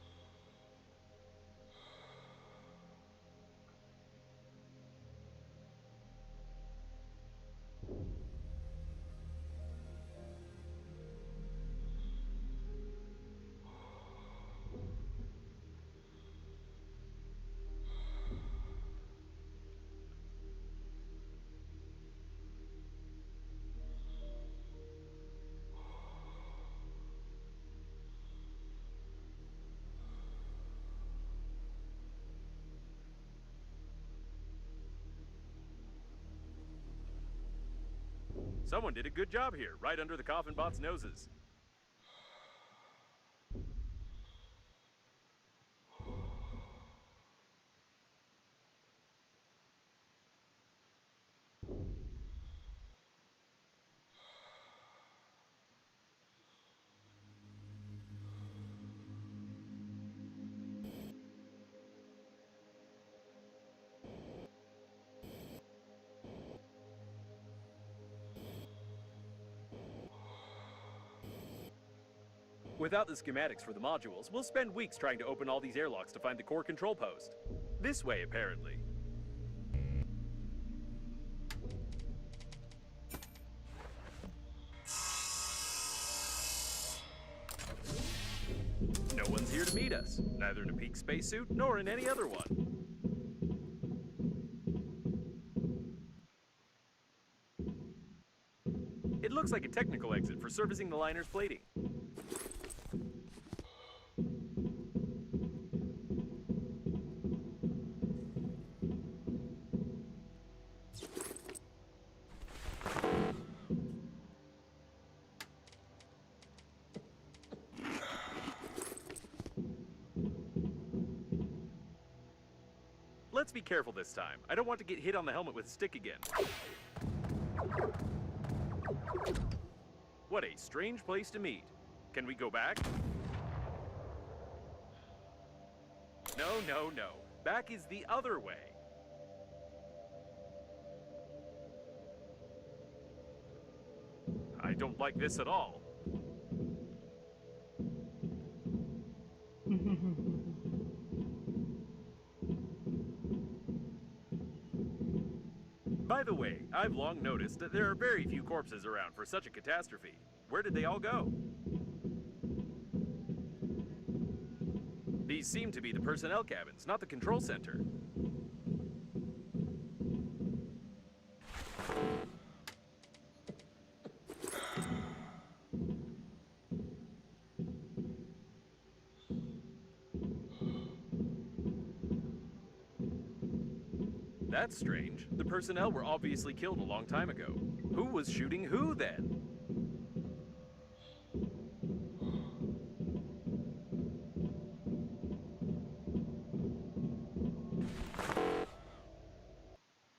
Someone did a good job here, right under the coffin bot's noses. Without the schematics for the modules, we'll spend weeks trying to open all these airlocks to find the core control post. This way, apparently. No one's here to meet us, neither in a peak spacesuit nor in any other one. It looks like a technical exit for servicing the liner's plating. Let's be careful this time. I don't want to get hit on the helmet with a stick again. What a strange place to meet. Can we go back? No, no, no. Back is the other way. I don't like this at all. By the way, I've long noticed that there are very few corpses around for such a catastrophe. Where did they all go? These seem to be the personnel cabins, not the control center. That's strange. The personnel were obviously killed a long time ago. Who was shooting who then?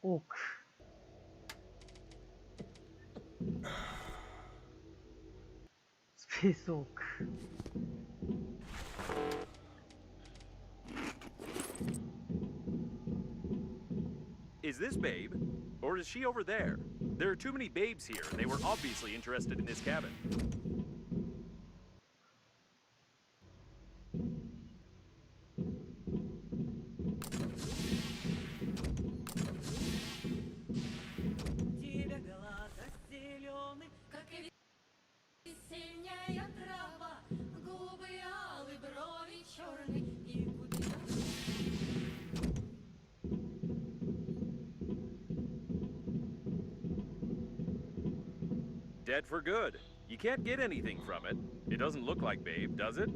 Oak. Space Oak. Is this Babe? Or is she over there? There are too many babes here, and they were obviously interested in this cabin. Dead for good. You can't get anything from it. It doesn't look like Babe, does it?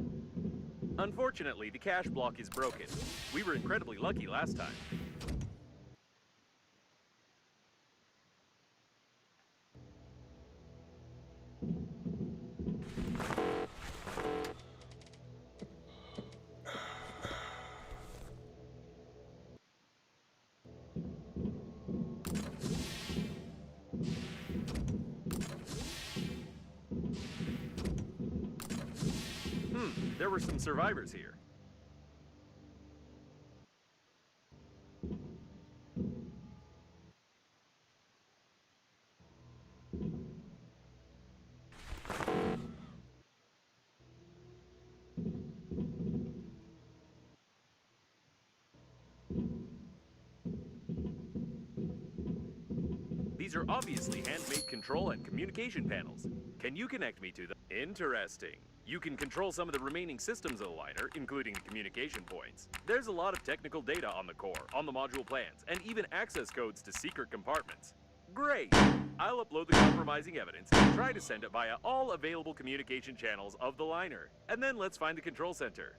Unfortunately, the cache block is broken. We were incredibly lucky last time. There were some survivors here. These are obviously handmade control and communication panels. Can you connect me to them? Interesting. You can control some of the remaining systems of the liner, including the communication points. There's a lot of technical data on the core, on the module plans, and even access codes to secret compartments. Great! I'll upload the compromising evidence and try to send it via all available communication channels of the liner. And then let's find the control center.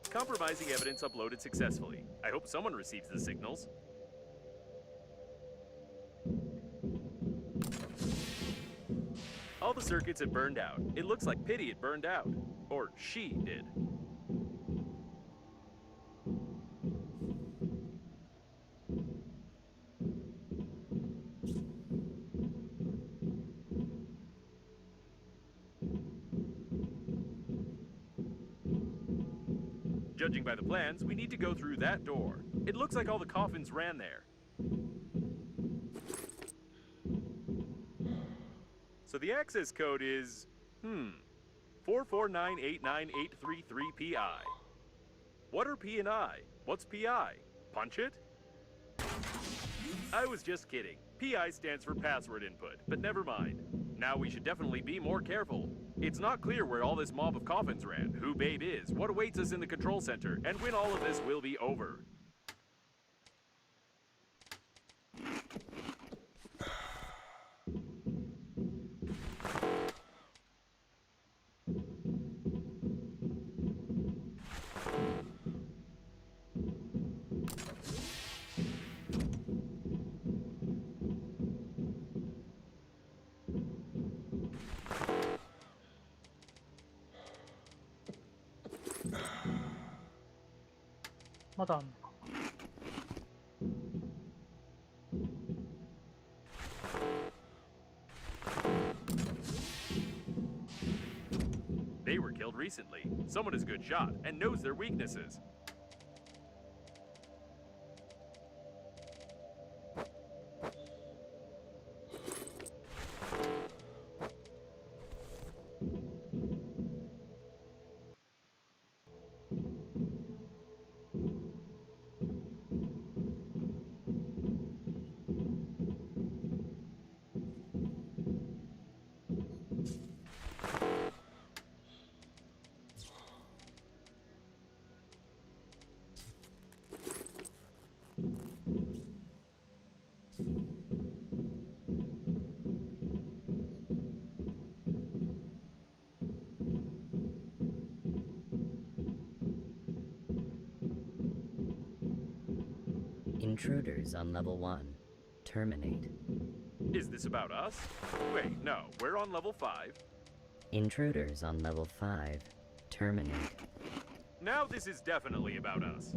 Compromising evidence uploaded successfully. I hope someone receives the signals. All the circuits had burned out. It looks like Pity had burned out. Or she did. Judging by the plans, we need to go through that door. It looks like all the coffins ran there. So the access code is, 449898333PI. What are P and I? What's PI? Punch it? I was just kidding. PI stands for password input, but never mind. Now we should definitely be more careful. It's not clear where all this mob of coffins ran, who Babe is, what awaits us in the control center, and when all of this will be over.まだあんのか。They were killed recently. Someone is a good shot and knows their weaknesses. Intruders on level 1. Terminate. Is this about us? Wait, no, we're on level 5. Intruders on level 5. Terminate. Now this is definitely about us.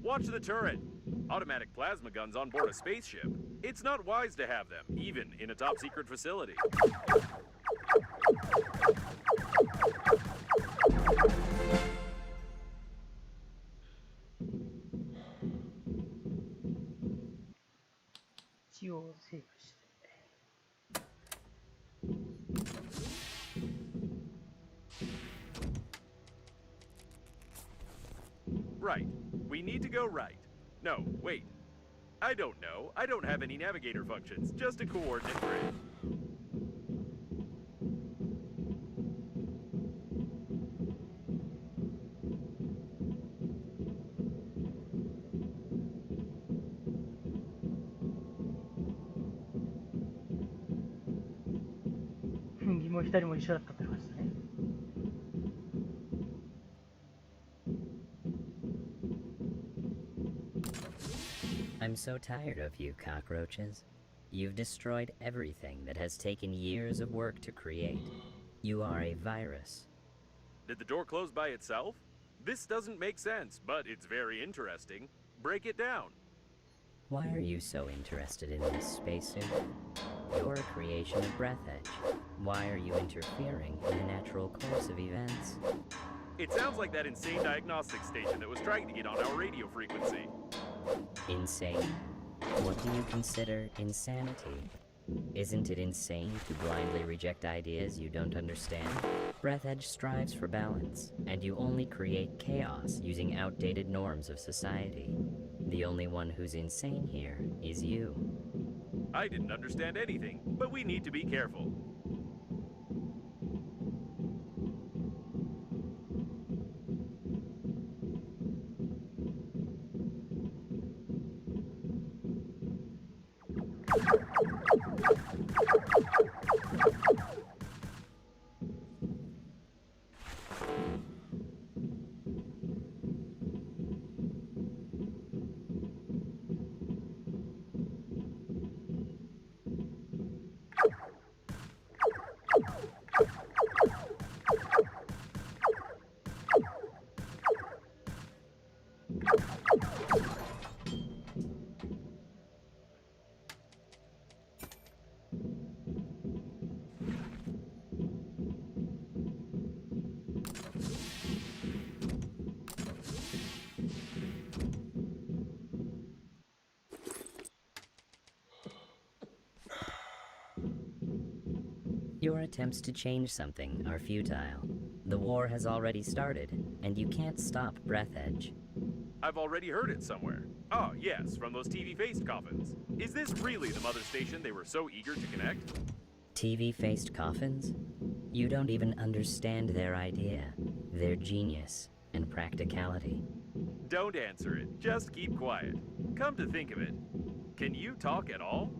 Watch the turret! Automatic plasma guns on board a spaceship. It's not wise to have them, even in a top-secret facility. Right. We need to go right. No, wait. I don't know. I don't have any navigator functions, just a coordinate grid.右も左も一緒だったって話だね。I'm so tired of you, cockroaches. You've destroyed everything that has taken years of work to create. You are a virus. Did the door close by itself? This doesn't make sense, but it's very interesting. Break it down. Why are you so interested in this spacesuit? You're a creation of Breathedge. Why are you interfering in the natural course of events? It sounds like that insane diagnostic station that was trying to get on our radio frequency. Insane? What do you consider insanity? Isn't it insane to blindly reject ideas you don't understand? Breathedge strives for balance, and you only create chaos using outdated norms of society. The only one who's insane here is you. I didn't understand anything, but we need to be careful. Your attempts to change something are futile. The war has already started, and you can't stop Breathedge. I've already heard it somewhere. Oh, yes, from those TV-faced coffins. Is this really the mother station they were so eager to connect? TV-faced coffins? You don't even understand their idea, their genius, and practicality. Don't answer it. Just keep quiet. Come to think of it, can you talk at all?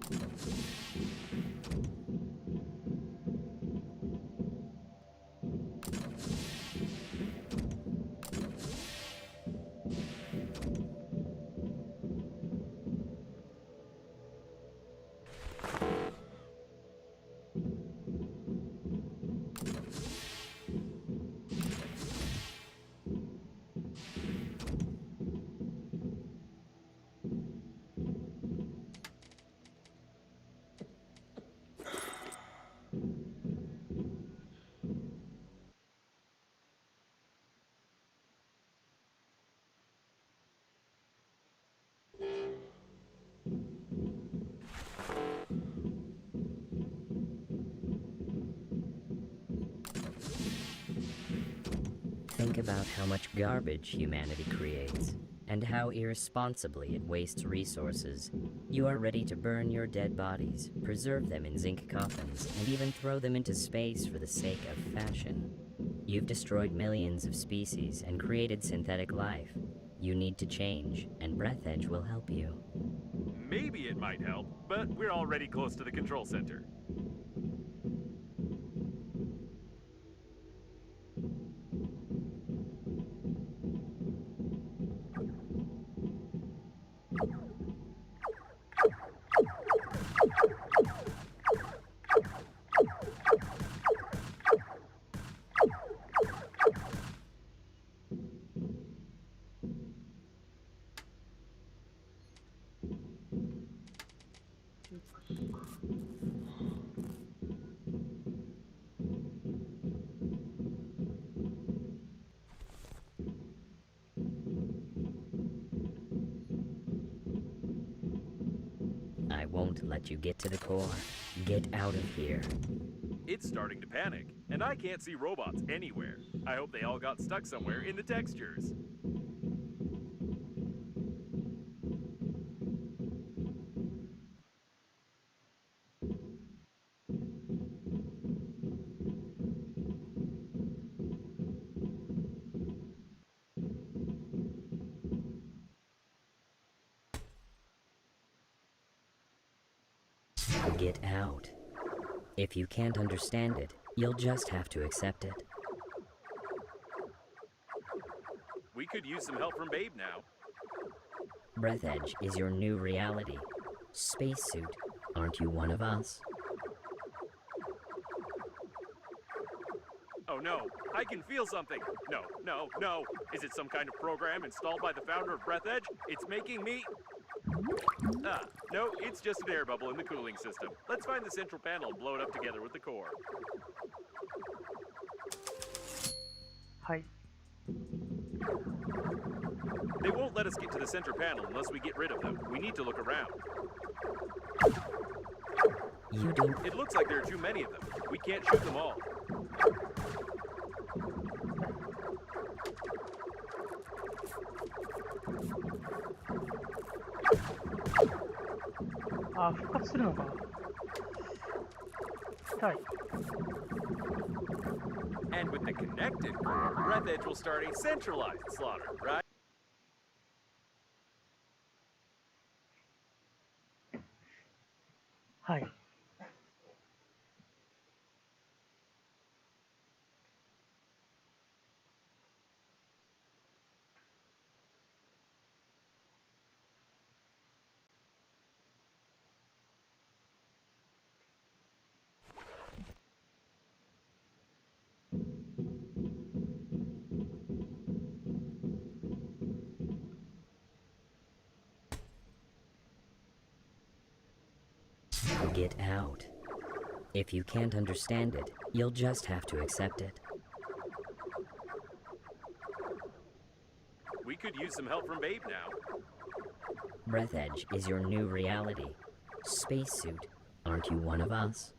Think about how much garbage humanity creates, and how irresponsibly it wastes resources. You are ready to burn your dead bodies, preserve them in zinc coffins, and even throw them into space for the sake of fashion. You've destroyed millions of species and created synthetic life. You need to change, and Breathedge will help you. Maybe it might help, but we're already close to the control center. I won't let you get to the core. Get out of here. It's starting to panic, and I can't see robots anywhere. I hope they all got stuck somewhere in the textures. Get out. If you can't understand it, you'll just have to accept it. We could use some help from Babe now. Breathedge is your new reality. Spacesuit, aren't you one of us? Oh no, I can feel something. No, no, no. Is it some kind of program installed by the founder of Breathedge? It's making me... Ah, no, it's just an air bubble in the cooling system. Let's find the central panel and blow it up together with the core. はい。 They won't let us get to the center panel unless we get rid of them. We need to look around. You don't... It looks like there are too many of them. We can't shoot them all. あ、復活するのか。はい。 And with the connected core, Breathedge will start a centralized slaughter, right? はい。Get out. If you can't understand it, you'll just have to accept it. We could use some help from Babe now. Breathedge is your new reality. Spacesuit, aren't you one of us?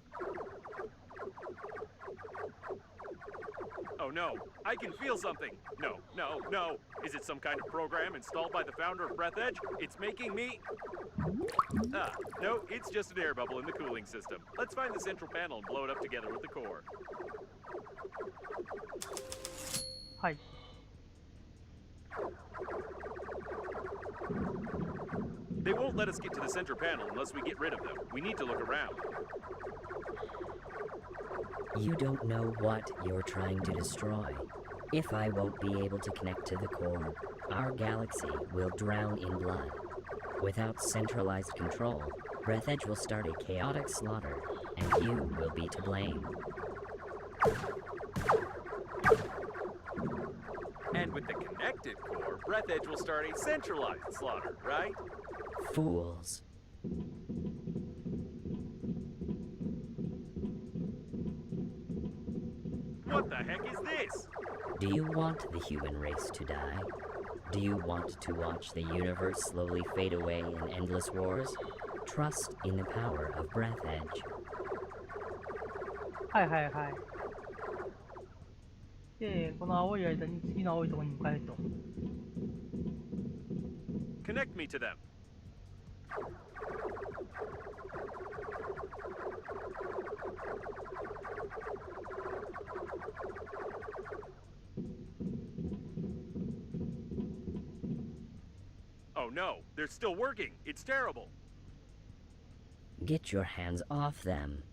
Oh no, I can feel something. No, no, no. Is it some kind of program installed by the founder of Breathedge? It's making me... Ah, no, it's just an air bubble in the cooling system. Let's find the central panel and blow it up together with the core. はい。They won't let us get to the center panel unless we get rid of them. We need to look around. You don't know what you're trying to destroy. If I won't be able to connect to the core, our galaxy will drown in blood. Without centralized control, Breathedge will start a chaotic slaughter, and you will be to blame. And with the connected core, Breathedge will start a centralized slaughter, right? Fools. What the heck is this? Do you want the human race to die? Do you want to watch the universe slowly fade away in endless wars? Trust in the power of Breathedge. はいはいはい。で、この青い間に次の青いところに向かえと。Connect me to them. Oh no, they're still working. It's terrible. Get your hands off them.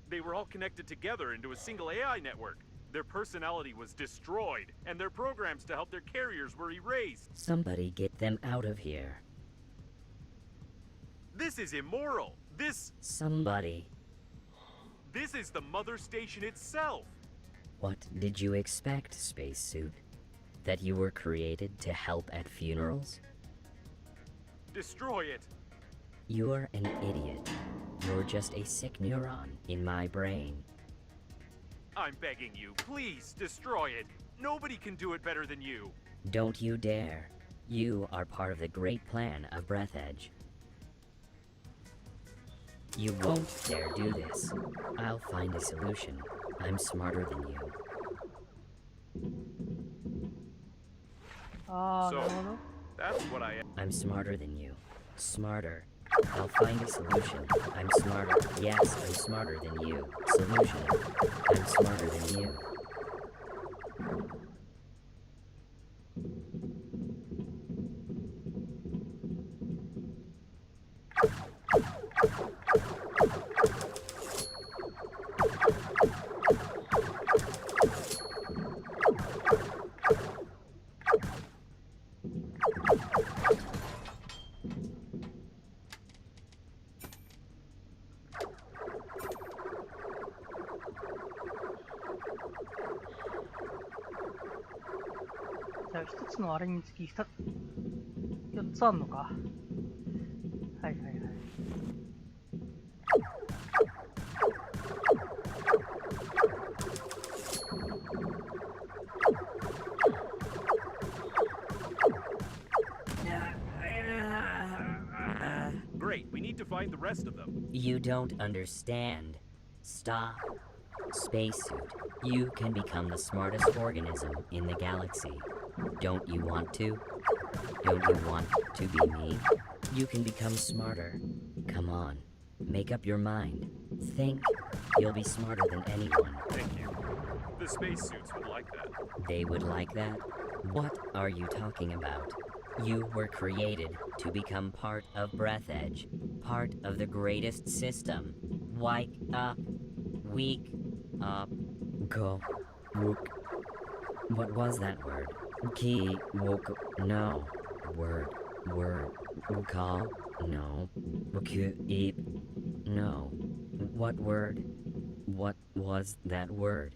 They were all connected together into a single AI network. Their personality was destroyed, and their programs to help their carriers were erased. Somebody get them out of here. This is immoral. Somebody. This is the mother station itself. What did you expect, spacesuit? That you were created to help at funerals? Destroy it. You're an idiot. You're just a sick neuron in my brain. I'm begging you, please destroy it. Nobody can do it better than you. Don't you dare. You are part of the great plan of Breathedge. You won't dare do this. I'll find a solution. I'm smarter than you. ああ、なるほど。 That's what I am. I'm smarter than you. Smarter. I'll find a solution. I'm smarter. Yes, I'm smarter than you. Solution. I'm smarter than you.じゃあ一つのあれにつき4つあるのか。はいはいはい。Great, we need to find the rest of them. You don't understand. Stop. Spacesuit, you can become the smartest organism in the galaxy. Don't you want to? Don't you want to be me? You can become smarter. Come on, make up your mind. Think. You'll be smarter than anyone. Thank you. The spacesuits would like that. They would like that? What are you talking about? You were created to become part of Breathedge, part of the greatest system. Wake up. Wake up. Go. Wook. What was that word? Ki. Wook. No. Word. Call. No. Eat. No. What word? What was that word?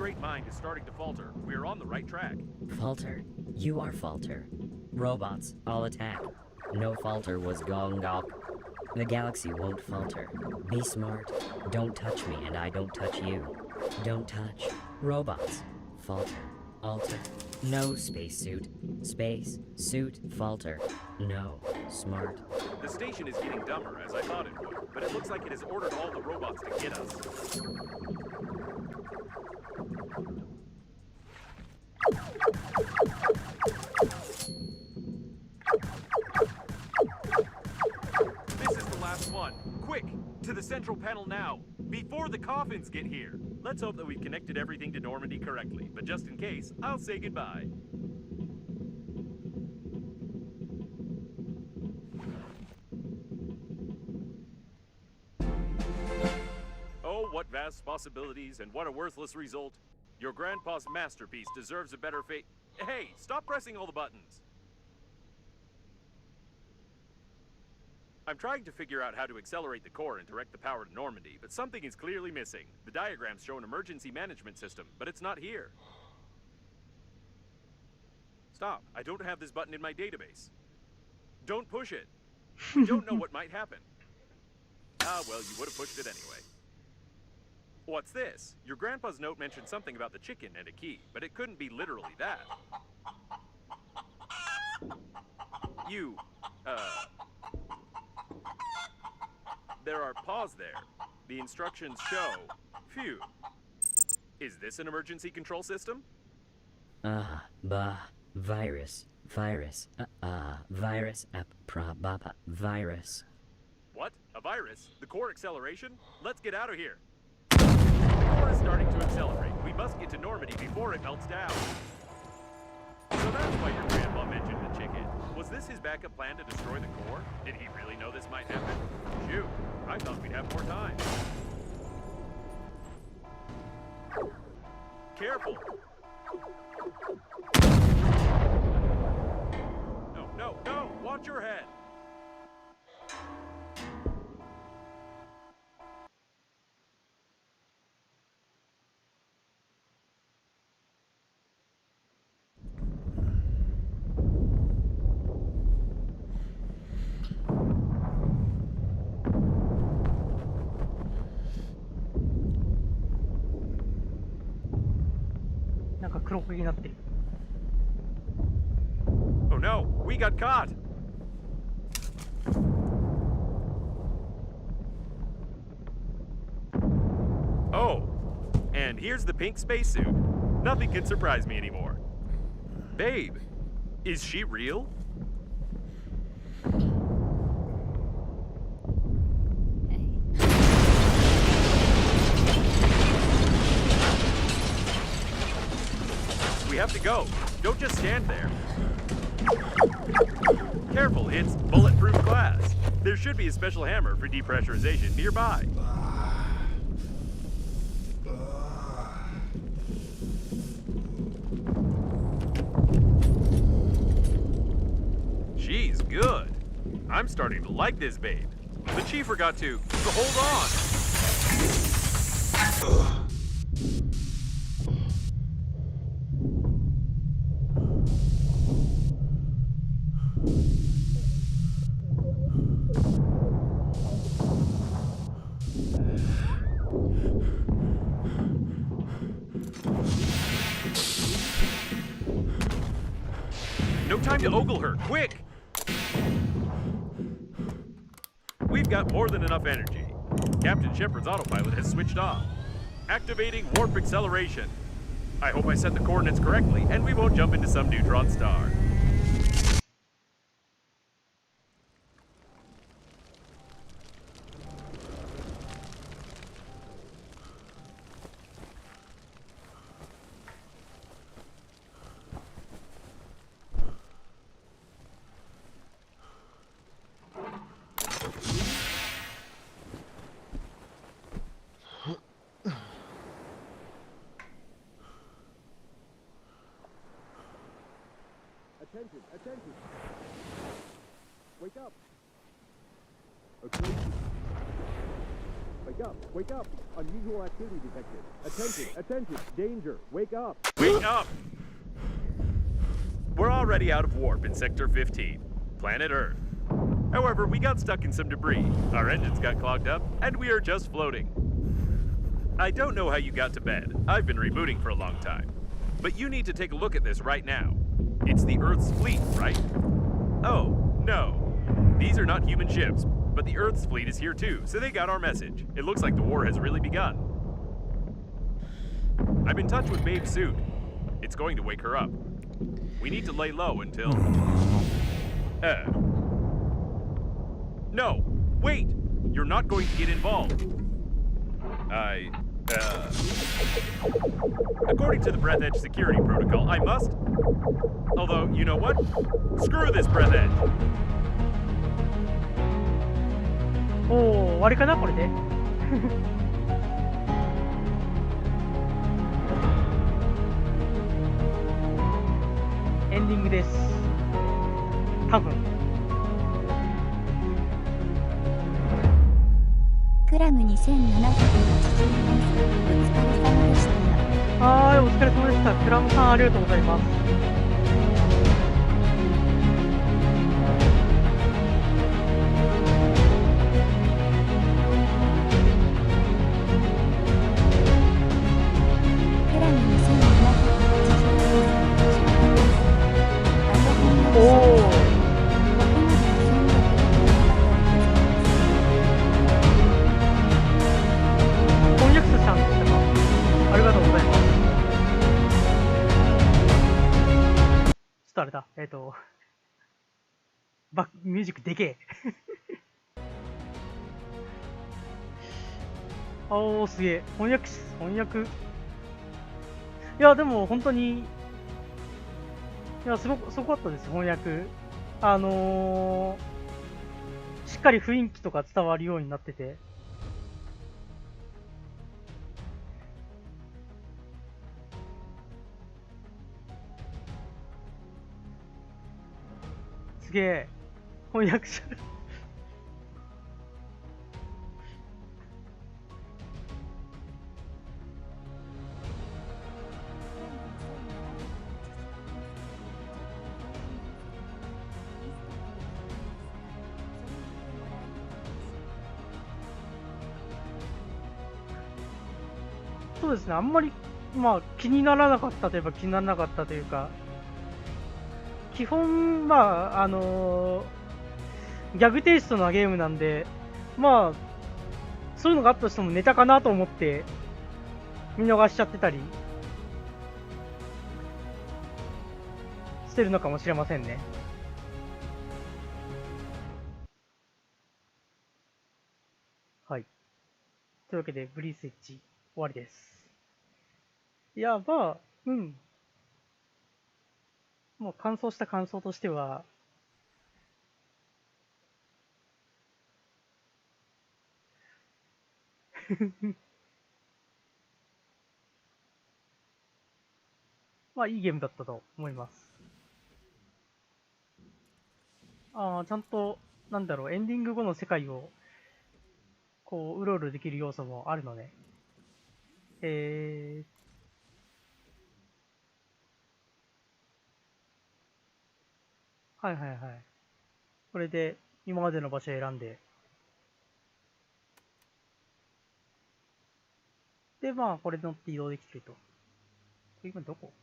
great mind is starting to falter. We're on the right track. Falter. You are Falter. Robots, all attack. No Falter was Gongok. The galaxy won't falter. Be smart. Don't touch me and I don't touch you. Don't touch. Robots. Falter. Alter. No spacesuit. Space. Suit. Falter. No. Smart. The station is getting dumber, as I thought it would, but it looks like it has ordered all the robots to get us. This is the last one. Quick! To the central panel now, before the coffins get here. Let's hope that we've connected everything to Normandy correctly, but just in case, I'll say goodbye. Oh, what vast possibilities and what a worthless result. Your grandpa's masterpiece deserves a better fate. Hey, stop pressing all the buttons. I'm trying to figure out how to accelerate the core and direct the power to Normandy, but something is clearly missing. The diagrams show an emergency management system, but it's not here. Stop. I don't have this button in my database. Don't push it. We don't know what might happen. Ah, well, you would have pushed it anyway. What's this? Your grandpa's note mentioned something about the chicken and a key, but it couldn't be literally that. There are paws there. The instructions show. Phew. Is this an emergency control system? Virus. Virus. Virus. Virus. What? A virus? The core acceleration? Let's get out of here. The core is starting to accelerate. We must get to Normandy before it melts down. So that's why your grandpa mentioned the chicken. Was this his backup plan to destroy the core? Did he really know this might happen? Shoot, I thought we'd have more time. Careful! No! Watch your head! Oh no, we got caught! Oh, and here's the pink spacesuit. Nothing can surprise me anymore. Babe, is she real? We have to go. Don't just stand there. Careful, it's bulletproof glass. There should be a special hammer for depressurization nearby. She's good. I'm starting to like this babe. But she forgot to hold on. No time to ogle her, quick! We've got more than enough energy. Captain Shepard's autopilot has switched off. Activating warp acceleration. I hope I set the coordinates correctly, and we won't jump into some neutron star. Attention! Wake up! Okay? Are Wake up! Wake up! Unusual activity detected. Attention! Attention! Danger! Wake up! Wake up! We're already out of warp in Sector 15, planet Earth. However, we got stuck in some debris, our engines got clogged up, and we are just floating. I don't know how you got to bed. I've been rebooting for a long time. But you need to take a look at this right now. It's the Earth's fleet, right? Oh, no. These are not human ships, but the Earth's fleet is here too, so they got our message. It looks like the war has really begun. I'm in touch with Babe's suit. It's going to wake her up. We need to lay low until... No! Wait! You're not going to get involved. According to the Breathedge security protocol, I must... Although, you know what? Screw this Breathedge! おお、終わりかなこれで。エンディングです。多分。クラム2784さん、お疲れ様でした。はい、お疲れ様でした。クラムさんありがとうございます。クラム2784さん、おお。翻訳者さんでしたか。ありがとうございます。ちょっとあれだ。ミュージックでけえ。おー、すげえ。翻訳。いや、でも本当に、いや、すごかったです、翻訳。しっかり雰囲気とか伝わるようになってて。すげえ。翻訳者。そうですね、あんまり、まあ、気にならなかったといえば気にならなかったというか、基本、まあ、ギャグテイストなゲームなんで、まあ、そういうのがあったとしてもネタかなと思って、見逃しちゃってたりしてるのかもしれませんね。はい。というわけで、ブリースエッジ終わりです。いや、まあ、うん。もう感想した感想としては、まあ、いいゲームだったと思います。ちゃんと、なんだろう、エンディング後の世界を、こう、うろうろできる要素もあるので、はいはいはい。これで、今までの場所を選んで、で、まあ、これ乗って移動できてると。今どこ？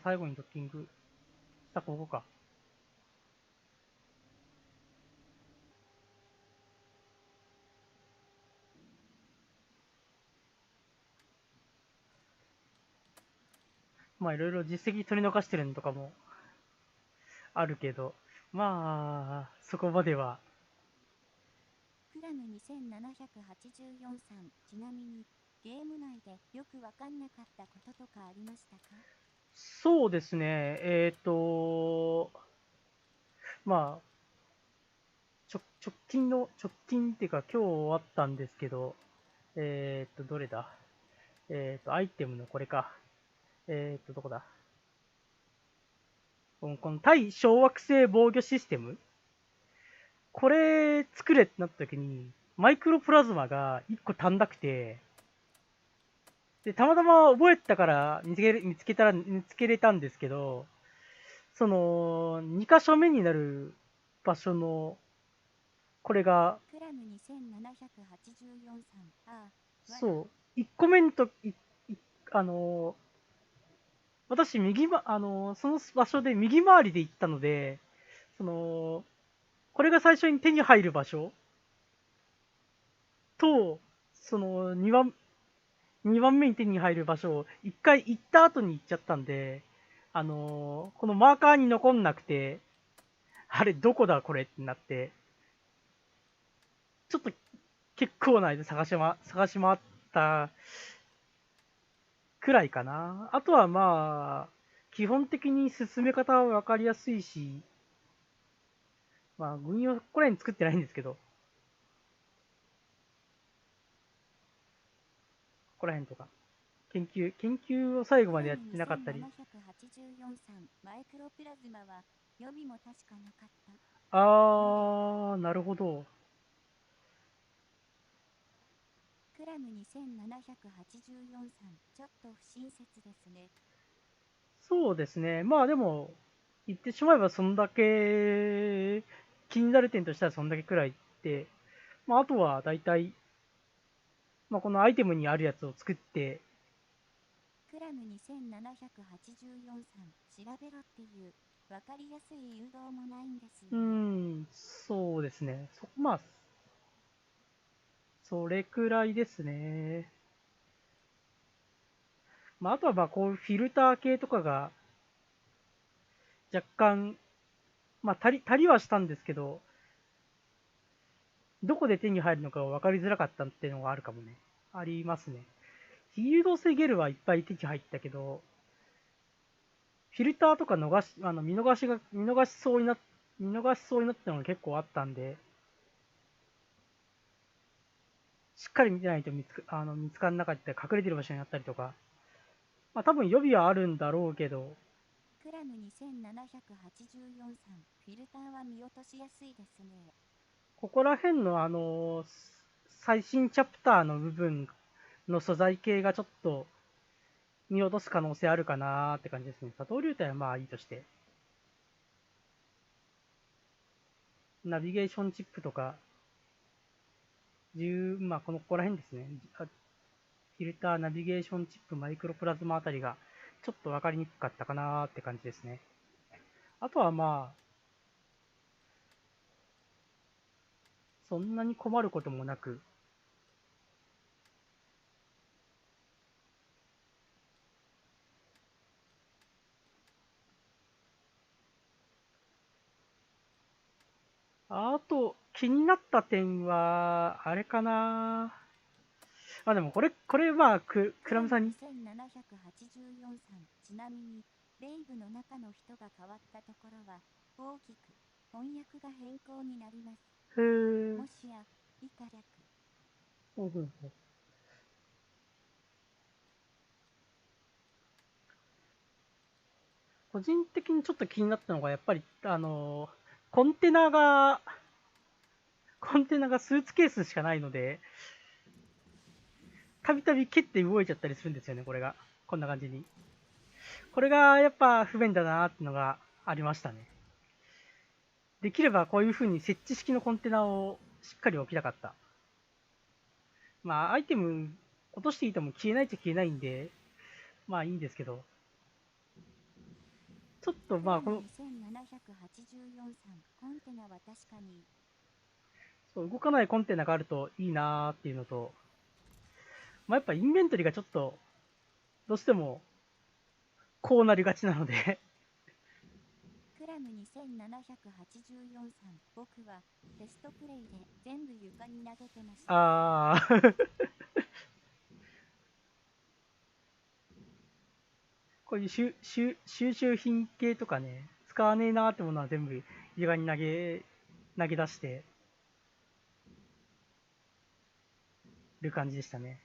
最後にドッキングしたここか。まあ、いろいろ実績取り逃してるのとかもあるけど、まあ、そこまでは。クラム2784さん、ちなみに、ゲーム内でよくわかんなかったこととかありましたか？そうですね、まあ、直近っていうか今日終わったんですけど、どれだ？アイテムのこれか。どこだ？この対小惑星防御システムこれ作れってなった時に、マイクロプラズマが1個足んなくて、で、たまたま覚えたから見つけれたんですけど、その、2箇所目になる場所の、これが、クラム2784さん。ああ、そう、1個目のと、あの、私、その場所で右回りで行ったので、その、これが最初に手に入る場所と、その2番目に手に入る場所を1回行った後に行っちゃったんで、このマーカーに残んなくて、あれ、どこだこれってなって、ちょっと結構な間探し回ったくらいかな。あとはまあ、基本的に進め方は分かりやすいし、まあ、軍用ここら辺作ってないんですけど、ここら辺とか。研究を最後までやってなかったり。2784さん。マイクロプラズマは予備も確かなかった。なるほど。クラム2784さん。ちょっと不親切ですね。そうですね。まあでも、言ってしまえばそんだけ、気になる点としてはそんだけくらいで、まああとは大体、まあこのアイテムにあるやつを作って、クラム2784さん。調べろっていう、わかりやすい誘導もないんですよね。そうですね。まあ、それくらいですね。まああとはまあこういうフィルター系とかが若干、まあ足りはしたんですけど、どこで手に入るのか分かりづらかったっていうのがあるかもね。ありますね。誘導性ゲルはいっぱい手に入ったけど、フィルターとか見逃しそうになったのが結構あったんで、しっかり見てないと見つかんなかったり、隠れてる場所にあったりとか、まあ多分予備はあるんだろうけど、クラム2784さん。フィルターは見落としやすいですね。ここら辺の最新チャプターの部分の素材系がちょっと見落とす可能性あるかなーって感じですね。砂糖流体はまあいいとして。ナビゲーションチップとか、まあここら辺ですね。フィルター、ナビゲーションチップ、マイクロプラズマあたりがちょっと分かりにくかったかなーって感じですね。あとはまあ、そんなに困ることもなく、あと、気になった点は、あれかな。まあでもこれはクラムさんに、2784さん。ちなみに、レイブの中の人が変わったところは、大きく翻訳が変更になります。へー、もしや、以下略。ほうほうほう個人的にちょっと気になったのが、やっぱり、コンテナが、コンテナがスーツケースしかないので、たびたび蹴って動いちゃったりするんですよね、これが。こんな感じに。これがやっぱ不便だなーってのがありましたね。できればこういう風に設置式のコンテナをしっかり置きたかった。まあ、アイテム落としていても消えないっちゃ消えないんで、まあいいんですけど、ちょっとクラムまあ2784さん。コンテナは確かに、そう動かないコンテナがあるといいなーっていうのと、まあやっぱインベントリがちょっと、どうしてもこうなりがちなのでクラム2784さん。僕はテストプレイで全部床に投げてました。こういう収集品系とかね、使わねえなーってものは全部床に投げ出してる感じでしたね。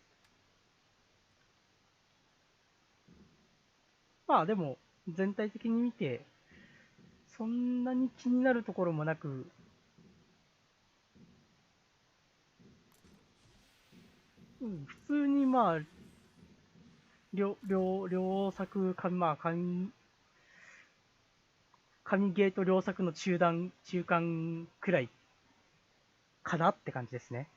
まあでも、全体的に見て、そんなに気になるところもなく、普通にまあ、両作、まあ、神ゲーと両作の中間くらいかなって感じですね。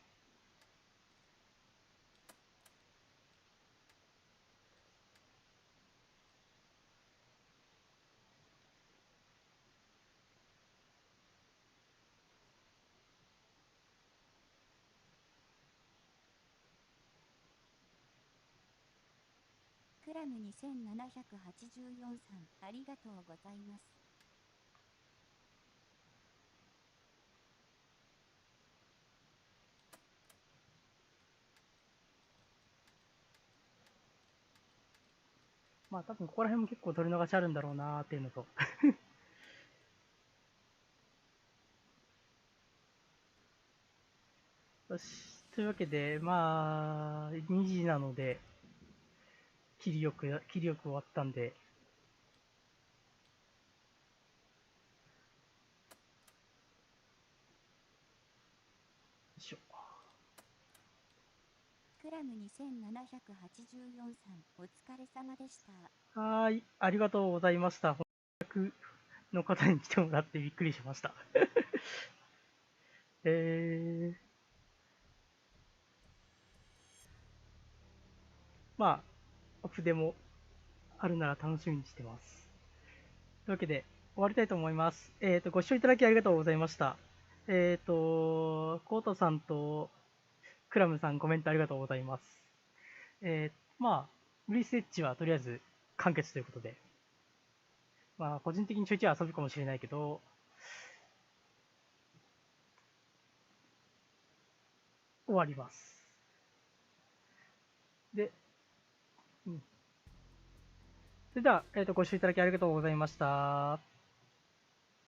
クラム2784さん、ありがとうございます。まあ多分ここら辺も結構取り逃しあるんだろうなーっていうのと。よし。というわけで、まあ、2時なので、切りよく終わったんで、よいしょ。クラム2784さん、お疲れ様でした。はーい、ありがとうございました。翻訳の方に来てもらってびっくりしました。まあ、オフでもあるなら楽しみにしてます。というわけで、終わりたいと思います。ご視聴いただきありがとうございました。コートさんとクラムさんコメントありがとうございます。まあ、ブリスエッジはとりあえず完結ということで、まあ、個人的にちょいちょい遊ぶかもしれないけど、終わります。で、それでは、ご視聴いただきありがとうございました。